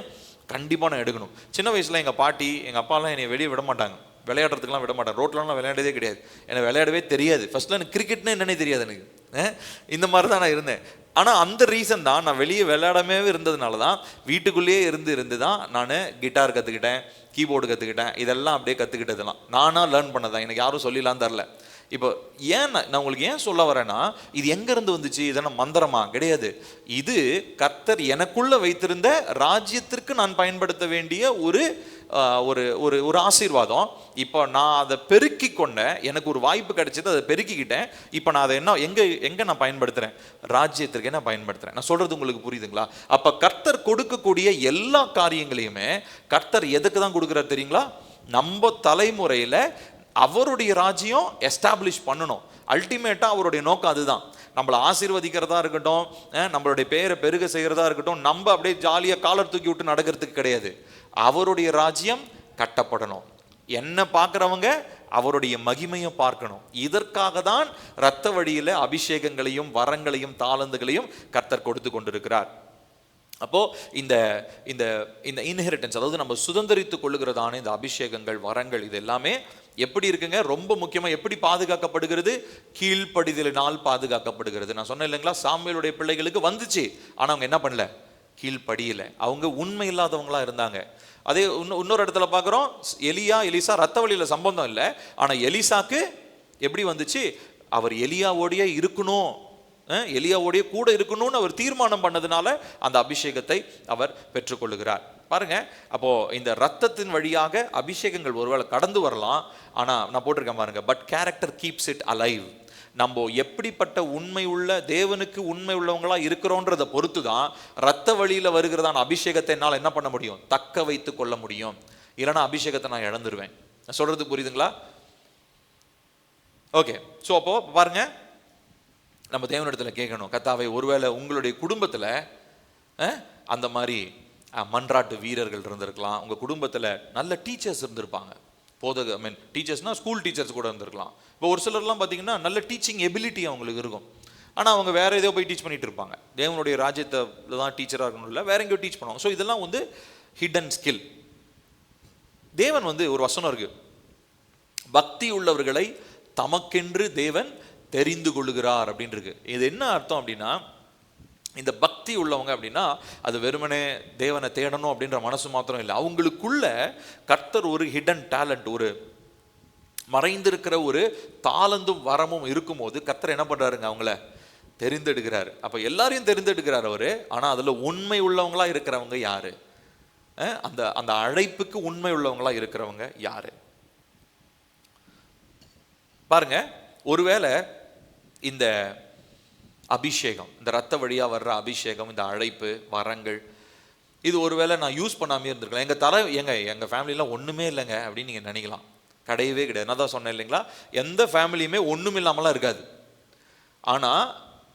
கண்டிப்பாக எடுக்கணும். சின்ன வயசில் எங்கள் பாட்டி எங்கள் அப்பாலாம் என்னை வெளியே விட மாட்டாங்க, விளையாடுறதுக்கெலாம் விட மாட்டாங்க. ரோட்லாம் நான் விளையாடவே கிடையாது, எனக்கு விளையாடவே தெரியாது. ஃபர்ஸ்ட்ல எனக்கு கிரிக்கெட்னு என்னன்னே தெரியாது எனக்கு. இந்த மாதிரி தான் நான் இருந்தேன். ஆனால் அந்த ரீசன் தான், நான் வெளியே விளையாடவே இருந்ததுனால தான், வீட்டுக்குள்ளேயே இருந்து தான் நான் கிட்டார் கற்றுக்கிட்டேன், கீபோர்டு கற்றுக்கிட்டேன். இதெல்லாம் அப்படியே கற்றுக்கிட்டதெல்லாம் நானாக லேர்ன் பண்ணதான், எனக்கு யாரும் சொல்லிலாம் தரல. இப்போ நான் உங்களுக்கு ஏன் சொல்ல வரேன்னா, இது எங்கேருந்து வந்துச்சு? இதெல்லாம் மந்திரமா? கிடையாது. இது கர்த்தர் எனக்குள்ள வைத்திருந்த ராஜ்யத்திற்கு நான் பயன்படுத்த வேண்டிய ஒரு ஒரு ஆசீர்வாதம். இப்போ நான் அதை பெருக்கி கொண்டேன், எனக்கு ஒரு வாய்ப்பு கிடைச்சது, அதை பெருக்கிக்கிட்டேன். இப்போ நான் அதை எங்கே நான் பயன்படுத்துகிறேன்? ராஜ்யத்திற்கு என்ன பயன்படுத்துகிறேன்? நான் சொல்கிறது உங்களுக்கு புரியுதுங்களா? அப்போ கர்த்தர் கொடுக்கக்கூடிய எல்லா காரியங்களையுமே கர்த்தர் எதுக்கு தான் கொடுக்குறாரு தெரியுங்களா? நம்ம தலைமுறையில் அவருடைய ராஜ்யம் எஸ்டாப்ளிஷ் பண்ணணும். அல்டிமேட்டாக அவருடைய நோக்கம் அதுதான். நம்மளை ஆசீர்வதிக்கிறதா இருக்கட்டும், நம்மளுடைய பேரை பெருக செய்கிறதா இருக்கட்டும், நம்ம அப்படியே ஜாலியாக காலர் தூக்கி விட்டு நடக்கிறதுக்கு கிடையாது. அவருடைய ராஜ்யம் கட்டப்படணும். என்ன பார்க்குறவங்க அவருடைய மகிமையை பார்க்கணும். இதற்காக தான் இரத்த வழியில் அபிஷேகங்களையும் வரங்களையும் தாளந்துகளையும் கர்த்தர் கொடுத்து கொண்டிருக்கிறார். அப்போ இந்த இந்த இந்த இன்ஹெரிட்டன்ஸ், அதாவது நம்ம சுதந்திரித்துக் கொள்ளுகிறதான இந்த அபிஷேகங்கள் வரங்கள் இது எல்லாமே எப்படி இருக்குங்க? ரொம்ப முக்கியமாக எப்படி பாதுகாக்கப்படுகிறது? கீழ்ப்படிதலினால் பாதுகாக்கப்படுகிறது. நான் சொன்னேன் இல்லைங்களா, சாமுவேலுடைய பிள்ளைகளுக்கு வந்துச்சு, ஆனால் அவங்க என்ன பண்ணல? கீழ்ப்படியல. அவங்க உண்மை இல்லாதவங்களா இருந்தாங்க. அதே இன்னொரு இடத்துல பார்க்குறோம், எலிசா ரத்த வழியில் சம்பந்தம் இல்லை, ஆனால் எலிசாக்கு எப்படி வந்துச்சு? அவர் எலியாவோடைய இருக்கணும், எலியாவோடைய கூட இருக்கணும்னு அவர் தீர்மானம் பண்ணதுனால அந்த அபிஷேகத்தை அவர் பெற்றுக்கொள்ளுகிறார். பாருங்க, அப்போ இந்த ரத்தத்தின் வழியாக அபிஷேகங்கள் ஒருவேளை கடந்து வரலாம், ஆனால் நான் போட்டிருக்கேன் பாருங்க, but character keeps it alive. நம்ம எப்படிப்பட்ட உண்மை உள்ள தேவனுக்கு உண்மை உள்ளவங்களா இருக்கிறோன்றதை பொறுத்து தான் ரத்த வழியில் வருகிறதான அபிஷேகத்தை என்னால் என்ன பண்ண முடியும்? தக்க வைத்து கொள்ள முடியும். இல்லைன்னா அபிஷேகத்தை நான் இழந்துருவேன். நான் சொல்றது புரியுதுங்களா? ஓகே. ஸோ அப்போ பாருங்க, நம்ம தேவனிடத்துல கேட்கணும், கர்த்தாவே, ஒருவேளை உங்களுடைய குடும்பத்தில் அந்த மாதிரி மன்றாட்டு வீரர்கள் இருந்திருக்கலாம், உங்கள் குடும்பத்தில் நல்ல டீச்சர்ஸ் இருந்திருப்பாங்க, டீச்சர்ஸ்னா ஸ்கூல் டீச்சர்ஸ் கூட இருந்திருக்கலாம். இப்போ ஒரு சிலர்லாம் பார்த்தீங்கன்னா நல்ல டீச்சிங் எபிலிட்டி அவங்களுக்கு இருக்கும், ஆனால் அவங்க வேற ஏதோ போய் டீச் பண்ணிட்டு இருப்பாங்க. தேவனுடைய ராஜ்யத்தில் தான் டீச்சராக இருக்கணும் இல்லை, வேற எங்கேயோ டீச் பண்ணுவாங்க. ஸோ இதெல்லாம் ஹிடன் ஸ்கில். தேவன் ஒரு வசனம் இருக்கு, பக்தி உள்ளவர்களை தமக்கென்று தேவன் தெரிந்து கொள்ளுகிறார் அப்படின்னு இருக்கு. இது என்ன அர்த்தம் அப்படின்னா, இந்த பக்தி உள்ளவங்க அப்படின்னா அது வெறுமனே தேவனை தேடணும் அப்படின்ற மனசு மாத்திரம் இல்லை, அவங்களுக்குள்ள கர்த்தர் ஒரு ஹிடன் டேலண்ட், ஒரு மறைந்திருக்கிற ஒரு தாளந்தும் வரமும் இருக்கும்போது கர்த்தர் என்ன பண்றாருங்க? அவங்கள தெரிந்தெடுக்கிறாரு. அப்ப எல்லாரையும் தெரிந்தெடுக்கிறார் அவரு. ஆனா அதுல உண்மை உள்ளவங்களா இருக்கிறவங்க யாரு? அந்த அந்த அழைப்புக்கு உண்மை உள்ளவங்களா இருக்கிறவங்க யாரு? பாருங்க, ஒருவேளை இந்த அபிஷேகம், இந்த ரத்த வழியா வர்ற அபிஷேகம், இந்த அழைப்பு வரங்கள், இது ஒருவேளை நான் யூஸ் பண்ணாமே இருந்திருக்கலாம். எங்க ஃபேமிலிலாம் ஒண்ணுமே இல்லைங்க அப்படின்னு நீங்க நினைக்கலாம். கிடையவே கிடையாது. நான் தான் சொன்னேன் இல்லைங்களா, எந்த ஃபேமிலியுமே ஒண்ணும் இல்லாமலாம் இருக்காது. ஆனா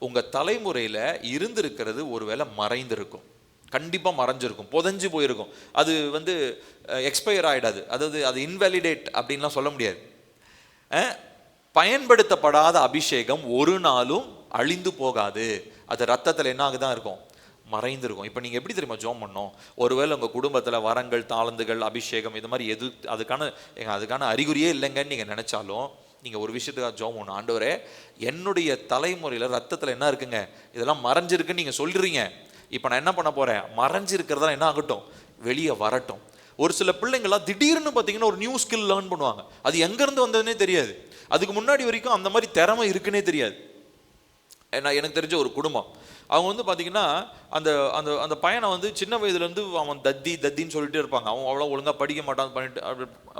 உங்க தலைமுறையில இருந்திருக்கிறது ஒருவேளை மறைந்திருக்கும், கண்டிப்பா மறைஞ்சிருக்கும், புதஞ்சு போயிருக்கும். அது எக்ஸ்பயர் ஆயிடாது, அதாவது அது இன்வாலிடேட் அப்படின்லாம் சொல்ல முடியாது. பயன்படுத்தப்படாத அபிஷேகம் ஒரு நாளும் அழிந்து போகாது. அது ரத்தத்தில் என்ன ஆகுதான் இருக்கும்? மறைந்திருக்கும். இப்போ நீங்கள் எப்படி தெரியுமா ஜெபம் பண்ணணும்? ஒருவேளை உங்கள் குடும்பத்தில் வரங்கள், தாளந்துகள், அபிஷேகம் இது மாதிரி எது அதுக்கான அறிகுறியே இல்லைங்கன்னு நீங்கள் நினச்சாலும் நீங்கள் ஒரு விஷயத்துக்காக ஜெபம் பண்ணணும். ஆண்டவரே, என்னுடைய தலைமுறையில் ரத்தத்தில் என்ன இருக்குங்க, இதெல்லாம் மறைஞ்சிருக்குன்னு நீங்கள் சொல்கிறீங்க. இப்போ நான் என்ன பண்ண போகிறேன்? மறைஞ்சிருக்கிறதெல்லாம் என்ன ஆகட்டும், வெளியே வரட்டும். ஒரு சில பிள்ளைங்களாம் திடீர்னு பார்த்தீங்கன்னா ஒரு நியூ ஸ்கில் லேர்ன் பண்ணுவாங்க. அது எங்கேருந்து வந்ததுன்னே தெரியாது. அதுக்கு முன்னாடி வரைக்கும் அந்த மாதிரி திறமை இருக்குன்னே தெரியாது. எனக்கு தெரிஞ்ச ஒரு குடும்பம், அவங்க வந்து பார்த்தீங்கன்னா அந்த அந்த அந்த பையனை வந்து சின்ன வயதுலேருந்து அவன் தத்தின்னு சொல்லிட்டு இருப்பாங்க. அவன் அவ்வளோ ஒழுங்காக படிக்க மாட்டான், பண்ணிட்டு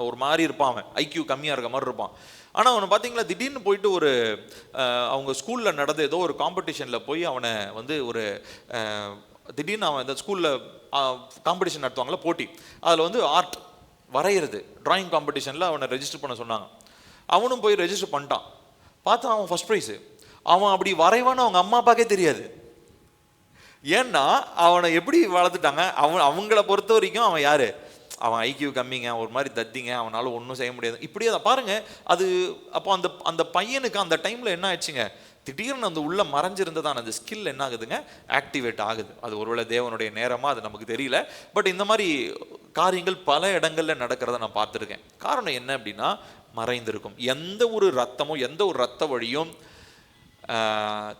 ஒரு மாதிரி இருப்பான், அவன் ஐக்யூ கம்மியாக இருக்க மாதிரி இருப்பான். ஆனால் அவனை பார்த்தீங்களா திடீர்னு போயிட்டு ஒரு அவங்க ஸ்கூலில் நடந்த ஏதோ ஒரு காம்படிஷனில் போய் அவனை வந்து ஒரு திடீர்னு அவன் இந்த ஸ்கூலில் காம்படிஷன் நடத்துவாங்களா, போட்டி, அதில் வந்து ஆர்ட் வரைகிறது, டிராயிங் காம்படிஷனில் அவனை ரெஜிஸ்டர் பண்ண சொன்னாங்க. அவனும் போய் ரெஜிஸ்டர் பண்ணிட்டான். பார்த்தா அவன் ஃபர்ஸ்ட் ப்ரைஸு. அவன் அப்படி வரைவான்னு அவங்க அம்மா அப்பாக்கே தெரியாது. ஏன்னா அவனை எப்படி வளர்த்துட்டாங்க, அவங்கள பொறுத்த வரைக்கும் அவன் யாரு, அவன் ஐக்யூ கம்மிங்க, ஒரு மாதிரி தத்திங்க, அவனால ஒன்றும் செய்ய முடியாது, இப்படியே தான் பாருங்க. அது அப்போ அந்த அந்த பையனுக்கு அந்த டைம்ல என்ன ஆயிடுச்சுங்க, திடீர்னு அந்த உள்ள மறைஞ்சிருந்ததான அந்த ஸ்கில் என்ன ஆகுதுங்க, ஆக்டிவேட் ஆகுது. அது ஒருவேளை தேவனுடைய நேரமா, அது நமக்கு தெரியல. பட் இந்த மாதிரி காரியங்கள் பல இடங்கள்ல நடக்கிறத நான் பார்த்துருக்கேன். காரணம் என்ன அப்படின்னா, மறைந்திருக்கும். எந்த ஒரு ரத்தமும் எந்த ஒரு ரத்த வழியும்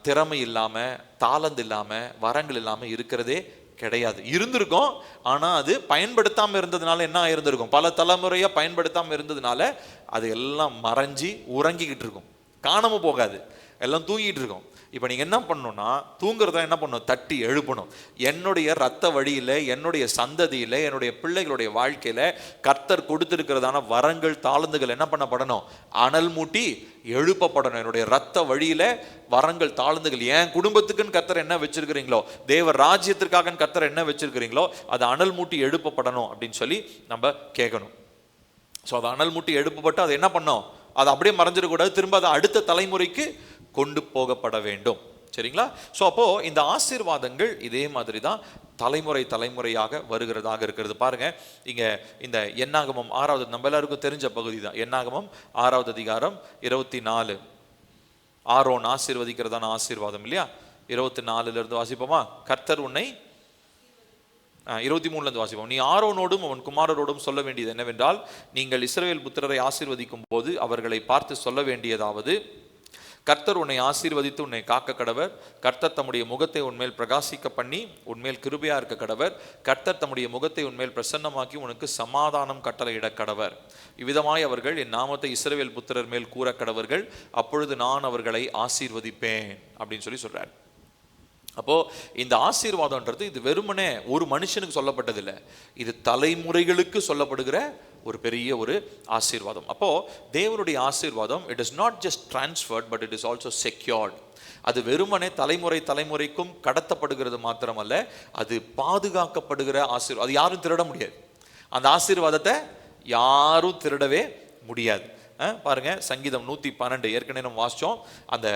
திறமை இல்லாமல், தாளந்து இல்லாமல், வரங்கள் இல்லாமல் இருக்கிறதே கிடையாது. இருந்திருக்கும், ஆனால் அது பயன்படுத்தாமல் இருந்ததுனால என்ன ஆயிருந்திருக்கும், பல தலைமுறையாக பயன்படுத்தாமல் இருந்ததுனால அது எல்லாம் மறைஞ்சி உறங்கிக்கிட்டு இருக்கும், காணாமல் போகாது, எல்லாம் தூங்கிட்டு இருக்கும். இப்போ நீங்கள் என்ன பண்ணணும்னா, தூங்குறதா என்ன பண்ணணும், தட்டி எழுப்பணும். என்னுடைய ரத்த வழியில், என்னுடைய சந்ததியில், என்னுடைய பிள்ளைகளுடைய வாழ்க்கையில் கர்த்தர் கொடுத்திருக்கிறதான வரங்கள், தாளந்துகள் என்ன பண்ணப்படணும், அனல் மூட்டி எழுப்பப்படணும். என்னுடைய ரத்த வழியில் வரங்கள், தாளந்துகள், என் குடும்பத்துக்குன்னு கர்த்தர் என்ன வச்சிருக்கிறீங்களோ, தேவ ராஜ்யத்திற்காக கர்த்தர் என்ன வச்சிருக்கிறீங்களோ, அது அனல் மூட்டி எழுப்பப்படணும் அப்படின்னு சொல்லி நம்ம கேட்கணும். ஸோ அது அனல் மூட்டி எழுப்பப்பட்டு அது என்ன பண்ணோம், அது அப்படியே மறைஞ்சிடக்கூடாது, திரும்ப அதை அடுத்த தலைமுறைக்கு கொண்டு போகப்பட வேண்டும். சரிங்களா? ஸோ அப்போ இந்த ஆசீர்வாதங்கள் இதே மாதிரி தான் தலைமுறையாக வருகிறதாக இருக்கிறது. பாருங்க, இங்க இந்த என்னாகமம் 6வது, நம்ம எல்லாருக்கும் தெரிஞ்ச பகுதி தான், என்னாகமம் 6வது அதிகாரம் 24. ஆரோன் ஆசீர்வதிக்கிறதான ஆசீர்வாதம் இல்லையா? 24 இருந்து வாசிப்போமா? கர்த்தர் உன்னை 23 வாசிப்போம். நீ ஆரோனோடும் அவன் குமாரரோடும் சொல்ல வேண்டியது என்னவென்றால், நீங்கள் இஸ்ரவேல் புத்திரரை ஆசீர்வதிக்கும் போது அவர்களை பார்த்து சொல்ல வேண்டியதாவது, கர்த்தர் உன்னை ஆசீர்வதித்து உன்னை காக்க கடவர், கர்த்தர் தம்முடைய முகத்தை உன்மேல் பிரகாசிக்க பண்ணி உன்மேல் கிருபையா இருக்க கடவர், கர்த்தர் தம்முடைய முகத்தை உன்மேல் பிரசன்னமாக்கி உனக்கு சமாதானம் கட்டளையிட கடவர். இவ்விதமாய் அவர்கள் என் நாமத்தை இஸ்ரவேல் புத்திரர் மேல் கூற கடவர்கள், அப்பொழுது நான் அவர்களை ஆசீர்வதிப்பேன் அப்படின்னு சொல்லி சொல்றார். அப்போ இந்த ஆசீர்வாதம்ன்றது இது வெறுமனே ஒரு மனுஷனுக்கு சொல்லப்பட்டதில்லை, இது தலைமுறைகளுக்கு சொல்லப்படுகிற ஒரு பெரிய ஒரு ஆசீர்வாதம். அப்போ தேவனுடைய ஆசீர்வாதம் it is not just transferred, but it is also secured. அது வெறுமனே தலைமுறைக்கும் கடத்தப்படுகிறது மாத்திரமல்ல, அது பாதுகாக்கப்படுகிற ஆசீர்வாதம். அது யாரும் திருட முடியாது, அந்த ஆசீர்வாதத்தை யாரும் திருடவே முடியாது. பாருங்க, சங்கீதம் 112 ஏற்கனவே நம்ம வாசிச்சோம். அந்த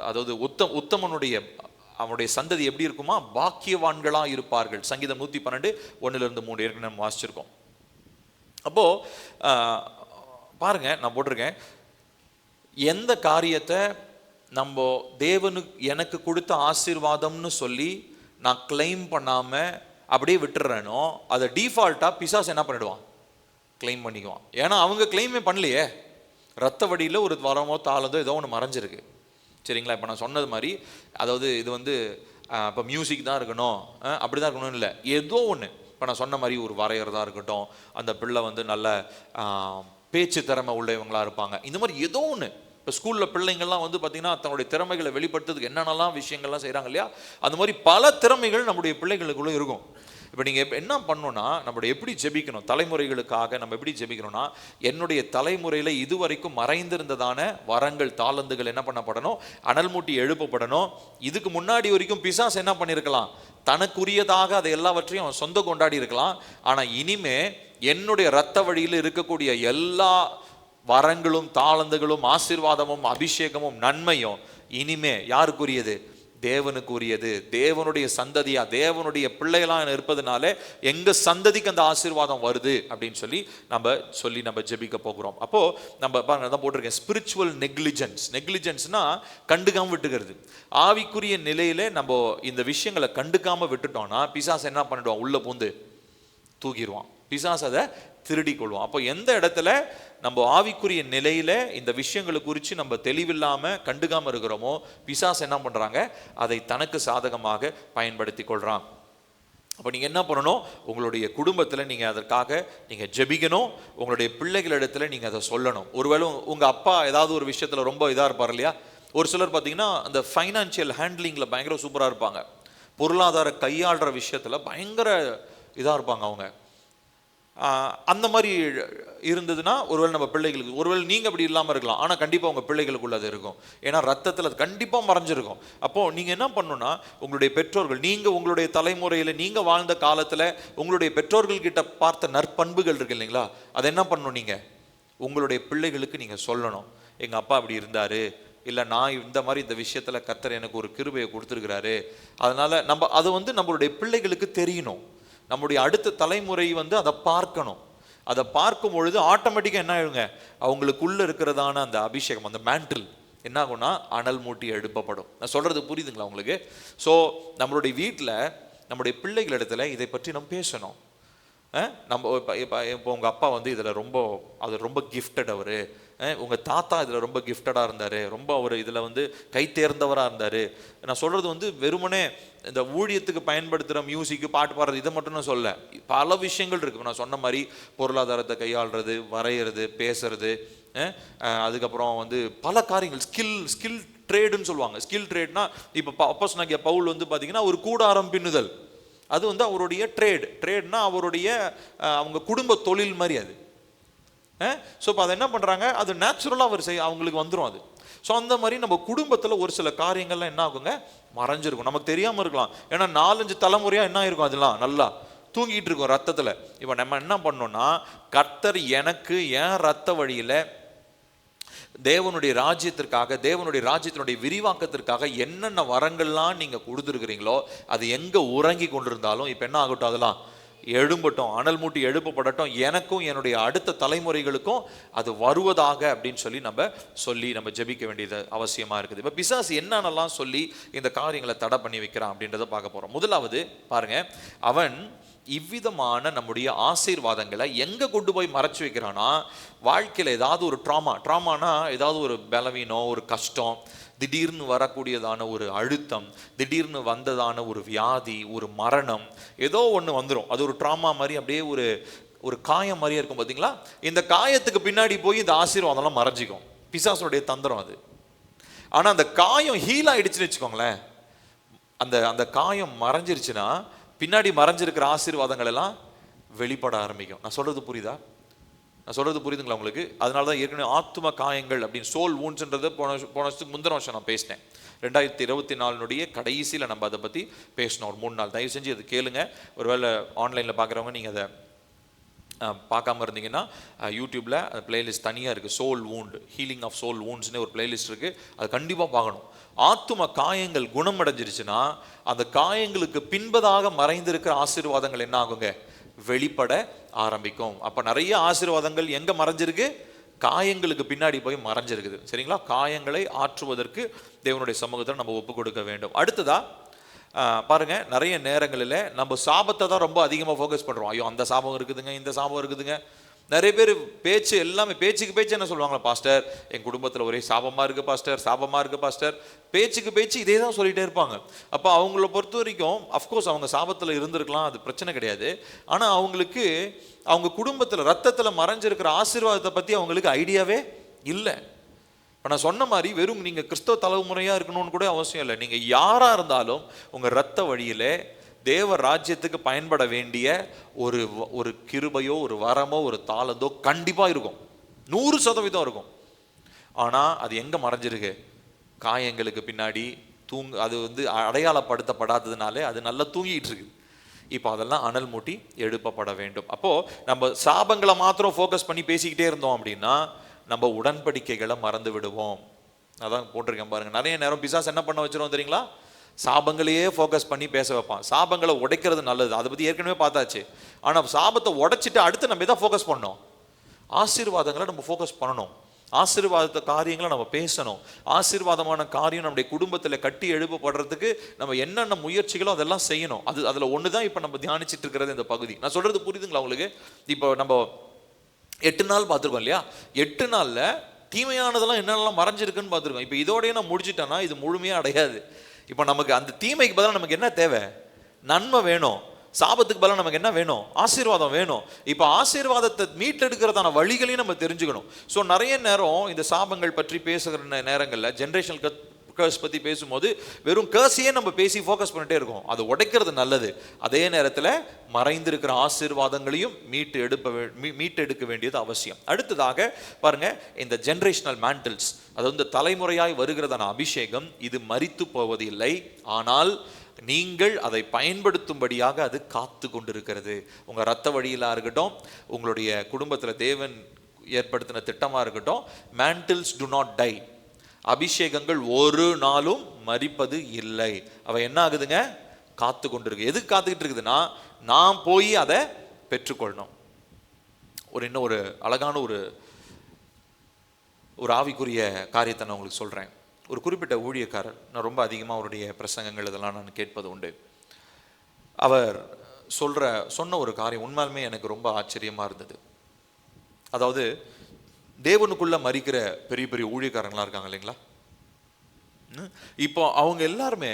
அதாவது உத்தமனுடைய அவனுடைய சந்ததி எப்படி இருக்குமா, பாக்கியவான்களா இருப்பார்கள். சங்கீதம் 112 1-3 ஏற்கனவே நம்ம வாசிச்சிருக்கோம். அப்போ பாருங்க, நான் போட்டிருக்கேன், எந்த காரியத்தை நம்ம தேவனுக்கு எனக்கு கொடுத்த ஆசீர்வாதம்னு சொல்லி நான் கிளைம் பண்ணாம அப்படியே விட்டுறேனோ, அதை டிஃபால்ட்டா பிசாசு என்ன பண்ணிடுவான், கிளைம் பண்ணிக்குவான். ஏன்னா அவங்க கிளைமே பண்ணலையே, ரத்த வடியில் ஒரு வரமோ தாளதோ ஏதோ ஒன்று மறைஞ்சிருக்கு. சரிங்களா? இப்போ நான் சொன்னது மாதிரி, அதாவது இது வந்து இப்போ மியூசிக் தான் இருக்கணும், அப்படி தான் இருக்கணும்னு இல்லை, ஏதோ ஒன்று. இப்போ நான் சொன்ன மாதிரி ஒரு வரைகிறதா இருக்கட்டும், அந்த பிள்ளை வந்து நல்ல பேச்சு திறமை உள்ளவங்களாக இருப்பாங்க, இந்த மாதிரி ஏதோ ஒன்று. இப்போ ஸ்கூலில் பிள்ளைங்கள்லாம் வந்து பார்த்திங்கன்னா தன்னுடைய திறமைகளை வெளிப்படுத்துறதுக்கு என்னென்னலாம் விஷயங்கள்லாம் செய்கிறாங்க இல்லையா, அந்த மாதிரி பல திறமைகள் நம்முடைய பிள்ளைகளுக்குள்ளே இருக்கும். இப்போ நீங்கள் என்ன பண்ணணும்னா, நம்மளுடைய எப்படி ஜெபிக்கணும், தலைமுறைகளுக்காக நம்ம எப்படி ஜெபிக்கணும்னா, என்னுடைய தலைமுறையில் இதுவரைக்கும் மறைந்திருந்ததான வரங்கள், தாளந்துகள் என்ன பண்ணப்படணும், அனல் மூட்டி எழுப்பப்படணும். இதுக்கு முன்னாடி வரைக்கும் பிசாசு என்ன பண்ணியிருக்கலாம், தனக்குரியதாக அதை எல்லாவற்றையும் அவன் சொந்த கொண்டாடி இருக்கலாம். ஆனால் இனிமே என்னுடைய இரத்த வழியில் இருக்கக்கூடிய எல்லா வரங்களும், தாளந்துகளும், ஆசீர்வாதமும், அபிஷேகமும், நன்மையும் இனிமே யாருக்குரியது, தேவனுக்கு உரியது, தேவனுடைய சந்ததியா, தேவனுடைய பிள்ளைகளாக இருப்பதனால எங்க சந்ததிக்கு அந்த ஆசீர்வாதம் வருது அப்படின்னு சொல்லி நம்ம ஜெபிக்க போகிறோம். அப்போ நம்ம பாருங்க, தான் போட்டிருக்கேன், ஸ்பிரிச்சுவல் நெக்லிஜென்ஸ்னா கண்டுக்காம விட்டுக்கிறது. ஆவிக்குரிய நிலையில நம்ம இந்த விஷயங்களை கண்டுக்காம விட்டுட்டோம்னா பிசாசு என்ன பண்ணிடுவான், உள்ள பூந்து தூக்கிடுவான், பிசாசு அதை திருடி கொள்வோம். அப்போ எந்த இடத்துல நம்ம ஆவிக்குரிய நிலையில இந்த விஷயங்களை குறித்து நம்ம தெளிவில்லாம கண்டுக்காம இருக்கிறோமோ பிசாசு என்ன பண்றாங்க, அதை தனக்கு சாதகமாக பயன்படுத்தி கொள்றான். அப்போ நீங்கள் என்ன பண்ணணும், உங்களுடைய குடும்பத்தில் நீங்கள் அதற்காக நீங்கள் ஜெபிக்கணும். உங்களுடைய பிள்ளைகளிடத்தில் நீங்கள் அதை சொல்லணும். ஒருவேளை உங்கள் அப்பா ஏதாவது ஒரு விஷயத்தில் ரொம்ப இதாக இருப்பார் இல்லையா, ஒரு சிலர் பார்த்தீங்கன்னா அந்த ஃபைனான்சியல் ஹேண்ட்லிங்கில் பயங்கர சூப்பராக இருப்பாங்க, பொருளாதார கையாளுற விஷயத்தில் பயங்கர இதாக இருப்பாங்க அவங்க. அந்த மாதிரி இருந்ததுன்னா ஒருவேளை நம்ம பிள்ளைகளுக்கு, ஒருவேளை நீங்கள் அப்படி இல்லாமல் இருக்கலாம், ஆனால் கண்டிப்பாக உங்கள் பிள்ளைகளுக்குள்ள அது இருக்கும். ஏன்னா ரத்தத்தில் அது கண்டிப்பாக மறைஞ்சிருக்கும். அப்போது நீங்கள் என்ன பண்ணணும்னா, உங்களுடைய பெற்றோர்கள், நீங்கள் உங்களுடைய தலைமுறையில் நீங்கள் வாழ்ந்த காலத்தில் உங்களுடைய பெற்றோர்கள்கிட்ட பார்த்த நற்பண்புகள் இருக்கு இல்லைங்களா, அதை என்ன பண்ணணும், நீங்கள் உங்களுடைய பிள்ளைகளுக்கு நீங்கள் சொல்லணும். எங்கள் அப்பா அப்படி இருந்தார், இல்லை நான் இந்த மாதிரி இந்த விஷயத்தில் கர்த்தர் எனக்கு ஒரு கிருபையை கொடுத்துருக்கிறாரு, அதனால் நம்ம அது நம்மளுடைய பிள்ளைகளுக்கு தெரியணும். நம்முடைய அடுத்த தலைமுறை அதை பார்க்கணும். அதை பார்க்கும் பொழுது ஆட்டோமேட்டிக்காக என்ன ஆகுங்க, அவங்களுக்குள்ள இருக்கிறதான அந்த அபிஷேகம், அந்த மேண்டில் என்ன ஆகும்னா அனல் மூட்டி எழுப்பப்படும். நான் சொல்றது புரியுதுங்களா உங்களுக்கு? ஸோ நம்மளுடைய வீட்டில் நம்முடைய பிள்ளைகளிடத்துல இதை பற்றி நம்ம பேசணும். நம்ம இப்போ உங்கள் அப்பா இதில் ரொம்ப கிஃப்டட், அவர் உங்கள் தாத்தா இதில் ரொம்ப கிஃப்டடாக இருந்தார், ரொம்ப அவர் இதில் கை தேர்ந்தவராக இருந்தார். நான் சொல்கிறது வெறுமனே இந்த ஊழியத்துக்கு பயன்படுத்துகிற மியூசிக்கு, பாட்டு பாடுறது இதை மட்டும் நான் சொல்ல, பல விஷயங்கள் இருக்குது. நான் சொன்ன மாதிரி பொருளாதாரத்தை கையாளுறது, வரைகிறது, பேசுறது, அதுக்கப்புறம் பல காரியங்கள், ஸ்கில் ட்ரேடுன்னு சொல்லுவாங்க. ஸ்கில் ட்ரேட்னா இப்போ அப்போஸ்தலனாகிய பவுல் பார்த்தீங்கன்னா ஒரு கூடாரம் பின்னுதல், அது அவருடைய ட்ரேட்னா அவருடைய அவங்க குடும்ப தொழில் மாதிரி அது. ஸோ இப்போ அதை என்ன பண்ணுறாங்க, அது நேச்சுரலாக அவங்களுக்கு வந்துடும் அது. ஸோ அந்த மாதிரி நம்ம குடும்பத்தில் ஒரு சில காரியங்கள்லாம் என்ன ஆகுங்க, மறைஞ்சிருக்கும், நமக்கு தெரியாமல் இருக்கலாம். ஏன்னா 4-5 தலைமுறையாக என்ன இருக்கும், அதெல்லாம் நல்லா தூங்கிட்டு இருக்கும் ரத்தத்தில். இப்போ நம்ம என்ன பண்ணோம்னா, கர்த்தர் எனக்கு என் ரத்த வழியில் தேவனுடைய ராஜ்யத்திற்காக, தேவனுடைய ராஜ்யத்தினுடைய விரிவாக்கத்திற்காக என்னென்ன வரங்கள்லாம் நீங்கள் கொடுத்துருக்கிறீங்களோ அது எங்கே உறங்கி கொண்டிருந்தாலும் இப்போ என்ன ஆகட்டும், அதெல்லாம் எழும்பட்டும், அனல் மூட்டி எழுப்பப்படட்டும், எனக்கும் என்னுடைய அடுத்த தலைமுறைகளுக்கும் அது வருவதாக அப்படின்னு நம்ம ஜெபிக்க வேண்டியது அவசியமாக இருக்குது. இப்போ பிசாசு என்னென்னலாம் சொல்லி இந்த காரியங்களை தடை பண்ணி வைக்கிறான் அப்படின்றத பார்க்க போகிறோம். முதலாவது பாருங்க, அவன் இவ்விதமான நம்முடைய ஆசீர்வாதங்களை எங்கே கொண்டு போய் மறைச்சு வைக்கிறான்னா, வாழ்க்கையில் ஏதாவது ஒரு ட்ராமானா ஏதாவது ஒரு பலவீனம், ஒரு கஷ்டம், திடீர்னு வரக்கூடியதான ஒரு அழுத்தம், திடீர்னு வந்ததான ஒரு வியாதி, ஒரு மரணம், ஏதோ ஒன்று வந்துடும். அது ஒரு ட்ராமா மாதிரி, அப்படியே ஒரு காயம் மாதிரியே இருக்கும் பார்த்தீங்களா. இந்த காயத்துக்கு பின்னாடி போய் இந்த ஆசீர்வாதம்லாம் மறைஞ்சிக்கும், பிசாசுடைய தந்திரம் அது. ஆனால் அந்த காயம் ஹீல் ஆகிடுச்சுன்னு வச்சுக்கோங்களேன், அந்த காயம் மறைஞ்சிருச்சுன்னா பின்னாடி மறைஞ்சிருக்கிற ஆசீர்வாதங்கள் எல்லாம் வெளிப்பட ஆரம்பிக்கும். நான் சொல்கிறது புரியுதுங்களா உங்களுக்கு? அதனால தான் ஏற்கனவே ஆத்தும காயங்கள் அப்படின்னு, சோல் வூண்ட்ஸ்ன்றது போன வருஷத்துக்கு முந்தின வருஷம் நான் பேசினேன். 2024 கடைசியில் நம்ம அதை பற்றி பேசினோம், ஒரு 3 நாள். தயவு செஞ்சு அது கேளுங்க. ஒருவேளை ஆன்லைனில் பார்க்குறவங்க நீங்கள் அதை பார்க்காம இருந்தீங்கன்னா யூடியூப்பில் அந்த பிளேலிஸ்ட் தனியாக இருக்குது, soul wound, healing of soul வூண்ட்ஸ்னு ஒரு பிளேலிஸ்ட் இருக்குது, அது கண்டிப்பாக பார்க்கணும். ஆத்தும காயங்கள் குணமடைஞ்சிருச்சுன்னா அந்த காயங்களுக்கு பின்பதாக மறைந்திருக்கிற ஆசீர்வாதங்கள் என்ன ஆகுங்க, வெளிப்பட ஆரம்பிக்கும். அப்போ நிறைய ஆசீர்வாதங்கள் எங்கே மறைஞ்சிருக்கு, காயங்களுக்கு பின்னாடி போய் மறைஞ்சிருக்குது. சரிங்களா? காயங்களை ஆற்றுவதற்கு தேவனுடைய சமூகத்தில் நம்ம ஒப்பு கொடுக்க வேண்டும். அடுத்ததா பாருங்க, நிறைய நேரங்களில் நம்ம சாபத்தை தான் ரொம்ப அதிகமாக ஃபோக்கஸ் பண்ணுறோம். ஐயோ அந்த சாபம் இருக்குதுங்க, இந்த சாபம் இருக்குதுங்க. நிறைய பேர் பேச்சு எல்லாமே பேச்சுக்கு என்ன சொல்லுவாங்களா, பாஸ்டர் என் குடும்பத்தில் ஒரே சாபமாக இருக்குது பாஸ்டர், பேச்சுக்கு இதே தான் சொல்லிகிட்டே இருப்பாங்க. அப்போ அவங்கள பொறுத்த வரைக்கும் அஃப்கோர்ஸ் அவங்க சாபத்தில் இருந்திருக்கலாம், அது பிரச்சனை கிடையாது. ஆனால் அவங்களுக்கு அவங்க குடும்பத்தில் ரத்தத்தில் மறைஞ்சிருக்கிற ஆசீர்வாதத்தை பற்றி அவங்களுக்கு ஐடியாவே இல்லை. இப்போ நான் சொன்ன மாதிரி வெறும் நீங்கள் கிறிஸ்தவ தலைமுறையாக இருக்கணும்னு கூட அவசியம் இல்லை. நீங்கள் யாராக இருந்தாலும் உங்கள் ரத்த வழியில் தேவ ராஜ்யத்துக்கு பயன்பட வேண்டிய ஒரு கிருபையோ, ஒரு வரமோ, ஒரு தாளந்தோ கண்டிப்பாக இருக்கும், 100% இருக்கும். ஆனால் அது எங்கே மறைஞ்சிருக்கு, காயங்களுக்கு பின்னாடி அது அடையாளப்படுத்தப்படாததுனாலே அது நல்லா தூங்கிட்டு இருக்கு. இப்போ அதெல்லாம் அனல் மூட்டி எழுப்பப்பட வேண்டும். அப்போது நம்ம சாபங்களை மாத்திரம் ஃபோக்கஸ் பண்ணி பேசிக்கிட்டே இருந்தோம் அப்படின்னா நம்ம உடன்படிக்கைகளை மறந்து விடுவோம். அதான் போட்டிருக்கேன் பாருங்க. நிறைய நேரம் பிசாசு என்ன பண்ண வச்சிருவோம் தெரியுங்களா, சாபங்களையே ஃபோக்கஸ் பண்ணி பேச வைப்பான். சாபங்களை உடைக்கிறது நல்லது, அதை பற்றி ஏற்கனவே பார்த்தாச்சு. ஆனால் சாபத்தை உடைச்சிட்டு அடுத்து நம்ம எதை ஃபோக்கஸ் பண்ணோம்? ஆசீர்வாதங்களை நம்ம ஃபோக்கஸ் பண்ணணும். ஆசீர்வாதத்தை காரியங்களை நம்ம பேசணும். ஆசீர்வாதமான காரியம் நம்முடைய குடும்பத்தில் கட்டி எழுப்பப்படுறதுக்கு நம்ம என்னென்ன முயற்சிகளோ அதெல்லாம் செய்யணும். அதில் ஒன்று தான் இப்போ நம்ம தியானிச்சுட்டு இருக்கிறது இந்த பகுதி. நான் சொல்கிறது புரியுதுங்களா உங்களுக்கு? இப்போ நம்ம 8 நாள் பார்த்துருக்கோம் இல்லையா? 8 நாளில் தீமையானதெல்லாம் என்னென்னலாம் மறைஞ்சிருக்குன்னு பார்த்துருக்கோம். இப்போ இதோடய நான் முடிச்சுட்டேன்னா இது முழுமையாக அடையாது. இப்போ நமக்கு அந்த தீமைக்கு பதிலாக நமக்கு என்ன தேவை? நன்மை வேணும். சாபத்துக்கு பதிலாக நமக்கு என்ன வேணும்? ஆசீர்வாதம் வேணும். இப்போ ஆசீர்வாதத்தை மீட்டெடுக்கிறதான வழிகளையும் நம்ம தெரிஞ்சுக்கணும். ஸோ நிறைய நேரம் இந்த சாபங்கள் பற்றி பேசுகிற நேரங்களில் ஜென்ரேஷனல் கர்ஸ் பற்றி பேசும்போது வெறும் கர்ஸையே நம்ம பேசி ஃபோக்கஸ் பண்ணிட்டே இருக்கோம். அது உடைக்கிறது நல்லது. அதே நேரத்தில் மறைந்திருக்கிற ஆசீர்வாதங்களையும் மீட்டெடுக்க வேண்டியது அவசியம். அடுத்ததாக பாருங்க, இந்த ஜென்ரேஷனல் மேண்டில்ஸ், அது வந்து தலைமுறையாய் வருகிறதான அபிஷேகம், இது மரித்து போவதில்லை, ஆனால் நீங்கள் அதை பயன்படுத்தும்படியாக அது காத்து கொண்டிருக்கிறது. உங்கள் இரத்த வழியிலாக இருக்கட்டும், உங்களுடைய குடும்பத்தில் தேவன் ஏற்படுத்தின திட்டமாக இருக்கட்டும், மேண்டில்ஸ் டு நாட் டை. அபிஷேகங்கள் ஒரு நாளும் மரிப்பது இல்லை. அவை என்ன ஆகுதுங்க? காத்து கொண்டிருக்கு. எதுக்கு காத்துக்கிட்டு இருக்குதுன்னா, நான் போய் அதை பெற்றுக்கொள்ளணும். இன்னும் ஒரு அழகான ஒரு ஆவிக்குரிய காரியத்தை நான் உங்களுக்கு சொல்கிறேன். ஒரு குறிப்பிட்ட ஊழியக்காரர், நான் ரொம்ப அதிகமாக அவருடைய பிரசங்கங்கள் இதெல்லாம் நான் கேட்பது உண்டு. அவர் சொன்ன ஒரு காரியம் உண்மையாலுமே எனக்கு ரொம்ப ஆச்சரியமாக இருந்தது. அதாவது தேவனுக்குள்ளே மரிக்கிற பெரிய பெரிய ஊழியக்காரங்களாம் இருக்காங்க இல்லைங்களா? இப்போ அவங்க எல்லாருமே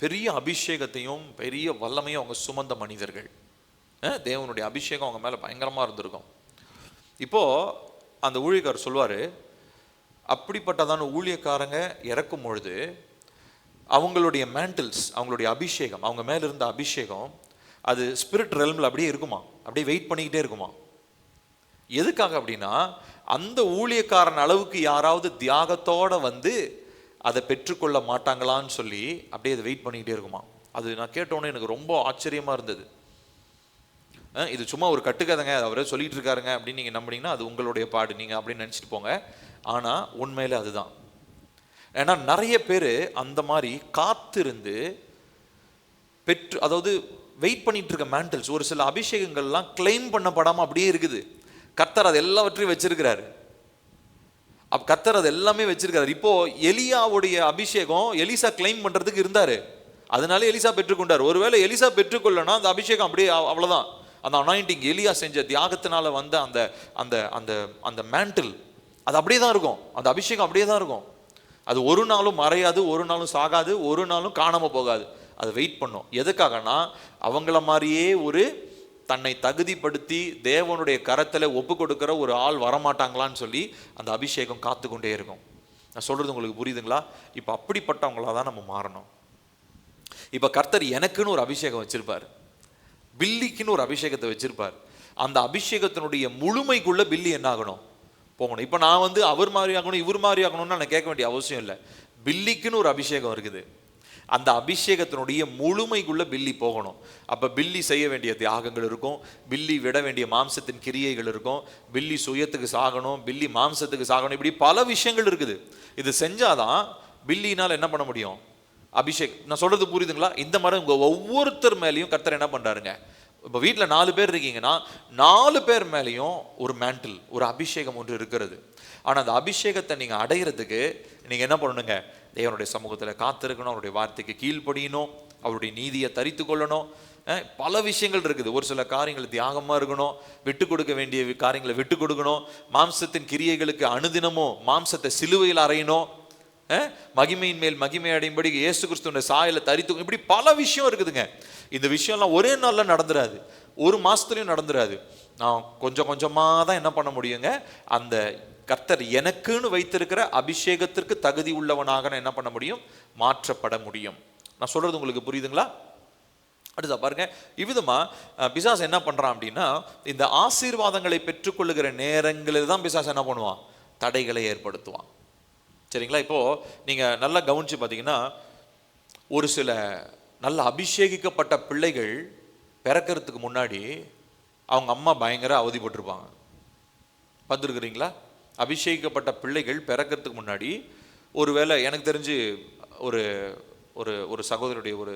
பெரிய அபிஷேகத்தையும் பெரிய வல்லமையும் அவங்க சுமந்த மனிதர்கள். தேவனுடைய அபிஷேகம் அவங்க மேலே பயங்கரமாக இருந்திருக்கும். இப்போது அந்த ஊழியக்காரர் சொல்வார், அப்படிப்பட்டதான ஊழியக்காரங்க இறக்கும் பொழுது அவங்களுடைய மேண்டில்ஸ், அவங்களுடைய அபிஷேகம், அவங்க மேலே இருந்த அபிஷேகம், அது ஸ்பிரிட் ரெல்மில் அப்படியே இருக்குமா, அப்படியே வெயிட் பண்ணிக்கிட்டே இருக்குமா. எதுக்காக அப்படின்னா, அந்த ஊழியக்காரன் அளவுக்கு யாராவது தியாகத்தோடு வந்து அதை பெற்றுக்கொள்ள மாட்டாங்களான்னு சொல்லி அப்படியே அதை வெயிட் பண்ணிக்கிட்டே இருக்குமா. அது நான் கேட்டோன்னே எனக்கு ரொம்ப ஆச்சரியமாக இருந்தது. இது சும்மா ஒரு கட்டுக்கதைங்க, அவரே சொல்லிட்டு இருக்காருங்க அப்படின்னு நீங்கள் நம்பினீங்கன்னா அது உங்களுடைய பாடு, நீங்கள் அப்படின்னு நினச்சிட்டு போங்க. ஆனால் உண்மையில அதுதான். ஏன்னா நிறைய பேர் அந்த மாதிரி காத்திருந்து அதாவது வெயிட் பண்ணிட்டு இருக்க மேண்டல்ஸ், ஒரு சில அபிஷேகங்கள்லாம் கிளைம் பண்ணப்படாமல் அப்படியே இருக்குது. கர்த்தர் அது எல்லாவற்றையும் வச்சிருக்கிறாரு. கர்த்தர் அது எல்லாமே வச்சிருக்காரு. இப்போ எலியாவுடைய அபிஷேகம் எலிசா கிளைம் பண்றதுக்கு இருந்தாரு, அதனால எலிசா பெற்றுக்கொண்டார். ஒருவேளை எலிசா பெற்றுக்கொள்ளனா அந்த அபிஷேகம் அப்படியே அவ்வளவுதான். அந்த அனாயிண்டிங், எலியா செஞ்ச தியாகத்தினால வந்த அந்த அந்த அந்த அந்த மேண்டில் அது அப்படியே தான் இருக்கும். அந்த அபிஷேகம் அப்படியே தான் இருக்கும். அது ஒரு நாளும் மறையாது, ஒரு நாளும் சாகாது, ஒரு நாளும் காணாம போகாது. அது வெயிட் பண்ணும். எதுக்காகனா, அவங்கள மாதிரியே ஒரு தன்னை தகுதிப்படுத்தி தேவனுடைய கரத்தில் ஒப்பு கொடுக்கிற ஒரு ஆள் வரமாட்டாங்களான்னு சொல்லி அந்த அபிஷேகம் காத்து கொண்டே இருக்கும். நான் சொல்றது உங்களுக்கு புரியுதுங்களா? இப்போ அப்படிப்பட்டவங்களா தான் நம்ம மாறணும். இப்போ கர்த்தர் எனக்குன்னு ஒரு அபிஷேகம் வச்சிருப்பார், பில்லிக்குன்னு ஒரு அபிஷேகத்தை வச்சிருப்பார். அந்த அபிஷேகத்தினுடைய முழுமைக்குள்ள பில்லி என்ன ஆகணும்? போகணும். இப்போ நான் வந்து அவர் மாதிரி ஆகணும், இவர் மாதிரி ஆகணும்னு நான் கேட்க வேண்டிய அவசியம் இல்லை. பில்லிக்குன்னு ஒரு அபிஷேகம் இருக்குது. அந்த அபிஷேகத்தினுடைய முழுமைக்குள்ள பில்லி போகணும். அப்போ பில்லி செய்ய வேண்டிய தியாகங்கள் இருக்கும், பில்லி விட வேண்டிய மாம்சத்தின் கிரியைகள் இருக்கும், பில்லி சுயத்துக்கு சாகணும், பில்லி மாம்சத்துக்கு சாகணும், இப்படி பல விஷயங்கள் இருக்குது. இது செஞ்சாதான் பில்லினால் என்ன பண்ண முடியும்? அபிஷேக். நான் சொல்றது புரியுதுங்களா? இந்த மாதிரி உங்க ஒவ்வொருத்தர் மேலேயும் கர்த்தர் என்ன பண்றாருங்க? இப்போ வீட்டில் 4 பேர் இருக்கீங்கன்னா 4 பேர் மேலேயும் ஒரு மேண்டில், ஒரு அபிஷேகம் ஒன்று இருக்கிறது. ஆனால் அந்த அபிஷேகத்தை நீங்கள் அடைகிறதுக்கு நீங்கள் என்ன பண்ணணுங்க? தேவனுடைய சமூகத்தில் காத்திருக்கணும், அவருடைய வார்த்தைக்கு கீழ்ப்படியணும், அவருடைய நீதியை தரித்து கொள்ளணும். பல விஷயங்கள் இருக்குது. ஒரு சில காரியங்கள் தியாகமாக இருக்கணும், விட்டு கொடுக்க வேண்டிய காரியங்களை விட்டு கொடுக்கணும், மாம்சத்தின் கிரியைகளுக்கு அனுதினமும் மாம்சத்தை சிலுவையில் அறையணும், மகிமையின் மேல் மகிமை அடையும்படி இயேசு கிறிஸ்துவின் சாயலை தரித்து, இப்படி பல விஷயம் இருக்குதுங்க. இந்த விஷயம்லாம் ஒரே நாளில் நடந்துடாது, ஒரு மாசத்துலையும் நடந்துடாது. நான் கொஞ்சம் கொஞ்சமாக தான் என்ன பண்ண முடியுங்க? அந்த கர்த்தர் எனக்குன்னு வைத்திருக்கிற அபிஷேகத்திற்கு தகுதி உள்ளவனாக நான் என்ன பண்ண முடியும்? மாற்றப்பட முடியும். நான் சொல்றது உங்களுக்கு புரியுதுங்களா? அடுத்தா பாருங்க, இவ்விதமா பிசாசு என்ன பண்றான் அப்படின்னா, இந்த ஆசீர்வாதங்களை பெற்றுக்கொள்ளுகிற நேரங்களில் தான் பிசாசு என்ன பண்ணுவான்? தடைகளை ஏற்படுத்துவான். சரிங்களா? இப்போ நீங்க நல்லா கவனிச்சு பார்த்தீங்கன்னா, ஒரு சில நல்ல அபிஷேகிக்கப்பட்ட பிள்ளைகள் பிறக்கிறதுக்கு முன்னாடி அவங்க அம்மா பயங்கர அவதிப்பட்டிருப்பாங்க. பார்த்துருக்குறீங்களா? அபிஷேகிக்கப்பட்ட பிள்ளைகள் பிறக்கிறதுக்கு முன்னாடி, ஒருவேளை எனக்கு தெரிஞ்சு ஒரு ஒரு ஒரு சகோதரருடைய ஒரு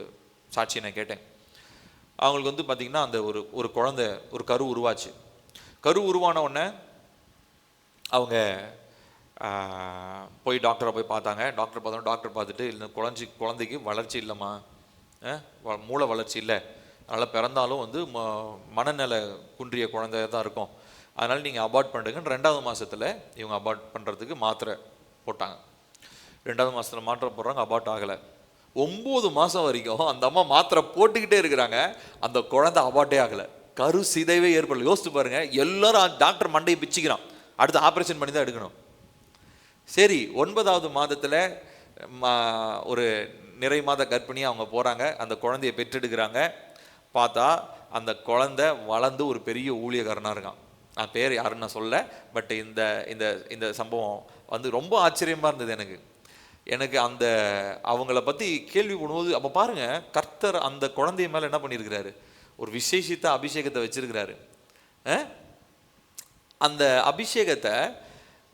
சாட்சியை நான் கேட்டேன். அவங்களுக்கு வந்து பார்த்திங்கன்னா அந்த ஒரு குழந்தை, ஒரு கரு உருவாச்சு. கரு உருவான உடனே அவங்க போய் டாக்டரை போய் பார்த்தாங்க. டாக்டர் பார்த்துட்டு, இல்லை குழந்தைக்கு வளர்ச்சி இல்லைம்மா, மூளை வளர்ச்சி இல்லை, அதனால் பிறந்தாலும் வந்து மனநல குன்றிய குழந்தைய தான் இருக்கும், அதனால் நீங்கள் அபார்ட் பண்ணுறீங்கன்னு 2வது மாதத்தில் இவங்க அபார்ட் பண்ணுறதுக்கு மாத்திரை போட்டாங்க. 2வது மாதத்தில் மாத்திரை போடுறாங்க, அபார்ட் ஆகலை. 9 மாதம் வரைக்கும் அந்த அம்மா மாத்திரை போட்டுக்கிட்டே இருக்கிறாங்க, அந்த குழந்தை அபார்ட்டே ஆகலை, கரு சிதைவே ஏற்படல. யோசித்து பாருங்கள், எல்லாரும் டாக்டர் மண்டையை பிச்சுக்கிறான், அடுத்து ஆப்ரேஷன் பண்ணி தான் எடுக்கணும். சரி, 9வது மாதத்தில் ஒரு நிறை மாத கர்ப்பிணியாக அவங்க போகிறாங்க, அந்த குழந்தைய பெற்றெடுக்கிறாங்க. பார்த்தா அந்த குழந்தை வளர்ந்து ஒரு பெரிய ஊழியக்காரனாக இருக்கான். நான் பேர் யாருன்னு நான் சொல்ல, பட் இந்த இந்த இந்த சம்பவம் வந்து ரொம்ப ஆச்சரியமாக இருந்தது எனக்கு அந்த அவங்கள பற்றி கேள்விப்படும்போது. அப்போ பாருங்கள், கர்த்தர் அந்த குழந்தைய மேலே என்ன பண்ணியிருக்கிறாரு, ஒரு விசேஷித்த அபிஷேகத்தை வச்சிருக்கிறாரு. அந்த அபிஷேகத்தை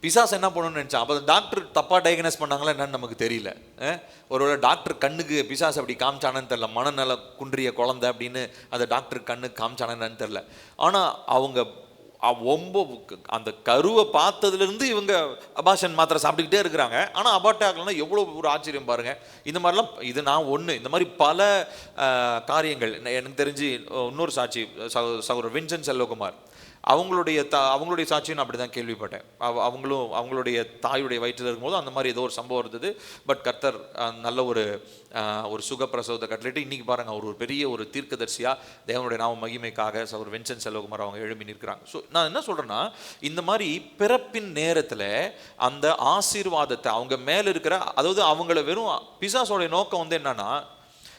பிசாசு என்ன பண்ணணும்னு நினச்சான். அப்போ டாக்டர் தப்பாக டயக்னோஸ் பண்ணாங்களா என்னன்னு நமக்கு தெரியல. ஒருவேளை டாக்டர் கண்ணுக்கு பிசாசு அப்படி காமிச்சானன்னு தெரில, மனநல குன்றிய குழந்தை அப்படின்னு அந்த டாக்டர் கண்ணுக்கு காமிச்சானன்னு தெரில. ஆனால் அவங்க ரொம்ப அந்த கருவை பார்த்ததுலேருந்து இவங்க அபார்ஷன் மாத்திரை சாப்பிட்டுக்கிட்டே இருக்கிறாங்க. ஆனால் அபார்ட் ஆகலைன்னா எவ்வளோ ஒரு ஆச்சரியம் பாருங்கள். இந்த மாதிரிலாம் இது நான் ஒன்று, இந்த மாதிரி பல காரியங்கள். எனக்கு தெரிஞ்சு இன்னொரு சாட்சி, சகோதரர் வின்சென்ட் செல்வகுமார், அவங்களுடைய சாட்சியும் நான் அப்படி தான் கேள்விப்பட்டேன். அவங்களும் அவங்களுடைய தாயுடைய வயிற்றில் இருக்கும்போது அந்த மாதிரி ஏதோ ஒரு சம்பவம் இருந்தது. பட் கர்த்தர் நல்ல ஒரு சுகப்பிரசவத்தை கட்டளிட்டு இன்றைக்கி பாருங்கள், அவர் ஒரு பெரிய ஒரு தீர்க்கதரிசியாக தேவனுடைய நாம மகிமைக்காக சகோதரர் வின்சென்ட் செல்வகுமார் அவங்க எழுப்பி நிற்கிறாங்க. ஸோ நான் என்ன சொல்கிறேன்னா, இந்த மாதிரி பிறப்பின் நேரத்தில் அந்த ஆசீர்வாதத்தை அவங்க மேலே இருக்கிற, அதாவது அவங்கள வெறும் பிசாசோடைய நோக்கம் வந்து என்னன்னா,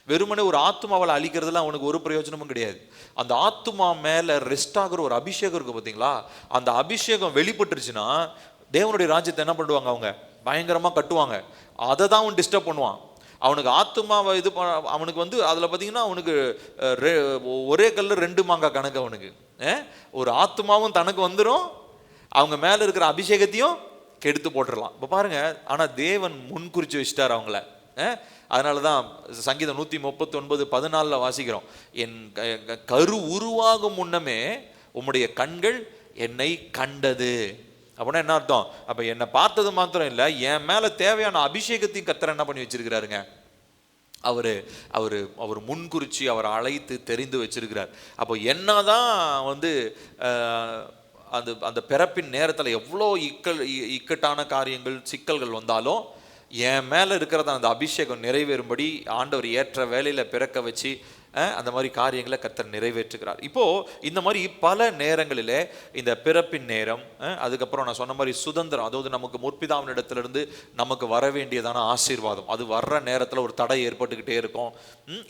வெறுமனே ஒரு ஆத்மாவை அழிக்கிறதுல அவனுக்கு ஒரு பிரயோஜனமும் கிடையாது. அந்த ஆத்மா மேலே ரெஸ்ட் ஆகிற ஒரு அபிஷேகம் இருக்குது பார்த்தீங்களா, அந்த அபிஷேகம் வெளிப்பட்டுருச்சுன்னா தேவனுடைய ராஜ்யத்தை என்ன பண்ணுவாங்க, அவங்க பயங்கரமாக கட்டுவாங்க. அதை தான் அவன் டிஸ்டர்ப் பண்ணுவான். அவனுக்கு ஆத்மாவை அவனுக்கு வந்து அதில் பார்த்தீங்கன்னா அவனுக்கு ஒரே கல்லில் 2 மாங்காய் கணக்கு. அவனுக்கு ஒரு ஆத்மாவும் தனக்கு வந்துடும், அவங்க மேலே இருக்கிற அபிஷேகத்தையும் கெடுத்து போட்டுடலாம். இப்போ பாருங்கள், ஆனால் தேவன் முன்குறிச்சு வச்சுட்டார் அவங்கள. அதனால தான் சங்கீதம் 139:14 வாசிக்கிறோம், என் கரு உருவாகும் முன்னமே உம்முடைய கண்கள் என்னை கண்டது. அப்படின்னா என்ன அர்த்தம்? அப்போ என்னை பார்த்தது மாத்திரம் இல்லை, என் மேலே தேவையான அபிஷேகத்தையும் கர்த்தர் என்ன பண்ணி வச்சிருக்கிறாருங்க, அவர் முன்குறிச்சி அவர் அழைத்து தெரிந்து வச்சிருக்கிறார். அப்போ என்னதான் வந்து அந்த பிறப்பின் நேரத்தில் எவ்வளோ இக்கட்டான காரியங்கள் சிக்கல்கள் வந்தாலும் என் மேலே இருக்கிறத அந்த அபிஷேகம் நிறைவேறும்படி ஆண்டவர் ஏற்ற வேலையில் பிறக்க வச்சு அந்த மாதிரி காரியங்களை கர்த்தர் நிறைவேற்றுகிறார். இப்போது இந்த மாதிரி பல நேரங்களில் இந்த பிறப்பின் நேரம், அதுக்கப்புறம் நான் சொன்ன மாதிரி சுதந்திரம், அதாவது நமக்கு முற்பிதாவினிடத்திலிருந்து நமக்கு வர வேண்டியதான ஆசீர்வாதம், அது வர்ற நேரத்தில் ஒரு தடை ஏற்பட்டுக்கிட்டே இருக்கும்.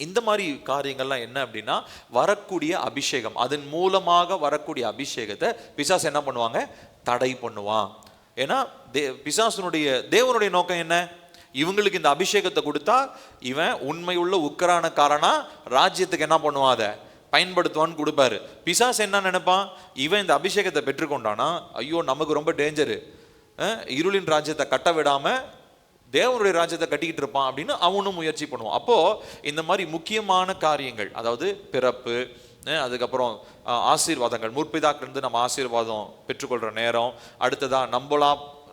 இந்த மாதிரி காரியங்கள்லாம் என்ன அப்படின்னா, வரக்கூடிய அபிஷேகம், அதன் மூலமாக வரக்கூடிய அபிஷேகத்தை பிசாசு என்ன பண்ணுவாங்க, தடை பண்ணுவான். ஏன்னா பிசாசுனுடைய தேவனுடைய நோக்கம் என்ன, இவங்களுக்கு இந்த அபிஷேகத்தை கொடுத்தா இவன் உண்மையுள்ள உக்கரானக்காரனா ராஜ்யத்துக்கு என்ன பண்ணுவான், அதை பயன்படுத்துவான்னு கொடுப்பாரு. பிசாசு என்ன நினைப்பான், இவன் இந்த அபிஷேகத்தை பெற்றுக்கொண்டானா ஐயோ நமக்கு ரொம்ப டேஞ்சரு, இருளின் ராஜ்யத்தை கட்ட விடாம தேவனுடைய ராஜ்யத்தை கட்டிக்கிட்டு இருப்பான் அப்படின்னு அவனும் முயற்சி பண்ணுவான். அப்போ இந்த மாதிரி முக்கியமான காரியங்கள், அதாவது பிறப்பு, அதுக்கப்புறம் ஆசீர்வாதங்கள், முற்பிதாக்கிலிருந்து நம்ம ஆசீர்வாதம் பெற்றுக்கொள்கிற நேரம், அடுத்ததாக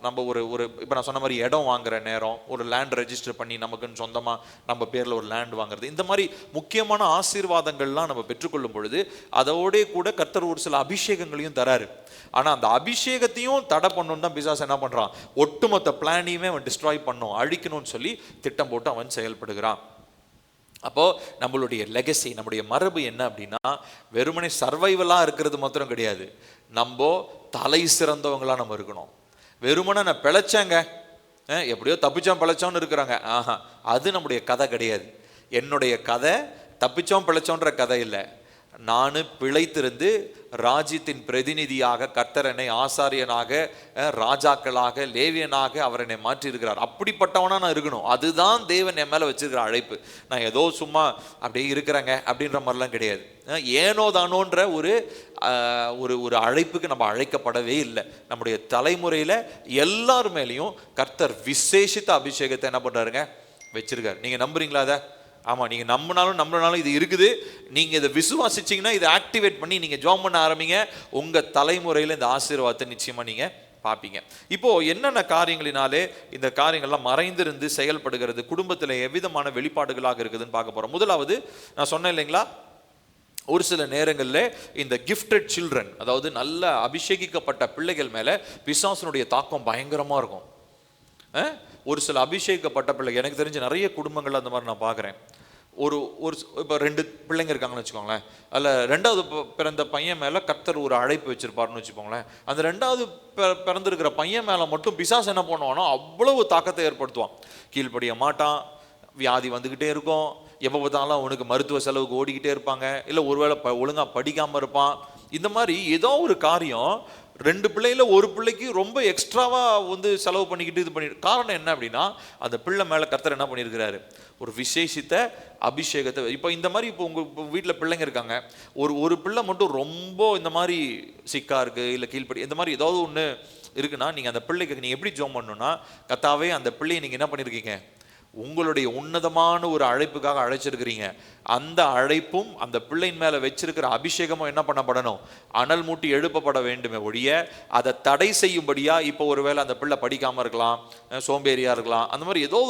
நம்ம ஒரு இப்போ நான் சொன்ன மாதிரி இடம் வாங்குற நேரம், ஒரு லேண்ட் ரெஜிஸ்டர் பண்ணி நமக்குன்னு சொந்தமாக நம்ம பேரில் ஒரு லேண்ட் வாங்குறது, இந்த மாதிரி முக்கியமான ஆசீர்வாதங்கள்லாம் நம்ம பெற்றுக்கொள்ளும் பொழுது அதோடே கூட கர்த்தர் ஒரு சில அபிஷேகங்களையும் தராரு. ஆனால் அந்த அபிஷேகத்தையும் தடை பண்ணணுன்னு தான் பிசாசு என்ன பண்ணுறான், ஒட்டுமொத்த பிளானையுமே அவன் டிஸ்ட்ராய் பண்ணணும், அழிக்கணும்னு சொல்லி திட்டம் போட்டு அவன் செயல்படுகிறான். அப்போது நம்மளுடைய லெகசி, நம்முடைய மரபு என்ன அப்படின்னா, வெறுமனே சர்வைவலாக இருக்கிறது மாத்திரம் கிடையாது, நம்ம தலை சிறந்தவங்களாக நம்ம இருக்கணும். வெறுமனே நான் பிழைச்சேங்க, எப்படியோ தப்பிச்சோம் பிழைச்சோன்னு இருக்கிறாங்க, அது நம்முடைய கதை கிடையாது. என்னுடைய கதை தப்பிச்சோம் பிழைச்சோன்ற கதை இல்லை. நான் பிழைத்திருந்து ராஜ்யத்தின் பிரதிநிதியாக கர்த்தர் என்னை ஆசாரியனாக, ராஜாக்களாக, லேவியனாக அவர் என்னை மாற்றியிருக்கிறார். அப்படிப்பட்டவனா நான் இருக்கணும். அதுதான் தேவன் என் மேலே வச்சிருக்கிற அழைப்பு. நான் ஏதோ சும்மா அப்படியே இருக்கிறேங்க அப்படின்ற மாதிரிலாம் கிடையாது. ஏனோ தானோன்ற ஒரு அழைப்புக்கு நம்ம அழைக்கப்படவே இல்லை. நம்முடைய தலைமுறையில் எல்லார் மேலேயும் கர்த்தர் விசேஷித்த அபிஷேகத்தை என்ன பண்ணுறாருங்க, வச்சிருக்காரு. நீங்க நம்புறீங்களா அதை? ஆமா, நீங்க நம்பினாலும் இது இருக்குது. நீங்க இதை விசுவாசிச்சீங்கன்னா இதை ஆக்டிவேட் பண்ணி நீங்க ஜெபம் பண்ண ஆரம்பிங்க. உங்க தலைமுறையில இந்த ஆசீர்வாதத்தை நிச்சயமா நீங்க பார்ப்பீங்க. இப்போ என்னென்ன காரியங்களினாலே இந்த காரியங்கள்லாம் மறைந்திருந்து செயல்படுகிறது, குடும்பத்தில் எவ்விதமான வெளிப்பாடுகளாக இருக்குதுன்னு பார்க்க போறோம். முதலாவது, நான் சொன்னேன் இல்லைங்களா, ஒரு சில நேரங்களில் இந்த கிஃப்டட் சில்ட்ரன், அதாவது நல்ல அபிஷேகிக்கப்பட்ட பிள்ளைகள் மேலே பிசாசனுடைய தாக்கம் பயங்கரமாக இருக்கும். ஒரு சில அபிஷேகிக்கப்பட்ட பிள்ளை, எனக்கு தெரிஞ்ச நிறைய குடும்பங்கள் அந்த மாதிரி நான் பார்க்குறேன். ஒரு இப்போ 2 பிள்ளைங்க இருக்காங்கன்னு வச்சுக்கோங்களேன். அதில் 2வது பிறந்த பையன் மேலே கர்த்தர் ஒரு அழைப்பு வச்சிருப்பாருன்னு வச்சுக்கோங்களேன். அந்த 2வது பிறந்திருக்கிற பையன் மேலே மட்டும் பிசாசு என்ன பண்ணுவானோ அவ்வளவு தாக்கத்தை ஏற்படுத்துவான். கீழ்ப்படிய மாட்டான், வியாதி வந்துக்கிட்டே இருக்கும், எப்போ பார்த்தாலும் அவனுக்கு மருத்துவ செலவுக்கு ஓடிக்கிட்டே இருப்பாங்க, இல்லை ஒருவேளை ஒழுங்காக படிக்காமல் இருப்பான். இந்த மாதிரி ஏதோ ஒரு காரியம் 2 பிள்ளையில ஒரு பிள்ளைக்கு ரொம்ப எக்ஸ்ட்ராவாக செலவு பண்ணிக்கிட்டு இது பண்ணி. காரணம் என்ன அப்படின்னா, அந்த பிள்ளை மேலே கர்த்தர் என்ன பண்ணியிருக்கிறாரு, ஒரு விசேஷித்த அபிஷேகத்தை. இப்போ இந்த மாதிரி இப்போ உங்கள் வீட்டில் பிள்ளைங்க இருக்காங்க, ஒரு பிள்ளை மட்டும் ரொம்ப இந்த மாதிரி சிக்கா இருக்கு, இல்லை கீழ்ப்படி, இந்த மாதிரி ஏதாவது ஒன்று இருக்குன்னா, நீங்கள் அந்த பிள்ளைக்கு நீங்கள் எப்படி ஜெபம் பண்ணணும்னா, கர்த்தாவே அந்த பிள்ளையை நீங்கள் என்ன பண்ணியிருக்கீங்க, உங்களுடைய உன்னதமான ஒரு அழைப்புக்காக அழைச்சிருக்கிறீங்க. அந்த அழைப்பும் அந்த பிள்ளையின் மேல வச்சிருக்கிற அபிஷேகமும் என்ன பண்ணப்படணும், அனல் மூட்டி எழுப்பப்பட வேண்டுமே ஒழிய அதை தடை செய்யும்படியா. இப்போ ஒருவேளை அந்த பிள்ளை படிக்காம இருக்கலாம், சோம்பேறியா இருக்கலாம், அந்த மாதிரி ஏதோ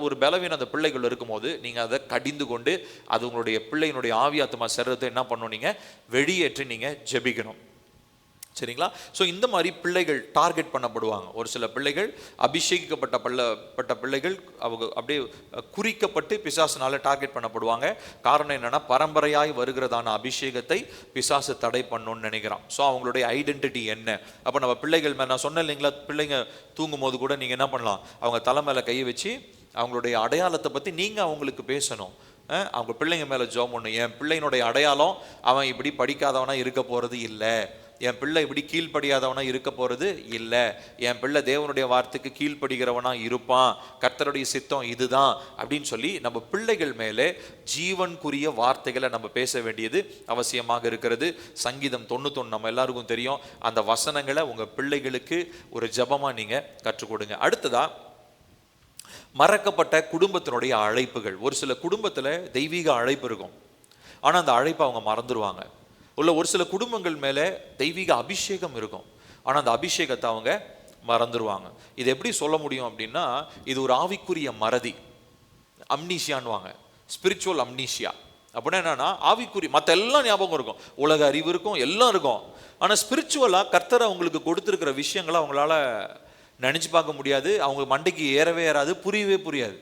ஒரு பலவீனம் அந்த பிள்ளைகள் இருக்கும்போது நீங்க அதை கடிந்து கொண்டு அது உங்களுடைய பிள்ளையினுடைய ஆவியாத்மா சரீரத்தை என்ன பண்ணணும், நீங்க வெளியேற்றி நீங்க ஜெபிக்கணும். சரிங்களா? ஸோ இந்த மாதிரி பிள்ளைகள் டார்கெட் பண்ணப்படுவாங்க. ஒரு சில பிள்ளைகள் அபிஷேகிக்கப்பட்ட பிள்ளைகள் அவங்க அப்படியே குறிக்கப்பட்டு பிசாசுனால டார்கெட் பண்ணப்படுவாங்க. காரணம் என்னன்னா, பரம்பரையாய் வருகிறதான அபிஷேகத்தை பிசாசு தடை பண்ணணும்னு நினைக்கிறான். ஸோ அவங்களுடைய ஐடென்டிட்டி என்ன? அப்போ நம்ம பிள்ளைகள் மேலே, நான் சொன்னேன் இல்லைங்களா, பிள்ளைங்க தூங்கும் போது கூட நீங்கள் என்ன பண்ணலாம், அவங்க தலை மேலே கையை வச்சு அவங்களுடைய அடையாளத்தை பற்றி நீங்கள் அவங்களுக்கு பேசணும். அவங்க பிள்ளைங்க மேலே ஜெபம் பண்ணணும். என் பிள்ளையினுடைய அடையாளம் அவன் இப்படி படிக்காதவனா இருக்க போகிறது இல்லை, என் பிள்ளை இப்படி கீழ்ப்படியாதவனா இருக்க போறது இல்லை, என் பிள்ளை தேவனுடைய வார்த்தைக்கு கீழ்ப்படுகிறவனா இருப்பான், கர்த்தருடைய சித்தம் இதுதான் அப்படின்னு சொல்லி நம்ம பிள்ளைகள் மேலே ஜீவனுக்குரிய வார்த்தைகளை நம்ம பேச வேண்டியது அவசியமாக இருக்கிறது. சங்கீதம் 91 நம்ம எல்லாருக்கும் தெரியும். அந்த வசனங்களை உங்க பிள்ளைகளுக்கு ஒரு ஜபமா நீங்க கற்றுக் கொடுங்க. அடுத்ததா, மறக்கப்பட்ட குடும்பத்தினுடைய அழைப்புகள். ஒரு சில குடும்பத்துல தெய்வீக அழைப்பு இருக்கும், ஆனா அந்த அழைப்பை அவங்க மறந்துடுவாங்க. ஒரு சில குடும்பங்கள் மேலே தெய்வீக அபிஷேகம் இருக்கும், ஆனால் அந்த அபிஷேகத்தை அவங்க மறந்துடுவாங்க. இது எப்படி சொல்ல முடியும் அப்படின்னா, இது ஒரு ஆவிக்குரிய மறதி, அம்னீஷியான்வாங்க, ஸ்பிரிச்சுவல் அம்னீஷியா. அப்படின்னா என்னன்னா, ஆவிக்குரிய மற்ற எல்லாம் ஞாபகம் இருக்கும், உலக அறிவு இருக்கும், எல்லாம் இருக்கும், ஆனால் ஸ்பிரிச்சுவலாக கர்த்தர் அவங்களுக்கு கொடுத்துருக்கிற விஷயங்களை அவங்களால நினச்சி பார்க்க முடியாது, அவங்க மண்டைக்கு ஏறவே ஏறாது, புரியவே புரியாது.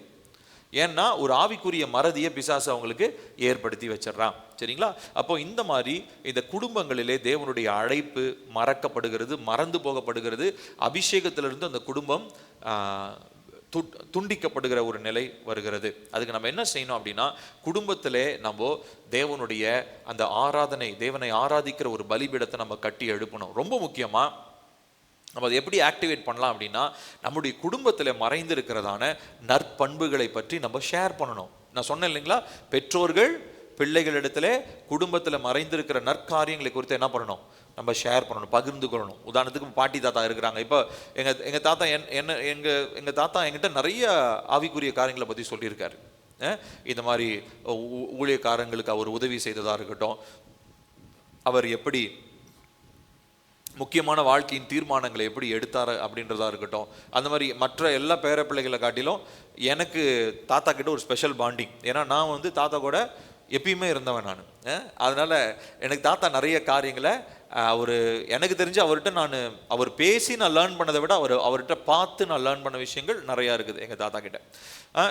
ஏன்னா ஒரு ஆவிக்குரிய மறதியை பிசாசு அவங்களுக்கு ஏற்படுத்தி வச்சிடறான். சரிங்களா? அப்போ இந்த மாதிரி இந்த குடும்பங்களிலே தேவனுடைய அழைப்பு மறக்கப்படுகிறது, மறந்து போகப்படுகிறது. அபிஷேகத்திலிருந்து அந்த குடும்பம் துண்டிக்கப்படுகிற ஒரு நிலை வருகிறது. அதுக்கு நம்ம என்ன செய்யணும் அப்படின்னா, குடும்பத்திலே நம்ம தேவனுடைய அந்த ஆராதனை, தேவனை ஆராதிக்கிற ஒரு பலிபீடத்தை நம்ம கட்டி எழுப்பணும். ரொம்ப முக்கியமா நம்ம அதை எப்படி ஆக்டிவேட் பண்ணலாம் அப்படின்னா, நம்முடைய குடும்பத்தில் மறைந்திருக்கிறதான நற்பண்புகளை பற்றி நம்ம ஷேர் பண்ணணும். நான் சொன்னேன் இல்லைங்களா, பெற்றோர்கள் பிள்ளைகளிடத்துல குடும்பத்தில் மறைந்திருக்கிற நற்காரியங்களை குறித்து என்ன பண்ணணும், நம்ம ஷேர் பண்ணணும், பகிர்ந்து கொள்ளணும். உதாரணத்துக்கு பாட்டி தாத்தா இருக்கிறாங்க. இப்போ எங்கள் தாத்தா எங்கள் தாத்தா என்கிட்ட நிறைய ஆவிக்குரிய காரியங்களை பற்றி சொல்லியிருக்காரு. இந்த மாதிரி ஊழியக்காரங்களுக்கு அவர் உதவி செய்ததாக இருக்கட்டும், அவர் எப்படி முக்கியமான வாழ்க்கையின் தீர்மானங்களை எப்படி எடுத்தார் அப்படின்றதா இருக்கட்டும், அந்த மாதிரி மற்ற எல்லா பேர பிள்ளைகளை காட்டிலும் எனக்கு தாத்தா கிட்ட ஒரு ஸ்பெஷல் பாண்டிங். ஏன்னா நான் தாத்தா கூட எப்பயுமே இருந்தவன் நான். அதனால் எனக்கு தாத்தா நிறைய காரியங்களை எனக்கு தெரிஞ்சு அவர் பேசி நான் லேர்ன் பண்ணதை விட அவர்கிட்ட பார்த்து நான் லேர்ன் பண்ண விஷயங்கள் நிறையா இருக்குது எங்கள் தாத்தா கிட்ட.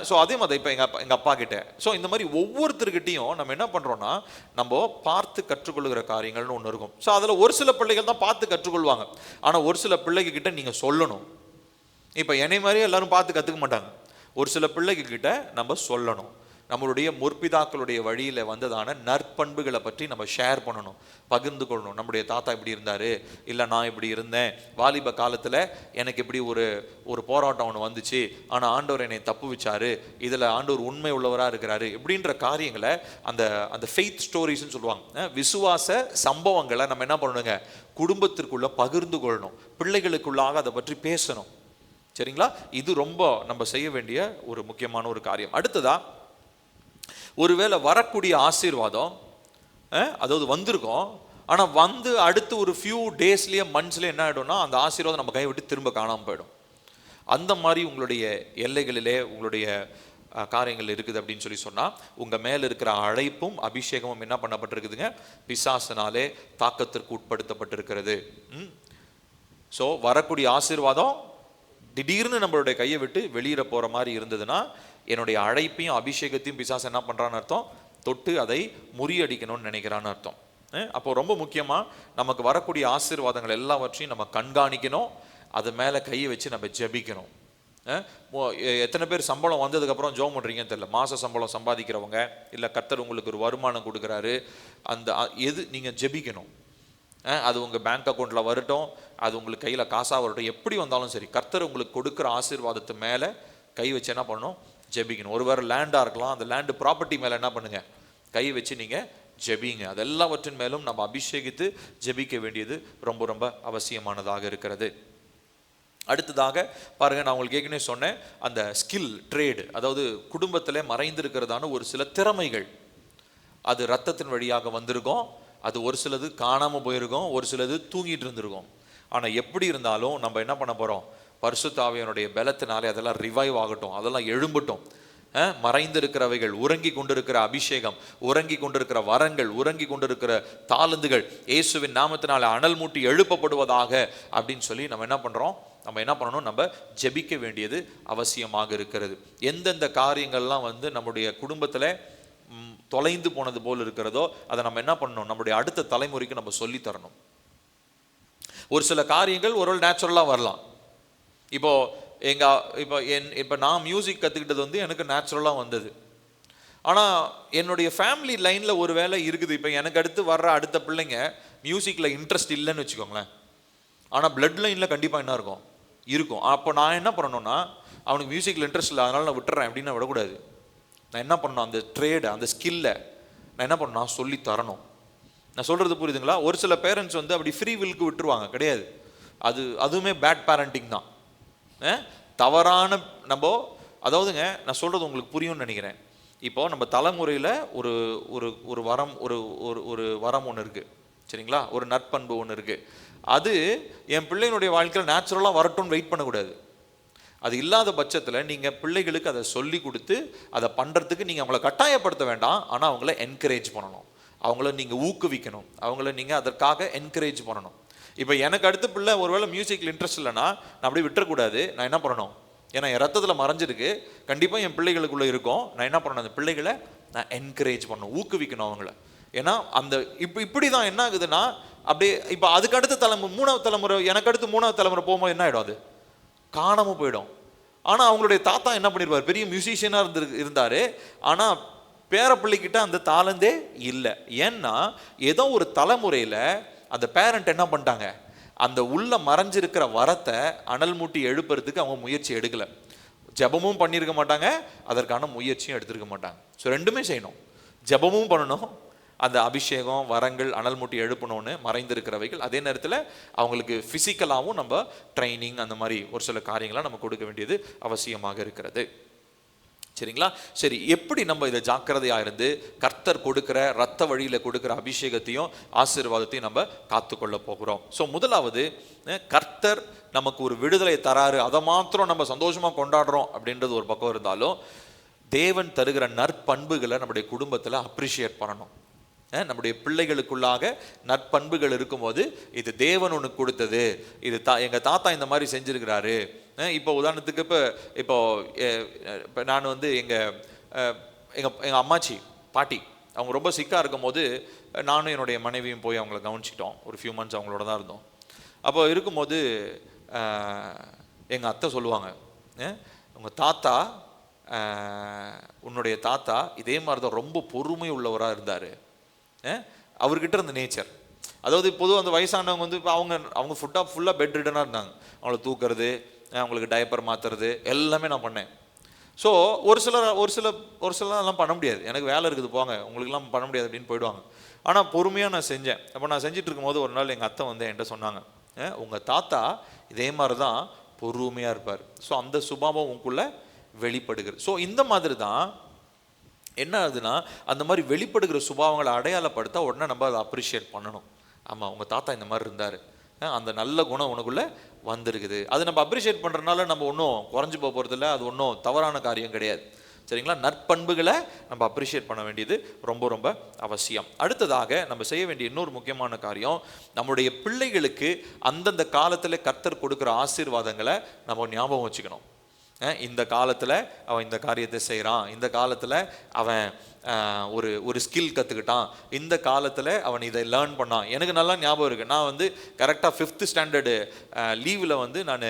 ஸோ அதே மாதிரி இப்போ எங்கள் அப்பா கிட்ட. ஸோ இந்த மாதிரி ஒவ்வொருத்தருக்கிட்டையும் நம்ம என்ன பண்ணுறோன்னா, நம்ம பார்த்து கற்றுக்கொள்கிற காரியங்கள்னு ஒன்று இருக்கும். ஸோ அதில் ஒரு சில பிள்ளைகள் தான் பார்த்து கற்றுக்கொள்வாங்க, ஆனால் ஒரு சில பிள்ளைகிட்ட நீங்கள் சொல்லணும். இப்போ என்னை மாதிரியே எல்லாரும் பார்த்து கற்றுக்க மாட்டாங்க. ஒரு சில பிள்ளைகிட்ட நம்ம சொல்லணும். நம்மளுடைய முற்பிதாக்களுடைய வழியில் வந்ததான நற்பண்புகளை பற்றி நம்ம ஷேர் பண்ணணும், பகிர்ந்து கொள்ளணும். நம்முடைய தாத்தா இப்படி இருந்தார், இல்லை நான் இப்படி இருந்தேன், வாலிப காலத்தில் எனக்கு இப்படி ஒரு போராட்டம் ஒன்று வந்துச்சு, ஆனால் ஆண்டவர் என்னை தப்பு வச்சாரு, இதில் ஆண்டவர் உண்மை உள்ளவராக இருக்கிறாரு, இப்படின்ற காரியங்களை அந்த ஃபெய்த் ஸ்டோரிஸ்ன்னு சொல்லுவாங்க, விசுவாச சம்பவங்களை நம்ம என்ன பண்ணணுங்க, குடும்பத்திற்குள்ளே பகிர்ந்து கொள்ளணும். பிள்ளைகளுக்குள்ளாக அதை பற்றி பேசணும். சரிங்களா? இது ரொம்ப நம்ம செய்ய வேண்டிய ஒரு முக்கியமான ஒரு காரியம். அடுத்ததா, ஒருவேளை வரக்கூடிய ஆசீர்வாதம் அதாவது வந்திருக்கும், ஆனால் வந்து அடுத்து ஒரு ஃபியூ டேஸ்லேயே மந்த்ஸ்லேயே என்ன ஆகிடும்னா அந்த ஆசீர்வாதம் நம்ம கை விட்டு திரும்ப காணாமல் போயிடும். அந்த மாதிரி உங்களுடைய எல்லைகளிலே உங்களுடைய காரியங்கள் இருக்குது அப்படின்னு சொல்லி சொன்னால், உங்கள் மேலே இருக்கிற அழைப்பும் அபிஷேகமும் என்ன பண்ணப்பட்டிருக்குதுங்க? பிசாசினாலே தாக்கத்திற்கு உட்படுத்தப்பட்டிருக்கிறது. ஸோ வரக்கூடிய ஆசீர்வாதம் திடீர்னு நம்மளுடைய கையை விட்டு வெளியிட போகிற மாதிரி இருந்ததுன்னா, என்னுடைய அழைப்பையும் அபிஷேகத்தையும் பிசாசு என்ன பண்ணுறான்னு அர்த்தம்? தொட்டு அதை முறியடிக்கணும்னு நினைக்கிறான்னு அர்த்தம். அப்போ ரொம்ப முக்கியமாக நமக்கு வரக்கூடிய ஆசீர்வாதங்கள் எல்லாவற்றையும் நம்ம கண்காணிக்கணும், அது மேலே கையை வச்சு நம்ம ஜெபிக்கணும். எத்தனை பேர் சம்பளம் வந்ததுக்கப்புறம் ஜெபம் பண்ணுறீங்கன்னு தெரியல. மாத சம்பளம் சம்பாதிக்கிறவங்க, இல்லை கர்த்தர் உங்களுக்கு ஒரு வருமானம் கொடுக்குறாரு, அந்த எது நீங்கள் ஜெபிக்கணும். அது உங்கள் பேங்க் அக்கௌண்ட்டில் வரட்டும், அது உங்களுக்கு கையில் காசாக வரட்டும், எப்படி வந்தாலும் சரி, கர்த்தர் உங்களுக்கு கொடுக்குற ஆசீர்வாதத்து மேலே கை வச்சு என்ன பண்ணணும்? ஜெபிக்கணும். ஒரு வேறு லேண்டாக இருக்கலாம், அந்த லேண்டு ப்ராப்பர்ட்டி மேலே என்ன பண்ணுங்கள்? கை வச்சு நீங்கள் ஜெபிங்க. அதெல்லாவற்றின் மேலும் நம்ம அபிஷேகித்து ஜெபிக்க வேண்டியது ரொம்ப ரொம்ப அவசியமானதாக இருக்கிறது. அடுத்ததாக பாருங்கள், நான் உங்களுக்கு ஏற்கனவே சொன்னேன், அந்த ஸ்கில் ட்ரேடு, அதாவது குடும்பத்தில் மறைந்திருக்கிறதான ஒரு சில திறமைகள், அது ரத்தத்தின் வழியாக வந்திருக்கும், அது ஒரு சிலது காணாமல் போயிருக்கும், ஒரு சிலது தூங்கிட்டு இருந்திருக்கும். ஆனால் எப்படி இருந்தாலும் நம்ம என்ன பண்ண போகிறோம்? பரிசுத்த ஆவியானுடைய பலத்தினாலே அதெல்லாம் ரிவைவ் ஆகட்டும், அதெல்லாம் எழும்பட்டும். மறைந்திருக்கிறவைகள், உறங்கி கொண்டிருக்கிற அபிஷேகம், உறங்கி கொண்டிருக்கிற வரங்கள், உறங்கி கொண்டிருக்கிற தாளந்துகள் இயேசுவின் நாமத்தினால அனல் மூட்டி எழுப்பப்படுவதாக அப்படின்னு சொல்லி நம்ம என்ன பண்ணுறோம்? நம்ம என்ன பண்ணணும்? நம்ம ஜெபிக்க வேண்டியது அவசியமாக இருக்கிறது. எந்தெந்த காரியங்கள்லாம் நம்முடைய குடும்பத்தில் தொலைந்து போனது போல் இருக்கிறதோ அதை நம்ம என்ன பண்ணணும்? நம்முடைய அடுத்த தலைமுறைக்கு நம்ம சொல்லி தரணும். ஒரு சில காரியங்கள் ஒரு நேச்சுரலாக வரலாம். இப்போ நான் மியூசிக் கற்றுக்கிட்டது எனக்கு நேச்சுரலாக வந்தது. ஆனால் என்னுடைய ஃபேமிலி லைனில் ஒரு வேலை இருக்குது. இப்போ எனக்கு அடுத்து வர்ற அடுத்த பிள்ளைங்க மியூசிக்கில் இன்ட்ரெஸ்ட் இல்லைன்னு வச்சுக்கோங்களேன், ஆனால் பிளட் லைனில் கண்டிப்பாக என்ன இருக்கும்? அப்போ நான் என்ன பண்ணணும்னா, அவனுக்கு மியூசிக்கில் இன்ட்ரெஸ்ட் இல்லை அதனால் நான் விட்டுறேன் அப்படின்னு விடக்கூடாது. நான் என்ன பண்ணணும்? அந்த ட்ரேடு, அந்த ஸ்கில்லை நான் என்ன பண்ணணும்? நான் சொல்லி தரணும். நான் சொல்கிறது புரியுதுங்களா? ஒரு சில பேரண்ட்ஸ் அப்படி ஃப்ரீ வில்க்கு விட்டுருவாங்க. கிடையாது, அதுவுமே பேட் பேரண்டிங் தான். தவறான அதாவதுங்க, நான் சொல்கிறது உங்களுக்கு புரியும்னு நினைக்கிறேன். இப்போ நம்ம தலைமுறையில் ஒரு ஒரு ஒரு வரம் ஒரு வரம் ஒன்று இருக்குது, சரிங்களா? ஒரு நற்பண்பு ஒன்று இருக்குது. அது என் பிள்ளைகளுடைய வாழ்க்கையில் நேச்சுரலாக வரட்டும்னு வெயிட் பண்ணக்கூடாது. அது இல்லாத பட்சத்தில் நீங்கள் பிள்ளைகளுக்கு அதை சொல்லி கொடுத்து அதை பண்ணுறதுக்கு நீங்கள் அவங்கள கட்டாயப்படுத்த வேண்டாம், ஆனால் அவங்கள என்கரேஜ் பண்ணணும், அவங்கள நீங்கள் ஊக்குவிக்கணும், அவங்கள நீங்கள் அதற்காக என்கரேஜ் பண்ணணும். இப்போ எனக்கு அடுத்த பிள்ளை ஒருவேளை மியூசிக்கில் இன்ட்ரெஸ்ட் இல்லைன்னா நான் அப்படி விட்டுறக்கூடாது. நான் என்ன பண்ணணும்? ஏன்னா என் ரத்தத்தில் மறைஞ்சிருக்கு, கண்டிப்பாக என் பிள்ளைகளுக்குள்ளே இருக்கும். நான் என்ன பண்ணணும்? அந்த பிள்ளைகளை நான் என்கரேஜ் பண்ணணும், ஊக்குவிக்கணும் அவங்கள. ஏன்னா அந்த இப்படி தான் என்ன ஆகுதுன்னா, அப்படியே இப்போ அதுக்கு அடுத்த தலைமுறை, மூணாவது தலைமுறை, எனக்கு அடுத்து மூணாவது தலைமுறை போகும்போது என்ன ஆகிடும்? அது காணாமல் போயிடும். ஆனால் அவங்களுடைய தாத்தா என்ன பண்ணிடுவார்? பெரிய மியூசிஷியனாக இருந்தார், ஆனால் பேரப்பிள்ளைக்கிட்ட அந்த தாளந்தே இல்லை. ஏன்னா ஏதோ ஒரு தலைமுறையில் அந்த பேரண்ட் என்ன பண்ணிட்டாங்க? அந்த உள்ள மறைஞ்சிருக்கிற வரத்தை அனல் மூட்டி எழுப்புறதுக்கு அவங்க முயற்சி எடுக்கலை. ஜெபமும் பண்ணியிருக்க மாட்டாங்க, அதற்கான முயற்சியும் எடுத்திருக்க மாட்டாங்க. ஸோ ரெண்டுமே செய்யணும், ஜெபமும் பண்ணணும், அந்த அபிஷேகம் வரங்கள் அனல் மூட்டி எழுப்பணும்னு மறைந்திருக்கிறவைகள். அதே நேரத்தில் அவங்களுக்கு ஃபிசிக்கலாகவும் நம்ம ட்ரைனிங் அந்த மாதிரி ஒரு சில காரியங்களாக நம்ம கொடுக்க வேண்டியது அவசியமாக இருக்கிறது. சரிங்களா? சரி, எப்படி நம்ம இதை ஜாக்கிரதையாக இருந்து கர்த்தர் கொடுக்குற ரத்த வழியில் கொடுக்குற அபிஷேகத்தையும் ஆசீர்வாதத்தையும் நம்ம காத்துக்கொள்ள போகிறோம்? ஸோ முதலாவது, கர்த்தர் நமக்கு ஒரு விடுதலை தராரு, அதை மாத்திரம் நம்ம சந்தோஷமாக கொண்டாடுறோம் அப்படின்றது ஒரு பக்கம் இருந்தாலும், தேவன் தருகிற நற்பண்புகளை நம்முடைய குடும்பத்தில் அப்ரிஷியேட் பண்ணணும். நம்முடைய பிள்ளைகளுக்குள்ளாக நற்பண்புகள் இருக்கும்போது, இது தேவன் உனக்கு கொடுத்தது, இது எங்கள் தாத்தா இந்த மாதிரி செஞ்சுருக்கிறாரு. இப்போ உதாரணத்துக்கு இப்போ நான் எங்கள் அம்மாச்சி பாட்டி அவங்க ரொம்ப சிக்காக இருக்கும் போது நானும் என்னுடைய மனைவியும் போய் அவங்கள கவனிச்சிட்டோம். ஒரு ஃபியூ மந்த்ஸ் அவங்களோட தான் இருந்தோம். அப்போ இருக்கும்போது எங்கள் அத்தை சொல்லுவாங்க, உங்கள் தாத்தா, உன்னுடைய தாத்தா இதே மாதிரி தான் ரொம்ப பொறுமை உள்ளவராக இருந்தார். அவர்கிட்ட இருந்த நேச்சர், அதாவது பொதுவாக அந்த வயசானவங்க இப்போ அவங்க ஃபுல்லாக பெட் ரிடனாக இருந்தாங்க. அவங்கள தூக்குறது, அவங்களுக்கு டைப்பர் மாற்றுறது எல்லாமே நான் பண்ணேன். ஸோ ஒரு சிலர்லாம் பண்ண முடியாது, எனக்கு வேலை இருக்குது போங்க, உங்களுக்குலாம் பண்ண முடியாது அப்படின்னு போயிடுவாங்க. ஆனால் பொறுமையாக நான் செஞ்சேன். அப்போ நான் செஞ்சுட்டு இருக்கும்போது ஒரு நாள் எங்கள் அத்தை என்கிட்ட சொன்னாங்க, உங்கள் தாத்தா இதே மாதிரி தான் பொறுமையாக இருப்பார். ஸோ அந்த சுபாவம் உங்களுக்குள்ள வெளிப்படுகிறது. ஸோ இந்த மாதிரி தான் என்ன ஆகுதுன்னா, அந்த மாதிரி வெளிப்படுகிற சுபாவங்களை அடையாளப்படுத்த உடனே நம்ம அதை அப்ரிஷியேட் பண்ணணும். ஆமாம், உங்கள் தாத்தா இந்த மாதிரி இருந்தார், அந்த நல்ல குணம் உனக்குள்ளே வந்திருக்குது. அது நம்ம அப்ரிஷியேட் பண்ணுறதுனால நம்ம ஒன்றும் குறைஞ்சி போக போகிறதில்ல, அது ஒன்றும் தவறான காரியம் கிடையாது. சரிங்களா? நற்பண்புகளை நம்ம அப்ரிஷியேட் பண்ண வேண்டியது ரொம்ப ரொம்ப அவசியம். அடுத்ததாக நம்ம செய்ய வேண்டிய இன்னொரு முக்கியமான காரியம், நம்முடைய பிள்ளைகளுக்கு அந்தந்த காலத்தில் கர்த்தர் கொடுக்குற ஆசீர்வாதங்களை நம்ம ஞாபகம் வச்சுக்கணும். இந்த காலத்தில் அவன் இந்த காரியத்தை செய்கிறான், இந்த காலத்தில் அவன் ஒரு ஸ்கில் கற்றுக்கிட்டான், இந்த காலத்தில் அவன் இதை லேர்ன் பண்ணான். எனக்கு நல்லா ஞாபகம் இருக்குது. நான் வந்து கரெக்டாக 5th ஸ்டாண்டர்டு லீவில் வந்து நான்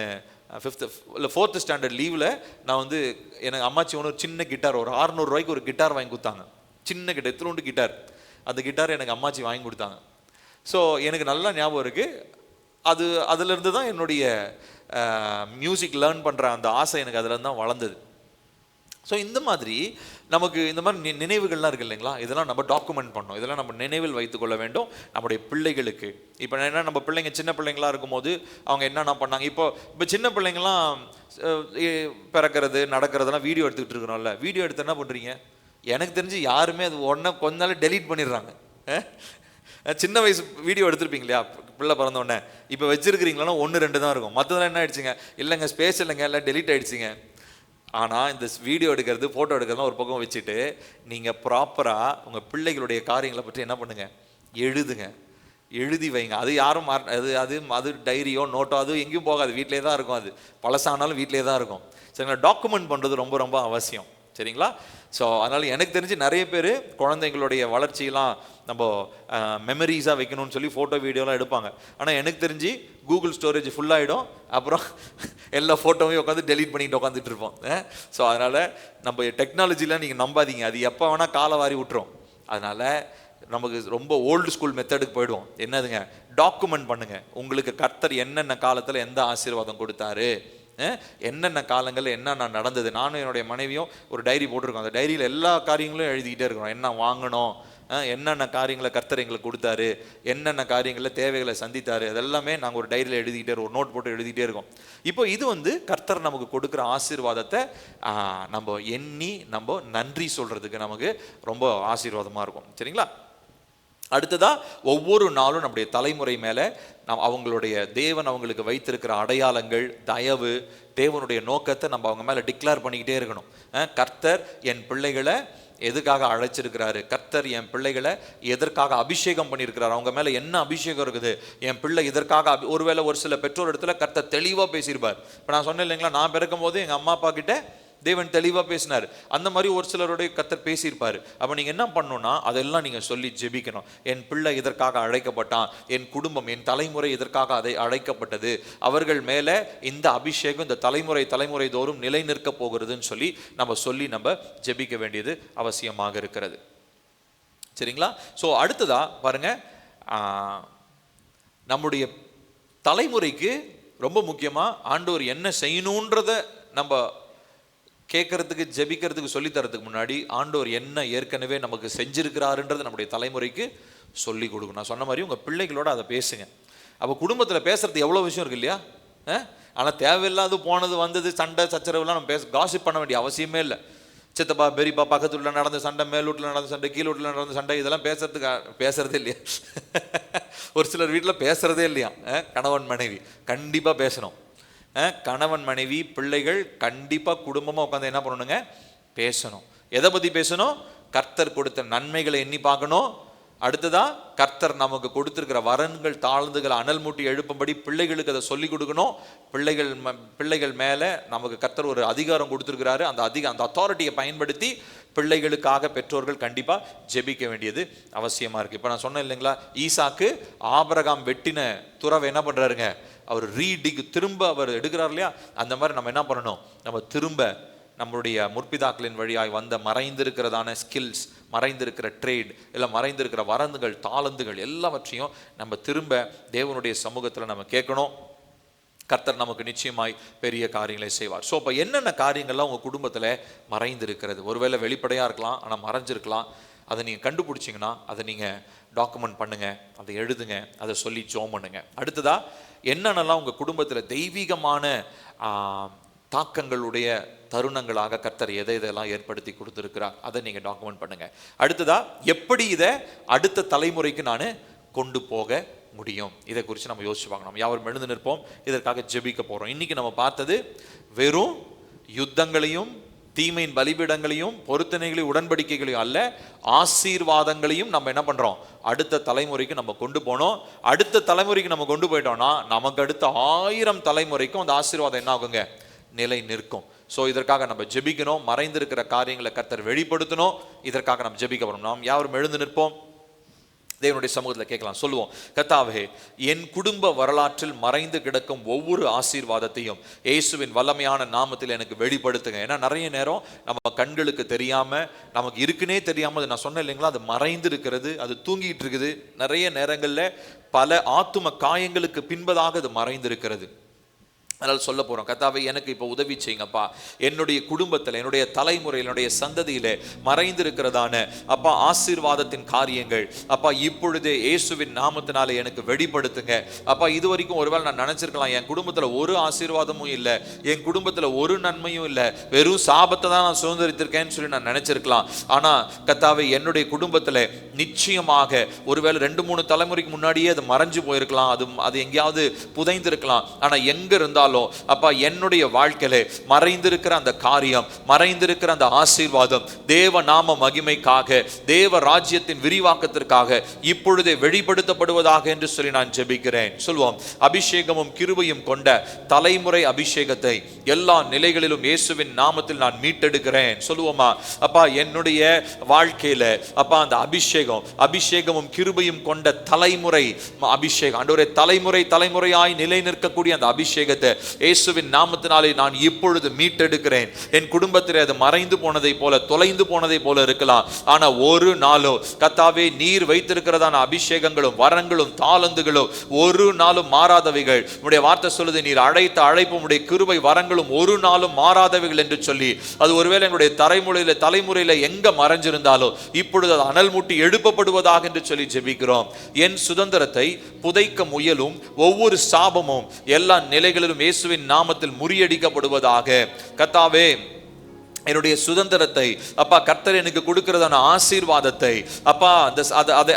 5th இல்லை 4th ஸ்டாண்டர்ட் லீவில் நான் வந்து எனக்கு அம்மாச்சி ஒன்று ஒரு சின்ன கிட்டார், ஒரு 600 ரூபாய்க்கு ஒரு கிட்டார் வாங்கி கொடுத்தாங்க. சின்ன கிட்டார், இத்தினோண்டு கிட்டார். அந்த கிட்டார் எனக்கு அம்மாச்சி வாங்கி கொடுத்தாங்க. ஸோ எனக்கு நல்லா ஞாபகம் இருக்குது. அதுலேருந்து தான் என்னுடைய மியூசிக் லேர்ன் பண்ணுற அந்த ஆசை எனக்கு அதுலேருந்து தான் வளர்ந்தது. ஸோ இந்த மாதிரி நமக்கு இந்த மாதிரி நினைவுகள்லாம் இருக்குது இல்லைங்களா, இதெல்லாம் நம்ம டாக்குமெண்ட் பண்ணோம், இதெல்லாம் நம்ம நினைவில் வைத்துக்கொள்ள வேண்டும் நம்முடைய பிள்ளைகளுக்கு. இப்போ என்ன, நம்ம பிள்ளைங்க சின்ன பிள்ளைங்களாக இருக்கும்போது அவங்க என்னென்ன பண்ணாங்க, இப்போ சின்ன பிள்ளைங்களாம் பிறக்கிறது நடக்கிறதெல்லாம் வீடியோ எடுத்துக்கிட்டு இருக்கிறோம்ல, வீடியோ எடுத்து என்ன பண்ணுறீங்க? எனக்கு தெரிஞ்சு யாருமே அது உடனே கொஞ்ச நாள் டெலீட் பண்ணிடுறாங்க. சின்ன வயசு வீடியோ எடுத்துருப்பீங்க இல்லையா, பிள்ளை பிறந்தோடனே, இப்போ வச்சுருக்கிறீங்களா 1-2 தான் இருக்கும், மற்றதெல்லாம் என்ன ஆயிடுச்சுங்க, இல்லைங்க ஸ்பேஸ் இல்லைங்க, எல்லாம் டெலீட் ஆகிடுச்சிங்க. ஆனால் இந்த வீடியோ எடுக்கிறது, ஃபோட்டோ எடுக்கிறதுலாம் ஒரு பக்கம் வச்சுட்டு நீங்கள் ப்ராப்பராக உங்கள் பிள்ளைகளுடைய காரியங்களை பற்றி என்ன பண்ணுங்கள், எழுதி வைங்க. அது யாரும் அது டைரியோ நோட்டோ அது எங்கேயும் போகாது, வீட்டிலே தான் இருக்கும். அது பழசானாலும் வீட்டிலே தான் இருக்கும். சரிங்களா? டாக்குமெண்ட் பண்ணுறது ரொம்ப ரொம்ப அவசியம். சரிங்களா? ஸோ அதனால் எனக்கு தெரிஞ்சு நிறைய பேர் குழந்தைங்களுடைய வளர்ச்சியெல்லாம் நம்ம மெமரிஸாக வைக்கணும்னு சொல்லி ஃபோட்டோ வீடியோலாம் எடுப்பாங்க. ஆனால் எனக்கு தெரிஞ்சு கூகுள் ஸ்டோரேஜ் ஃபுல்லாகிடும், அப்புறம் எல்லா ஃபோட்டோவையும் உட்காந்து டெலீட் பண்ணிட்டு உட்காந்துட்டு இருப்போம். ஸோ அதனால் நம்ம டெக்னாலஜிலாம் நீங்கள் நம்பாதீங்க, அது எப்போ வேணால் காலை வாரி விட்டுரும். அதனால் நமக்கு ரொம்ப ஓல்டு ஸ்கூல் மெத்தடுக்கு போயிடுவோம். என்னதுங்க, டாக்குமெண்ட் பண்ணுங்கள். உங்களுக்கு கர்த்தர் என்னென்ன காலத்தில் எந்த ஆசீர்வாதம் கொடுத்தாரு, என்னென்ன காலங்களில் என்னென்ன நடந்தது. நானும் என்னுடைய மனைவியும் ஒரு டைரி போட்டிருக்கோம். அந்த டைரியில் எல்லா காரியங்களும் எழுதிக்கிட்டே இருக்கிறோம். என்ன வாங்கணும், என்னென்ன காரியங்களை கர்த்தர் எங்களுக்கு கொடுத்தாரு, என்னென்ன காரியங்களில் தேவைகளை சந்தித்தாரு, அதெல்லாமே நாங்கள் ஒரு டைரியில் எழுதிக்கிட்டே இருக்கோம், நோட் போட்டு எழுதிக்கிட்டே இருக்கோம். இப்போ இது வந்து கர்த்தர் நமக்கு கொடுக்குற ஆசீர்வாதத்தை நம்ம எண்ணி நம்ம நன்றி சொல்கிறதுக்கு நமக்கு ரொம்ப ஆசீர்வாதமாக இருக்கும். சரிங்களா? அடுத்ததா, ஒவ்வொரு நாளும் நம்முடைய தலைமுறை மேலே அவங்களுடைய தேவன் அவங்களுக்கு வைத்திருக்கிற அடையாளங்கள், தயவு, தேவனுடைய நோக்கத்தை நம்ம அவங்க மேலே டிக்ளேர் பண்ணிக்கிட்டே இருக்கணும். கர்த்தர் என் பிள்ளைகளை எதுக்காக அழைச்சிருக்கிறாரு, கர்த்தர் என் பிள்ளைகளை எதற்காக அபிஷேகம் பண்ணியிருக்கிறார், அவங்க மேலே என்ன அபிஷேகம் இருக்குது, என் பிள்ளை இதற்காக ஒருவேளை ஒரு சில பெற்றோர் இடத்துல கர்த்தர் தெளிவாக பேசியிருப்பார். இப்போ நான் சொன்னேன் இல்லைங்களா, நான் பிறக்கும் போது எங்கள் அம்மா அப்பா கிட்ட தேவன் தெளிவாக பேசினார். அந்த மாதிரி ஒரு சிலருடைய கர்த்தர் பேசியிருப்பார். அப்போ நீங்கள் என்ன பண்ணணும்னா அதெல்லாம் நீங்கள் சொல்லி ஜெபிக்கணும். என் பிள்ளை இதற்காக அழைக்கப்பட்டான், என் குடும்பம், என் தலைமுறை இதற்காக அதை அழைக்கப்பட்டது, அவர்கள் மேலே இந்த அபிஷேகம் இந்த தலைமுறை தோறும் நிலை நிற்க போகிறதுன்னு சொல்லி நம்ம ஜெபிக்க வேண்டியது அவசியமாக இருக்கிறது. சரிங்களா? ஸோ அடுத்ததா பாருங்க, நம்முடைய தலைமுறைக்கு ரொம்ப முக்கியமாக ஆண்டவர் என்ன செய்யணுன்றத நம்ம கேட்கறதுக்கு ஜெபிக்கிறதுக்கு சொல்லித்தரதுக்கு முன்னாடி ஆண்டவர் என்ன ஏற்கனவே நமக்கு செஞ்சிருக்கிறாருன்றது நம்முடைய தலைமுறைக்கு சொல்லி கொடுக்கணும். நான் சொன்ன மாதிரி உங்கள் பிள்ளைகளோட அதை பேசுங்க. அப்போ குடும்பத்தில் பேசுறது எவ்வளோ விஷயம் இருக்கு இல்லையா? ஆனால் தேவையில்லாது போனது வந்தது சண்டை சச்சரவுலாம் நம்ம காசிப் பண்ண வேண்டிய அவசியமே இல்லை. சித்தப்பா பெரியப்பா பக்கத்து வீட்டில் நடந்த சண்டை, மேல் வீட்டில் நடந்த சண்டை, கீழ் வீட்டில் நடந்த சண்டை, இதெல்லாம் பேசுறதே இல்லையா? ஒரு சிலர் வீட்டில் பேசுறதே இல்லையா? கணவன் மனைவி கண்டிப்பாக பேசணும். கணவன் மனைவி பிள்ளைகள் கண்டிப்பாக குடும்பமாக உட்காந்து என்ன பண்ணணுங்க, பேசணும். எதை பற்றி பேசணும்? கர்த்தர் கொடுத்த நன்மைகளை எண்ணி பார்க்கணும். அடுத்ததா, கர்த்தர் நமக்கு கொடுத்திருக்கிற வரன்கள் தாழ்ந்துகள் அனல் மூட்டி எழுப்பும்படி பிள்ளைகளுக்கு அதை சொல்லிக் கொடுக்கணும். பிள்ளைகள் மேலே நமக்கு கர்த்தர் ஒரு அதிகாரம் கொடுத்துருக்கிறாரு. அந்த அத்தாரிட்டியை பயன்படுத்தி பிள்ளைகளுக்காக பெற்றோர்கள் கண்டிப்பாக ஜெபிக்க வேண்டியது அவசியமாக இருக்குது. இப்போ நான் சொன்னேன் இல்லைங்களா, ஈசாக்கு ஆபிரகாம் வெட்டின துறவை என்ன பண்ணுறாருங்க, அவர் திரும்ப அவர் எடுக்கிறார் இல்லையா? அந்த மாதிரி நம்ம என்ன பண்ணணும், நம்ம திரும்ப நம்மளுடைய முற்பிதாக்களின் வழியாய் வந்த மறைந்திருக்கிறதான ஸ்கில்ஸ், மறைந்திருக்கிற ட்ரேட், இல்லை மறைந்திருக்கிற வரந்துகள் தாளந்துகள் எல்லாவற்றையும் நம்ம திரும்ப தேவனுடைய சமூகத்தில் நம்ம கேட்கணும். கர்த்தர் நமக்கு நிச்சயமாய் பெரிய காரியங்களை செய்வார். ஸோ இப்போ என்னென்ன காரியங்கள்லாம் உங்கள் குடும்பத்தில் மறைந்திருக்கிறது, ஒருவேளை வெளிப்படையாக இருக்கலாம், ஆனால் மறைஞ்சிருக்கலாம். அதை நீங்கள் கண்டுபிடிச்சிங்கன்னா அதை நீங்கள் டாக்குமெண்ட் பண்ணுங்கள், அதை எழுதுங்க, அதை சொல்லி ஜோம் பண்ணுங்க. அடுத்ததாக என்னென்னலாம் உங்கள் குடும்பத்தில் தெய்வீகமான தாக்கங்களுடைய தருணங்களாக கர்த்தர் எதை இதெல்லாம் ஏற்படுத்தி கொடுத்துருக்கிறார், அதை நீங்கள் டாக்குமெண்ட் பண்ணுங்கள். அடுத்ததா, எப்படி இதை அடுத்த தலைமுறைக்கு நான் கொண்டு போக முடியும், இதை குறித்து நம்ம யோசிச்சு பார்க்கணும். யாவரும் எழுந்து நிற்போம், இதற்காக ஜெபிக்க போகிறோம். இன்றைக்கி நம்ம பார்த்தது வெறும் யுத்தங்களையும் தீமையின் பலிபீடங்களையும் பொருத்தனைகளையும் உடன்படிக்கைகளையும் அல்ல, ஆசீர்வாதங்களையும் நம்ம என்ன பண்ணுறோம், அடுத்த தலைமுறைக்கு நம்ம கொண்டு போனோம். அடுத்த தலைமுறைக்கு நம்ம கொண்டு போயிட்டோம்னா நமக்கு அடுத்த 1000 தலைமுறைக்கும் அந்த ஆசீர்வாதம் என்ன ஆகுங்க, நிலை நிற்கும். ஸோ இதற்காக நம்ம ஜெபிக்கணும். மறைந்திருக்கிற காரியங்களை கர்த்தர் வெளிப்படுத்தணும். இதற்காக நம்ம ஜெபிக்க போகிறோம். நாம் யாவரும் எழுந்து நிற்போம், தேவனுடைய சமூகத்தில் கேட்கலாம். சொல்லுவோம், கர்த்தாவே, என் குடும்ப வரலாற்றில் மறைந்து கிடக்கும் ஒவ்வொரு ஆசீர்வாதத்தையும் இயேசுவின் வல்லமையான நாமத்தில் எனக்கு வெளிப்படுத்துங்க. ஏன்னா நிறைய நேரம் நம்ம கண்களுக்கு தெரியாம, நமக்கு இருக்குன்னே தெரியாம, நான் சொன்னேன் இல்லைங்களா, அது மறைந்து இருக்கிறது, அது தூங்கிட்டு இருக்குது. நிறைய நேரங்களில் பல ஆத்தும காயங்களுக்கு பின்பதாக அது மறைந்து இருக்கிறது. அதனால் சொல்ல போகிறோம், கர்த்தாவே எனக்கு இப்போ உதவி செய்யுங்கப்பா. என்னுடைய குடும்பத்தில், என்னுடைய தலைமுறையில், என்னுடைய சந்ததியில் மறைந்திருக்கிறதான அப்பா ஆசீர்வாதத்தின் காரியங்கள் அப்பா இப்பொழுதே இயேசுவின் நாமத்தினாலே எனக்கு வெளிப்படுத்துங்க. அப்பா இதுவரைக்கும் ஒருவேளை நான் நினச்சிருக்கலாம், என் குடும்பத்தில் ஒரு ஆசீர்வாதமும் இல்லை, என் குடும்பத்தில் ஒரு நன்மையும் இல்லை, வெறும் சாபத்தை தான் நான் சுதந்திரித்திருக்கேன்னு சொல்லி நான் நினச்சிருக்கலாம். ஆனால் கர்த்தாவே, என்னுடைய குடும்பத்தில் நிச்சயமாக ஒருவேளை 2-3 தலைமுறைக்கு முன்னாடியே அது மறைஞ்சு போயிருக்கலாம், அது எங்கேயாவது புதைந்திருக்கலாம். ஆனால் எங்கே இருந்தாலும் அப்பா என்னுடைய வாழ்க்கையில மறைந்திருக்கிற அந்த காரியம், மறைந்திருக்கிற அந்த ஆசீர்வாதம் தேவ நாம மகிமைக்காக, தேவ ராஜ்யத்தின் விரிவாக்கத்திற்காக இப்பொழுதே வெளிப்படுத்தப்படுவதாக என்று சொல்லி நான் ஜெபிக்கிறேன். சொல்வோம், அபிஷேகமும் கிருபையும் கொண்ட தலைமுறை அபிஷேகத்தை எல்லா நிலைகளிலும் இயேசுவின் நாமத்தில் நான் மீட்டெடுக்கிறேன். சொல்லுவோமா, அப்பா என்னுடைய வாழ்க்கையில அப்பா அந்த அபிஷேகமும் கிருபையும் கொண்ட தலைமுறை அபிஷேகம், ஆண்டவரே தலைமுறை தலைமுறையாய் நிலை நிற்கக்கூடிய அந்த அபிஷேகத்தை இயேசுவின் நாமத்தினாலே நான் இப்பொழுது மீட்டெடுக்கிறேன். என் குடும்பத்தில் அது மறைந்து போனதை போல, தொலைந்து போனதை போல இருக்கலாம். ஆனா ஒரு நாளும் கர்த்தாவே, நீர் வைத்திருக்கிறதான அபிஷேகங்களும் வரங்களும் தாளந்துகளும் ஒரு நாளும் மாறாதவைகள். உம்முடைய வார்த்தை சொல்லுது, நீர் அழைத்த அழைப்பும் உம்முடைய கிருபை வரங்களும் ஒரு நாளும் மாறாதவைகள் என்று சொல்லி, அது ஒருவேளை என்னுடைய தலைமுறையில எங்க மறைஞ்சிருந்தாலும் இப்பொழுது அது அனல் மூட்டி எழுப்பப்படுவதாக என்று சொல்லி ஜெபிக்கிறோம். என் சுதந்திரத்தை புதைக்க முயலும் ஒவ்வொரு சாபமும் எல்லா நிலைகளிலும் இயேசுவின் நாமத்தில் முறியடிக்கப்படுவதாக. கர்த்தாவே, என்னுடைய சுதந்திரத்தை அப்பா கர்த்தர் எனக்கு கொடுக்கிறதான ஆசீர்வாதத்தை அப்பா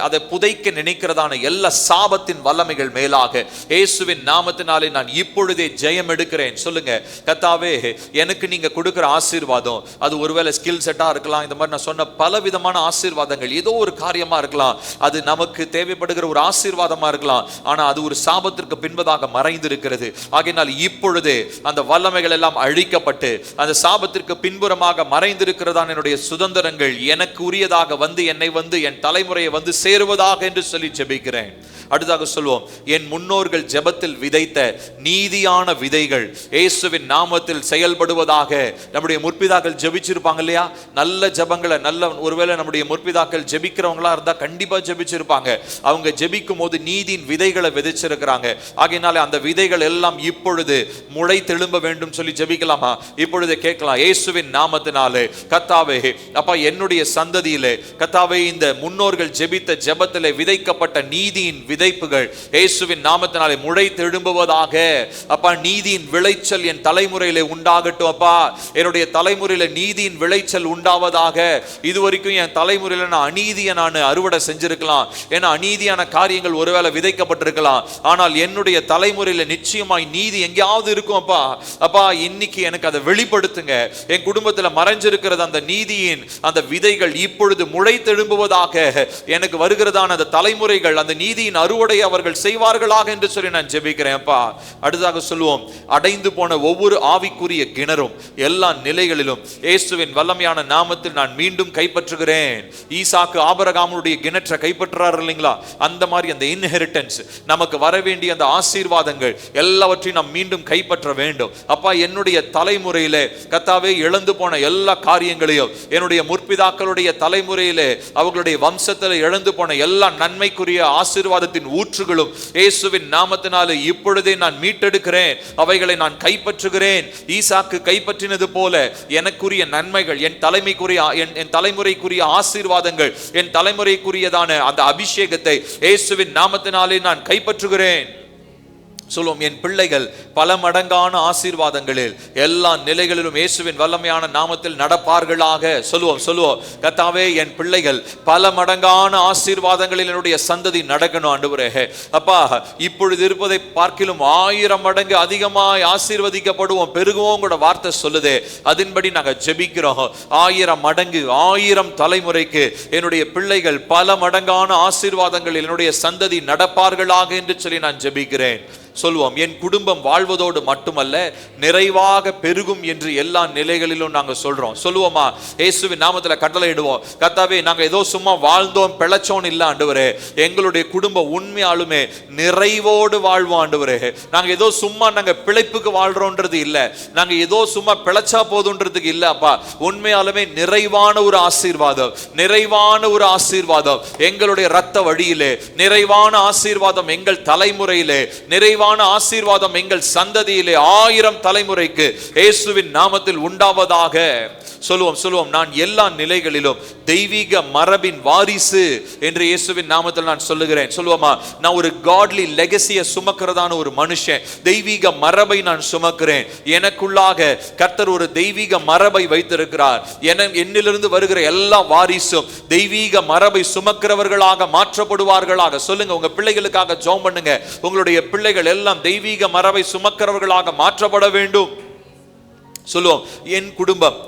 அதை புதைக்க நினைக்கிறதான எல்லா சாபத்தின் வல்லமைகள் மேலாக இயேசுவின் நாமத்தினாலே நான் இப்பொழுதே ஜெயம் எடுக்கிறேன். சொல்லுங்க, கர்த்தாவே, எனக்கு நீங்க கொடுக்கிற ஆசீர்வாதம் அது ஒருவேளை ஸ்கில் செட்டா இருக்கலாம், இந்த மாதிரி நான் சொன்ன பல விதமான ஆசீர்வாதங்கள் ஏதோ ஒரு காரியமா இருக்கலாம், அது நமக்கு தேவைப்படுகிற ஒரு ஆசீர்வாதமா இருக்கலாம். ஆனா அது ஒரு சாபத்திற்கு பின்பதாக மறைந்து இருக்கிறது. ஆகையினால் இப்பொழுதே அந்த வல்லமைகள் எல்லாம் அழிக்கப்பட்டு அந்த சாபத்திற்கு பின்புறமாக மறைந்திருக்கிறதான என்னுடைய சுதந்திரங்கள் எனக்கு உரியதாக வந்து என்னை வந்து என் தலைமுறையை வந்து சேருவதாக என்று சொல்லி ஜெபிக்கிறேன். அடுத்ததாக சொல்வோம், என் முன்னோர்கள் ஜெபத்தில் விதைத்த நீதியான விதைகள் இயேசுவின் நாமத்தில் செயல்படுவதாக. நம்முடைய முற்பிதாக்கள் ஜெபிச்சிருப்பாங்க இல்லையா, நல்ல ஜெபங்களை, நல்ல ஒருவேளை நம்முடைய முற்பிதாக்கள் ஜெபிக்கிறவங்களா இருந்தா கண்டிப்பா ஜெபிச்சிருப்பாங்க. அவங்க ஜெபிக்கும் போது நீதியின் விதைகளை விதைச்சிருக்கிறாங்க. ஆகையினாலே அந்த விதைகள் எல்லாம் இப்பொழுது முளை தெழும்ப வேண்டும் சொல்லி ஜெபிக்கலாமா? இப்பொழுது கேட்கலாம், இயேசுவின் நாமத்தினாலே கர்த்தாவே, அப்பா என்னுடைய சந்ததியிலே கர்த்தாவே, இந்த முன்னோர்கள் ஜெபித்த ஜெபத்திலே விதைக்கப்பட்ட நீதியின் விதைப்புகள் இயேசுவின் நாமத்தினாலே முளை தெழும்புவதாக. அப்பா நீதியின் விளைச்சல் என் தலைமுறையிலே உண்டாகட்டும். அப்பா என்னுடைய தலைமுறையில நீதியின் விளைச்சல் உண்டாவதாக. இதுவரைக்கும் என் தலைமுறையில நான் அநீதியை நான் அறுவடை செஞ்சிருக்கலாம், ஏன்னா அநீதியான காரியங்கள் ஒருவேளை விதைக்கப்பட்டிருக்கலாம். ஆனால் என்னுடைய தலைமுறையில நிச்சயமாய் நீதி எங்கேயாவது இருக்கும். அப்பா இன்னைக்கு எனக்கு அதை வெளிப்படுத்துங்க. என் குடும்பத்தில் மறைஞ்சிருக்கிறது அந்த நீதியின் அந்த விதைகள் இப்பொழுது முளை தெழும்புவதாக. எனக்கு வருகிறதான அந்த தலைமுறைகள் அந்த நீதியின் அறுவடை அவர்கள் செய்வார்களாக என்று சொல்லி நான் ஜெபிக்கிறேன். அடுத்ததாக சொல்லுவோம், அடைந்து போன ஒவ்வொரு ஆவிக்குரிய கிணறும் எல்லா நிலைகளிலும் இயேசுவின் வல்லமையான நாமத்தில் நான் மீண்டும் கைப்பற்றுகிறேன். ஈசாக்கு ஆபிரகாமுடைய கிணற்றை கைப்பற்றார் இல்லைங்களா, அந்த மாதிரி அந்த இன்ஹெரிட்டன்ஸ் நமக்கு வர வேண்டிய அந்த ஆசீர்வாதங்கள் எல்லாவற்றையும் நாம் மீண்டும் கைப்பற்ற வேண்டும். அப்பா என்னுடைய தலைமுறையிலே கர்த்தாவே இழந்து போன எல்லா காரியங்களையும், என்னுடைய முற்பிதாக்களுடைய தலைமுறையிலே அவர்களுடைய வம்சத்தில் இழந்து போன எல்லா நன்மைக்குரிய ஆசீர்வாதத்தின் ஊற்றுகளும் இயேசுவின் நாமத்தினாலே இப்பொழுதே நான் மீட்டெடுக்கிறேன். அவைகளை நான் கைப்பற்றுகிறேன். ஈசாக்கு கைப்பற்றினது போல எனக்குரிய நன்மைகள், என் தலைமுறைக்குரிய ஆசீர்வாதங்கள், என் தலைமுறைக்குரியதான அந்த அபிஷேகத்தை இயேசுவின் நாமத்தினாலே நான் கைப்பற்றுகிறேன். சொல்லுவோம், என் பிள்ளைகள் பல மடங்கான ஆசீர்வாதங்களில் எல்லா நிலைகளிலும் இயேசுவின் வல்லமையான நாமத்தில் நடப்பார்களாக. சொல்லுவோம் கர்த்தாவே, என் பிள்ளைகள் பல மடங்கான ஆசீர்வாதங்களில் என்னுடைய சந்ததி நடக்கணும் ஆண்டவரே. அப்பா, இப்பொழுது இருப்பதை பார்க்கிலும் 1000 மடங்கு அதிகமாய் ஆசீர்வதிக்கப்படுவோம், பெருகுவோம் கூட வார்த்தை சொல்லுதே. அதன்படி நாங்கள் ஜெபிக்கிறோம். 1000 மடங்கு, 1000 தலைமுறைக்கு என்னுடைய பிள்ளைகள் பல மடங்கான ஆசீர்வாதங்களில் என்னுடைய சந்ததி நடப்பார்களாக என்று சொல்லி நான் ஜெபிக்கிறேன். சொல்லுவோம், என் குடும்பம் வாழ்வதோடு மட்டுமல்ல நிறைவாக பெருகும் என்று எல்லா நிலைகளிலும் நாங்கள் சொல்றோம். சொல்லுவோமா? இயேசுவின் நாமத்தில் கட்டளையிடுவோம். கர்த்தாவே, நாங்கள் ஏதோ சும்மா வாழ்ந்தோம் பிழைச்சோம் இல்ல ஆண்டவரே, எங்களுடைய குடும்பம் உண்மையாலுமே நிறைவோடு வாழ்வோம் ஆண்டவரே. நாங்கள் ஏதோ சும்மா நாங்கள் பிழைப்புக்கு வாழ்றோன்றது இல்லை, நாங்கள் ஏதோ சும்மா பிழைச்சா போதுன்றதுக்கு இல்லை அப்பா. உண்மையாலுமே நிறைவான ஒரு ஆசீர்வாதம், நிறைவான ஒரு ஆசீர்வாதம் எங்களுடைய இரத்த வழியிலே, நிறைவான ஆசீர்வாதம் எங்கள் தலைமுறையிலே, நிறைவான ஆசீர்வாதம் எங்கள் சந்ததியிலே 1000 தலைமுறைக்கு இயேசுவின் நாமத்தில் உண்டாவதாக. சொல்லுவோம், நான் எல்லா நிலைகளிலும் தெய்வீக மரபின் வாரிசு என்று இயேசுவின் நாமத்தில் நான் சொல்லுகிறேன். சொல்லுவோமா? நான் ஒரு காட்லி லெகசியை சுமக்கிறதான ஒரு மனுஷன், தெய்வீக மரபை நான் சுமக்கிறேன். எனக்குள்ளாக கர்த்தர் ஒரு தெய்வீக மரபை வைத்திருக்கிறார். என்னிலிருந்து வருகிற எல்லா வாரிசும் தெய்வீக மரபை சுமக்கிறவர்களாக மாற்றப்படுவார்களாக. சொல்லுங்க, உங்க பிள்ளைகளுக்காக ஜெபம் பண்ணுங்க. உங்களுடைய பிள்ளைகள் எல்லாம் தெய்வீக மரபை சுமக்கிறவர்களாக மாற்றப்பட வேண்டும். சொல்லுவோம், என் குடும்பம்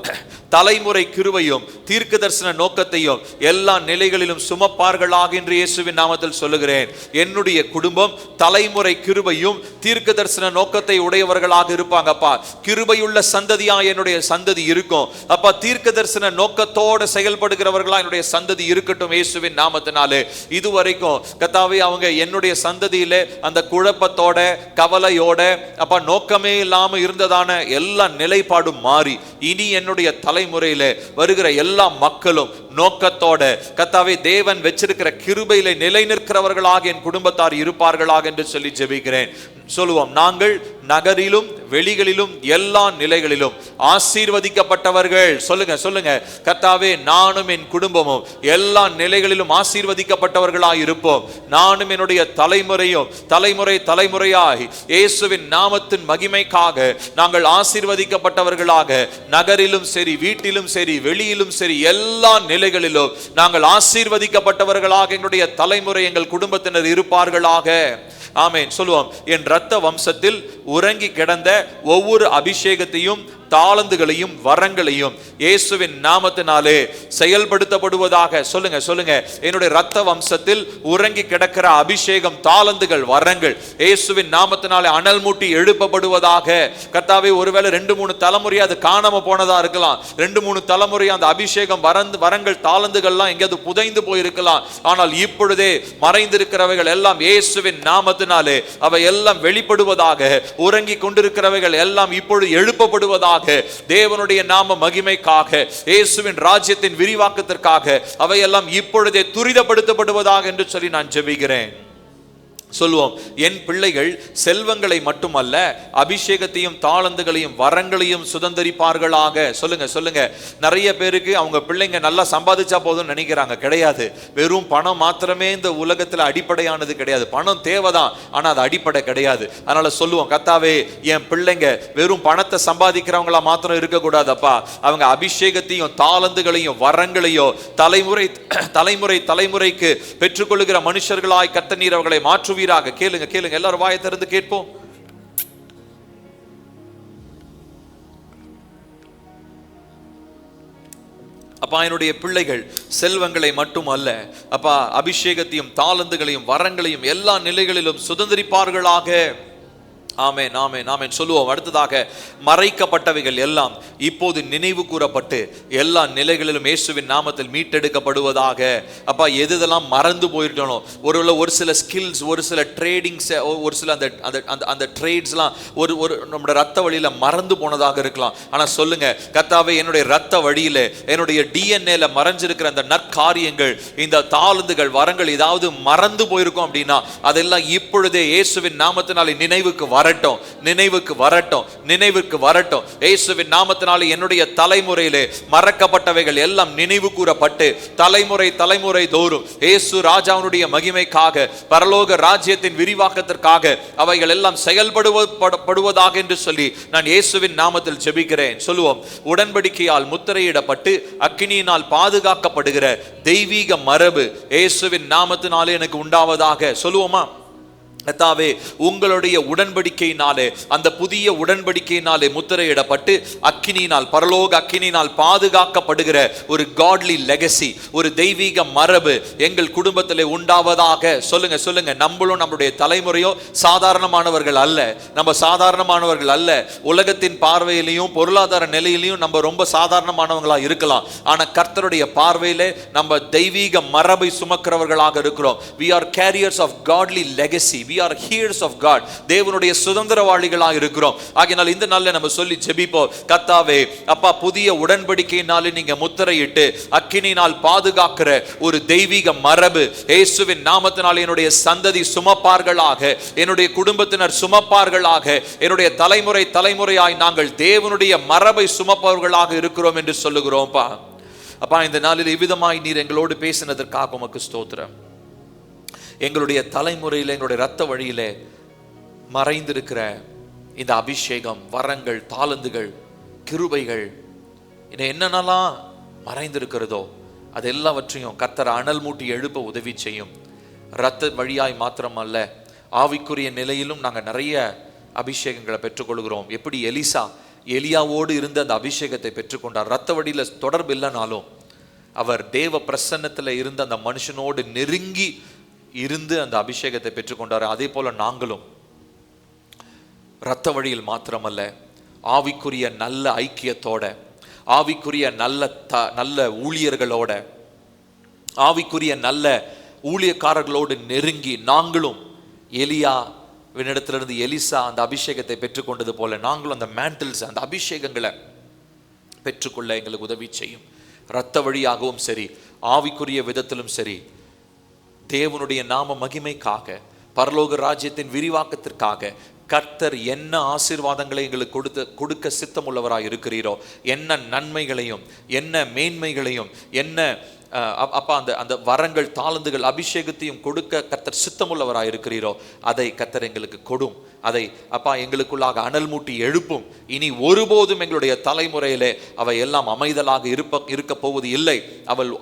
தலைமுறை கிருபையும் தீர்க்க தரிசன நோக்கத்தையும் எல்லா நிலைகளிலும் சுமப்பார்களாக என்று இயேசுவின் நாமத்தில் சொல்லுகிறேன். என்னுடைய குடும்பம் தலைமுறை கிருபையும் தீர்க்க தரிசன நோக்கத்தை உடையவர்களாக இருப்பாங்கப்பா. கிருபையுள்ள சந்ததியா என்னுடைய சந்ததி இருக்கும் அப்பா. தீர்க்க தரிசன நோக்கத்தோடு செயல்படுகிறவர்களா என்னுடைய சந்ததி இருக்கட்டும் இயேசுவின் நாமத்தினாலே. இதுவரைக்கும் கர்த்தாவே, அவங்க என்னுடைய சந்ததியிலே அந்த குழப்பத்தோட கவலையோட அப்பா நோக்கமே இல்லாம இருந்ததான எல்லா நிலைப்பாடும் மாறி இனி என்னுடைய தலைமுறையில வருகிற எல்லா மக்களும் நோக்கத்தோட கர்த்தாவே தேவன் வச்சிருக்கிற கிருபையிலே நிலை நிற்கிறவர்களாக என் குடும்பத்தார் இருப்பார்களாக என்று சொல்லி ஜெபிக்கிறேன். சொல்லுவோம், நாங்கள் நகரிலும் வெளிகளிலும் எல்லா நிலைகளிலும் ஆசீர்வதிக்கப்பட்டவர்கள். சொல்லுங்க கர்த்தாவே, நானும் என் குடும்பமும் எல்லா நிலைகளிலும் ஆசீர்வதிக்கப்பட்டவர்களாய் இருப்போம். நானும் என்னுடைய தலைமுறையும் தலைமுறையாய் இயேசுவின் நாமத்தின் மகிமைக்காக நாங்கள் ஆசீர்வதிக்கப்பட்டவர்களாக நகரிலும் சரி, வீட்டிலும் சரி, வெளியிலும் சரி, எல்லா நிலைகளிலும் நாங்கள் ஆசீர்வதிக்கப்பட்டவர்களாக எங்களுடைய தலைமுறை, எங்கள் குடும்பத்தினர் இருப்பார்களாக. ஆமென். சொல்லுவோம், என் இரத்த வம்சத்தில் உறங்கி கிடந்த ஒவ்வொரு அபிஷேகத்தையும் தாளந்துகளையும் வரங்களையும் இயேசுவின் நாமத்தினாலே செயல்படுத்தப்படுவதாக. சொல்லுங்க என்னுடைய இரத்த வம்சத்தில் உறங்கி கிடக்கிற அபிஷேகம், தாளந்துகள், வரங்கள் இயேசுவின் நாமத்தினாலே அனல் மூட்டி எழுப்பப்படுவதாக. கர்த்தாவே, ஒருவேளை 2-3 தலைமுறை அது காணாம போனதா இருக்கலாம். 2-3 தலைமுறை அந்த அபிஷேகம், வரங்கள், தாளந்துகள்லாம் எங்கேயாவது புதைந்து போயிருக்கலாம். ஆனால் இப்பொழுதே மறைந்திருக்கிறவைகள் எல்லாம் இயேசுவின் நாமத்தினாலே அவை எல்லாம் வெளிப்படுவதாக. உறங்கி கொண்டிருக்கிறவைகள் எல்லாம் இப்பொழுது எழுப்பப்படுவதாக. தேவனுடைய நாம மகிமைக்காக, இயேசுவின் ராஜ்யத்தின் விரிவாக்கத்திற்காக அவையெல்லாம் இப்பொழுதே துரிதப்படுத்தப்படுவதாக என்று சொல்லி நான் ஜெபிக்கிறேன். சொல்லுவோம், என் பிள்ளைகள் செல்வங்களை மட்டுமல்ல அபிஷேகத்தையும் தாளந்துகளையும் வரங்களையும் சுதந்தரிப்பார்களாக. சொல்லுங்க நிறைய பேருக்கு அவங்க பிள்ளைங்க நல்லா சம்பாதிச்சா போதும் நினைக்கிறாங்க. கிடையாது. வெறும் பணம் மாத்திரமே இந்த உலகத்துல அடிப்படையானது கிடையாது. பணம் தேவைதான், ஆனா அது அடிப்படை கிடையாது. அதனால சொல்லுவோம், கர்த்தாவே, என் பிள்ளைங்க வெறும் பணத்தை சம்பாதிக்கிறவங்களா மாத்திரம் இருக்கக்கூடாதப்பா. அவங்க அபிஷேகத்தையும் தாளந்துகளையும் வரங்களையும் தலைமுறைக்கு பெற்றுக்கொள்ளுகிற மனுஷர்களாய் கர்த்தர் நீர் அவர்களை மாற்றுவீர். கேளுங்க எல்லாரும் வாயை திறந்து கேட்போம். அப்பா, என்னுடைய பிள்ளைகள் செல்வங்களை மட்டும் அல்ல அப்பா, அபிஷேகத்தையும் தாளந்துகளையும் வரங்களையும் எல்லா நிலைகளிலும் சுதந்திரிப்பார்களாக. ஆமென் ஆமென் ஆமென். சொல்லுவோம், அடுத்ததாக மறைக்கப்பட்டவைகள் எல்லாம் இப்போது நினைவு கூறப்பட்டு எல்லா நிலைகளிலும் இயேசுவின் நாமத்தில் மீட்டெடுக்கப்படுவதாக. அப்பா, எதெல்லாம் மறந்து போயிட்டோம், ஒரு சில ஸ்கில்ஸ், ஒரு சில ட்ரேடிங்ஸ், ஒரு சில அந்த ட்ரேட்ஸ்லாம் ஒரு நம்முடைய ரத்த வழியில மறந்து போனதாக இருக்கலாம். ஆனா சொல்லுங்க, கர்த்தாவே, என்னுடைய ரத்த வழியில, என்னுடைய டிஎன்ஏல மறைஞ்சிருக்கிற அந்த நற்காரியங்கள், இந்த தாளந்துகள், வரங்கள் ஏதாவது மறந்து போயிருக்கும் அப்படின்னா அதெல்லாம் இப்பொழுதே இயேசுவின் நாமத்தினாலே நினைவுக்கு வர வரட்டும், நினைவுக்கு வரட்டும், நினைவுக்கு வரட்டும். இயேசுவின் நாமத்தினாலே என்னுடைய தலைமுறையிலே மறக்கப்பட்டவைகள் எல்லாம் நினைவு கூறப்பட்டு தலைமுறை தலைமுறை தோறும் இயேசு ராஜாவுடைய மகிமைக்காக, பரலோக ராஜ்யத்தின் விரிவாக்கத்திற்காக அவைகள் எல்லாம் செயல்படுவதாக என்று சொல்லி நான் இயேசுவின் நாமத்தில் ஜெபிக்கிறேன். சொல்லுவோம். உடன்படிக்கையால் முத்திரையிடப்பட்டு அக்கினியினால் பாதுகாக்கப்படுகிற தெய்வீக மரபு இயேசுவின் நாமத்தினாலே எனக்கு உண்டாவதாக. சொல்லுவோமா? கர்த்தாவே, உங்களுடைய உடன்படிக்கையினாலே, அந்த புதிய உடன்படிக்கையினாலே முத்திரையிடப்பட்டு அக்கினியினால், பரலோக அக்கினியினால் பாதுகாக்கப்படுகிற ஒரு காட்லி லெகசி, ஒரு தெய்வீக மரபு எங்கள் குடும்பத்திலே உண்டாவதாக. சொல்லுங்க சொல்லுங்க. நம்மளும் நம்மளுடைய தலைமுறையோ சாதாரணமானவர்கள் அல்ல. நம்ம சாதாரணமானவர்கள் அல்ல. உலகத்தின் பார்வையிலையும் பொருளாதார நிலையிலையும் நம்ம ரொம்ப சாதாரணமானவங்களா இருக்கலாம். ஆனா கர்த்தருடைய பார்வையிலே நம்ம தெய்வீக மரபை சுமக்கிறவர்களாக இருக்கிறோம். We are carriers of godly legacy. We are heirs of God. தேவனுடைய சுதந்திரவாளிகளாக இருக்கிறோம். ஆகையால் இந்த நாள்ல நம்ம சொல்லி ஜெபிப்போம். கர்த்தாவே, அப்பா, புதிய உடன்படிக்கையினாலே நீங்க முத்திரையிட்டு அக்கினியினால் பாதுகாக்கிற ஒரு தெய்வீக மரபு இயேசுவின் நாமத்தினால் என்னுடைய சந்ததி சுமப்பார்களாக, என்னுடைய குடும்பத்தினர் சுமப்பார்களாக, என்னுடைய தலைமுறை தலைமுறையாய் நாங்கள் தேவனுடைய மரபை சுமப்பவர்களாக இருக்கிறோம் என்று சொல்லுகிறோம்ப்பா. அப்பா, இந்த நாளில் இவ்விதமாய் நீர் எங்களோடு பேசினதற்காக உமக்கு ஸ்தோத்திரம். எங்களுடைய தலைமுறையில், எங்களுடைய இரத்த வழியிலே மறைந்திருக்கிற இந்த அபிஷேகம், வரங்கள், தாளந்துகள், கிருபைகள், என்னென்னலாம் மறைந்திருக்கிறதோ அது எல்லாவற்றையும் கர்த்தர் அனல் மூட்டி எழுப்ப உதவி செய்யும். இரத்த வழியாய் மாத்திரமல்ல, ஆவிக்குரிய நிலையிலும் நாங்கள் நிறைய அபிஷேகங்களை பெற்றுக்கொள்கிறோம். எப்படி எலியாவோடு இருந்த அந்த அபிஷேகத்தை பெற்றுக்கொண்டார். இரத்த வழியில தொடர்பு இல்லைனாலும் அவர் தேவ பிரசன்னத்தில் இருந்த அந்த மனுஷனோடு நெருங்கி இருந்து அந்த அபிஷேகத்தை பெற்றுக்கொண்டார். அதே போல நாங்களும் இரத்த வழியில் மாத்திரமல்ல, ஆவிக்குரிய நல்ல ஐக்கியத்தோட, ஆவிக்குரிய நல்ல ஊழியர்களோட, ஆவிக்குரிய நல்ல ஊழியக்காரர்களோடு நெருங்கி நாங்களும் எலியாவினிடத்திலிருந்து எலிசா அந்த அபிஷேகத்தை பெற்றுக்கொண்டது போல நாங்களும் அந்த மேண்டில்ஸ், அந்த அபிஷேகங்களை பெற்றுக்கொள்ள எங்களுக்கு உதவி செய்யும். இரத்த வழியாகவும் சரி, ஆவிக்குரிய விதத்திலும் சரி, தேவனுடைய நாம மகிமைக்காக, பரலோக ராஜ்யத்தின் விரிவாக்கத்திற்காக கர்த்தர் என்ன ஆசீர்வாதங்களை எங்களுக்கு கொடுக்க சித்தம் உள்ளவராய் இருக்கிறீரோ, என்ன நன்மைகளையும் என்ன மேன்மைகளையும் என்ன அப்பா அந்த வரங்கள், தாளந்துகள், அபிஷேகத்தையும் கொடுக்க கர்த்தர் சித்தமுள்ளவராய் இருக்கிறீரோ அதை கர்த்தர் எங்களுக்கு கொடும். அதை அப்பா எங்களுக்குள்ளாக அனல் மூட்டி எழுப்பும். இனி ஒருபோதும் எங்களுடைய தலைமுறையிலே அவை எல்லாம் அமைதலாக இருக்க போவது இல்லை.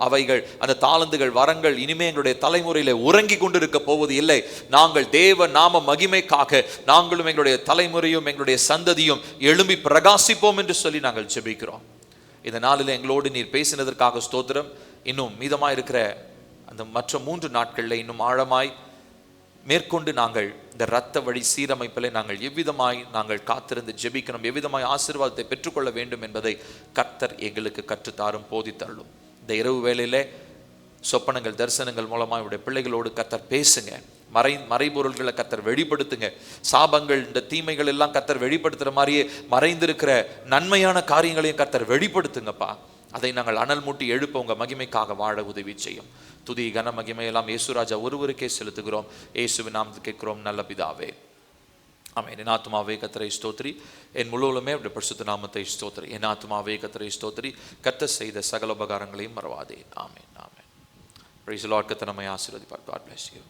அவைகள், அந்த தாளந்துகள், வரங்கள் இனிமே எங்களுடைய தலைமுறையிலே உறங்கி கொண்டிருக்க போவது இல்லை. நாங்கள் தேவ நாம மகிமைக்காக நாங்களும் எங்களுடைய தலைமுறையும் எங்களுடைய சந்ததியும் எழும்பி பிரகாசிப்போம் என்று சொல்லி நாங்கள் ஜெபிக்கிறோம். இந்த நாளில் எங்களோடு நீர் பேசினதற்காக ஸ்தோத்திரம். இன்னும் மீதமாய் இருக்கிற அந்த மற்ற 3 நாட்களில் இன்னும் ஆழமாய் மேற்கொண்டு நாங்கள் இந்த இரத்த வழி சீரமைப்பில் நாங்கள் எவ்விதமாய் நாங்கள் காத்திருந்து ஜெபிக்கணும், எவ்விதமாய் ஆசீர்வாதத்தை பெற்றுக்கொள்ள வேண்டும் என்பதை கர்த்தர் எங்களுக்கு கற்றுத்தாரும், போதித்தள்ளும். இந்த இரவு வேளையிலே சொப்பனங்கள், தரிசனங்கள் மூலமாக இவருடைய பிள்ளைகளோடு கர்த்தர் பேசுங்க. மறைபொருள்களை கர்த்தர் வெளிப்படுத்துங்க. சாபங்கள், இந்த தீமைகள் எல்லாம் கர்த்தர் வெளிப்படுத்துகிற மாதிரியே மறைந்திருக்கிற நன்மையான காரியங்களையும் கர்த்தர் வெளிப்படுத்துங்கப்பா. அதை நாங்கள் அனல் மூட்டி எழுப்ப உங்க மகிமைக்காக வாழ உதவி செய்யும். துதி, கன, மகிமையெல்லாம் இயேசுராஜா ஒருவருக்கே செலுத்துகிறோம். இயேசுவின் நாமத்தில் கேட்கிறோம் நல்ல பிதாவே, ஆமென். என் ஆத்துமாவே கர்த்தரை ஸ்தோத்திரி, என் முழுவதுமே அவருடைய பரிசுத்த நாமத்தை ஸ்தோத்திரி. என் ஆத்துமாவே கர்த்தரை ஸ்தோத்திரி, கர்த்தர் செய்த சகல உபகாரங்களையும் மறவாதே. Amen, amen. Praise the lord. கர்த்தர் நம்மை ஆசீர்வதிப்பார். God bless you.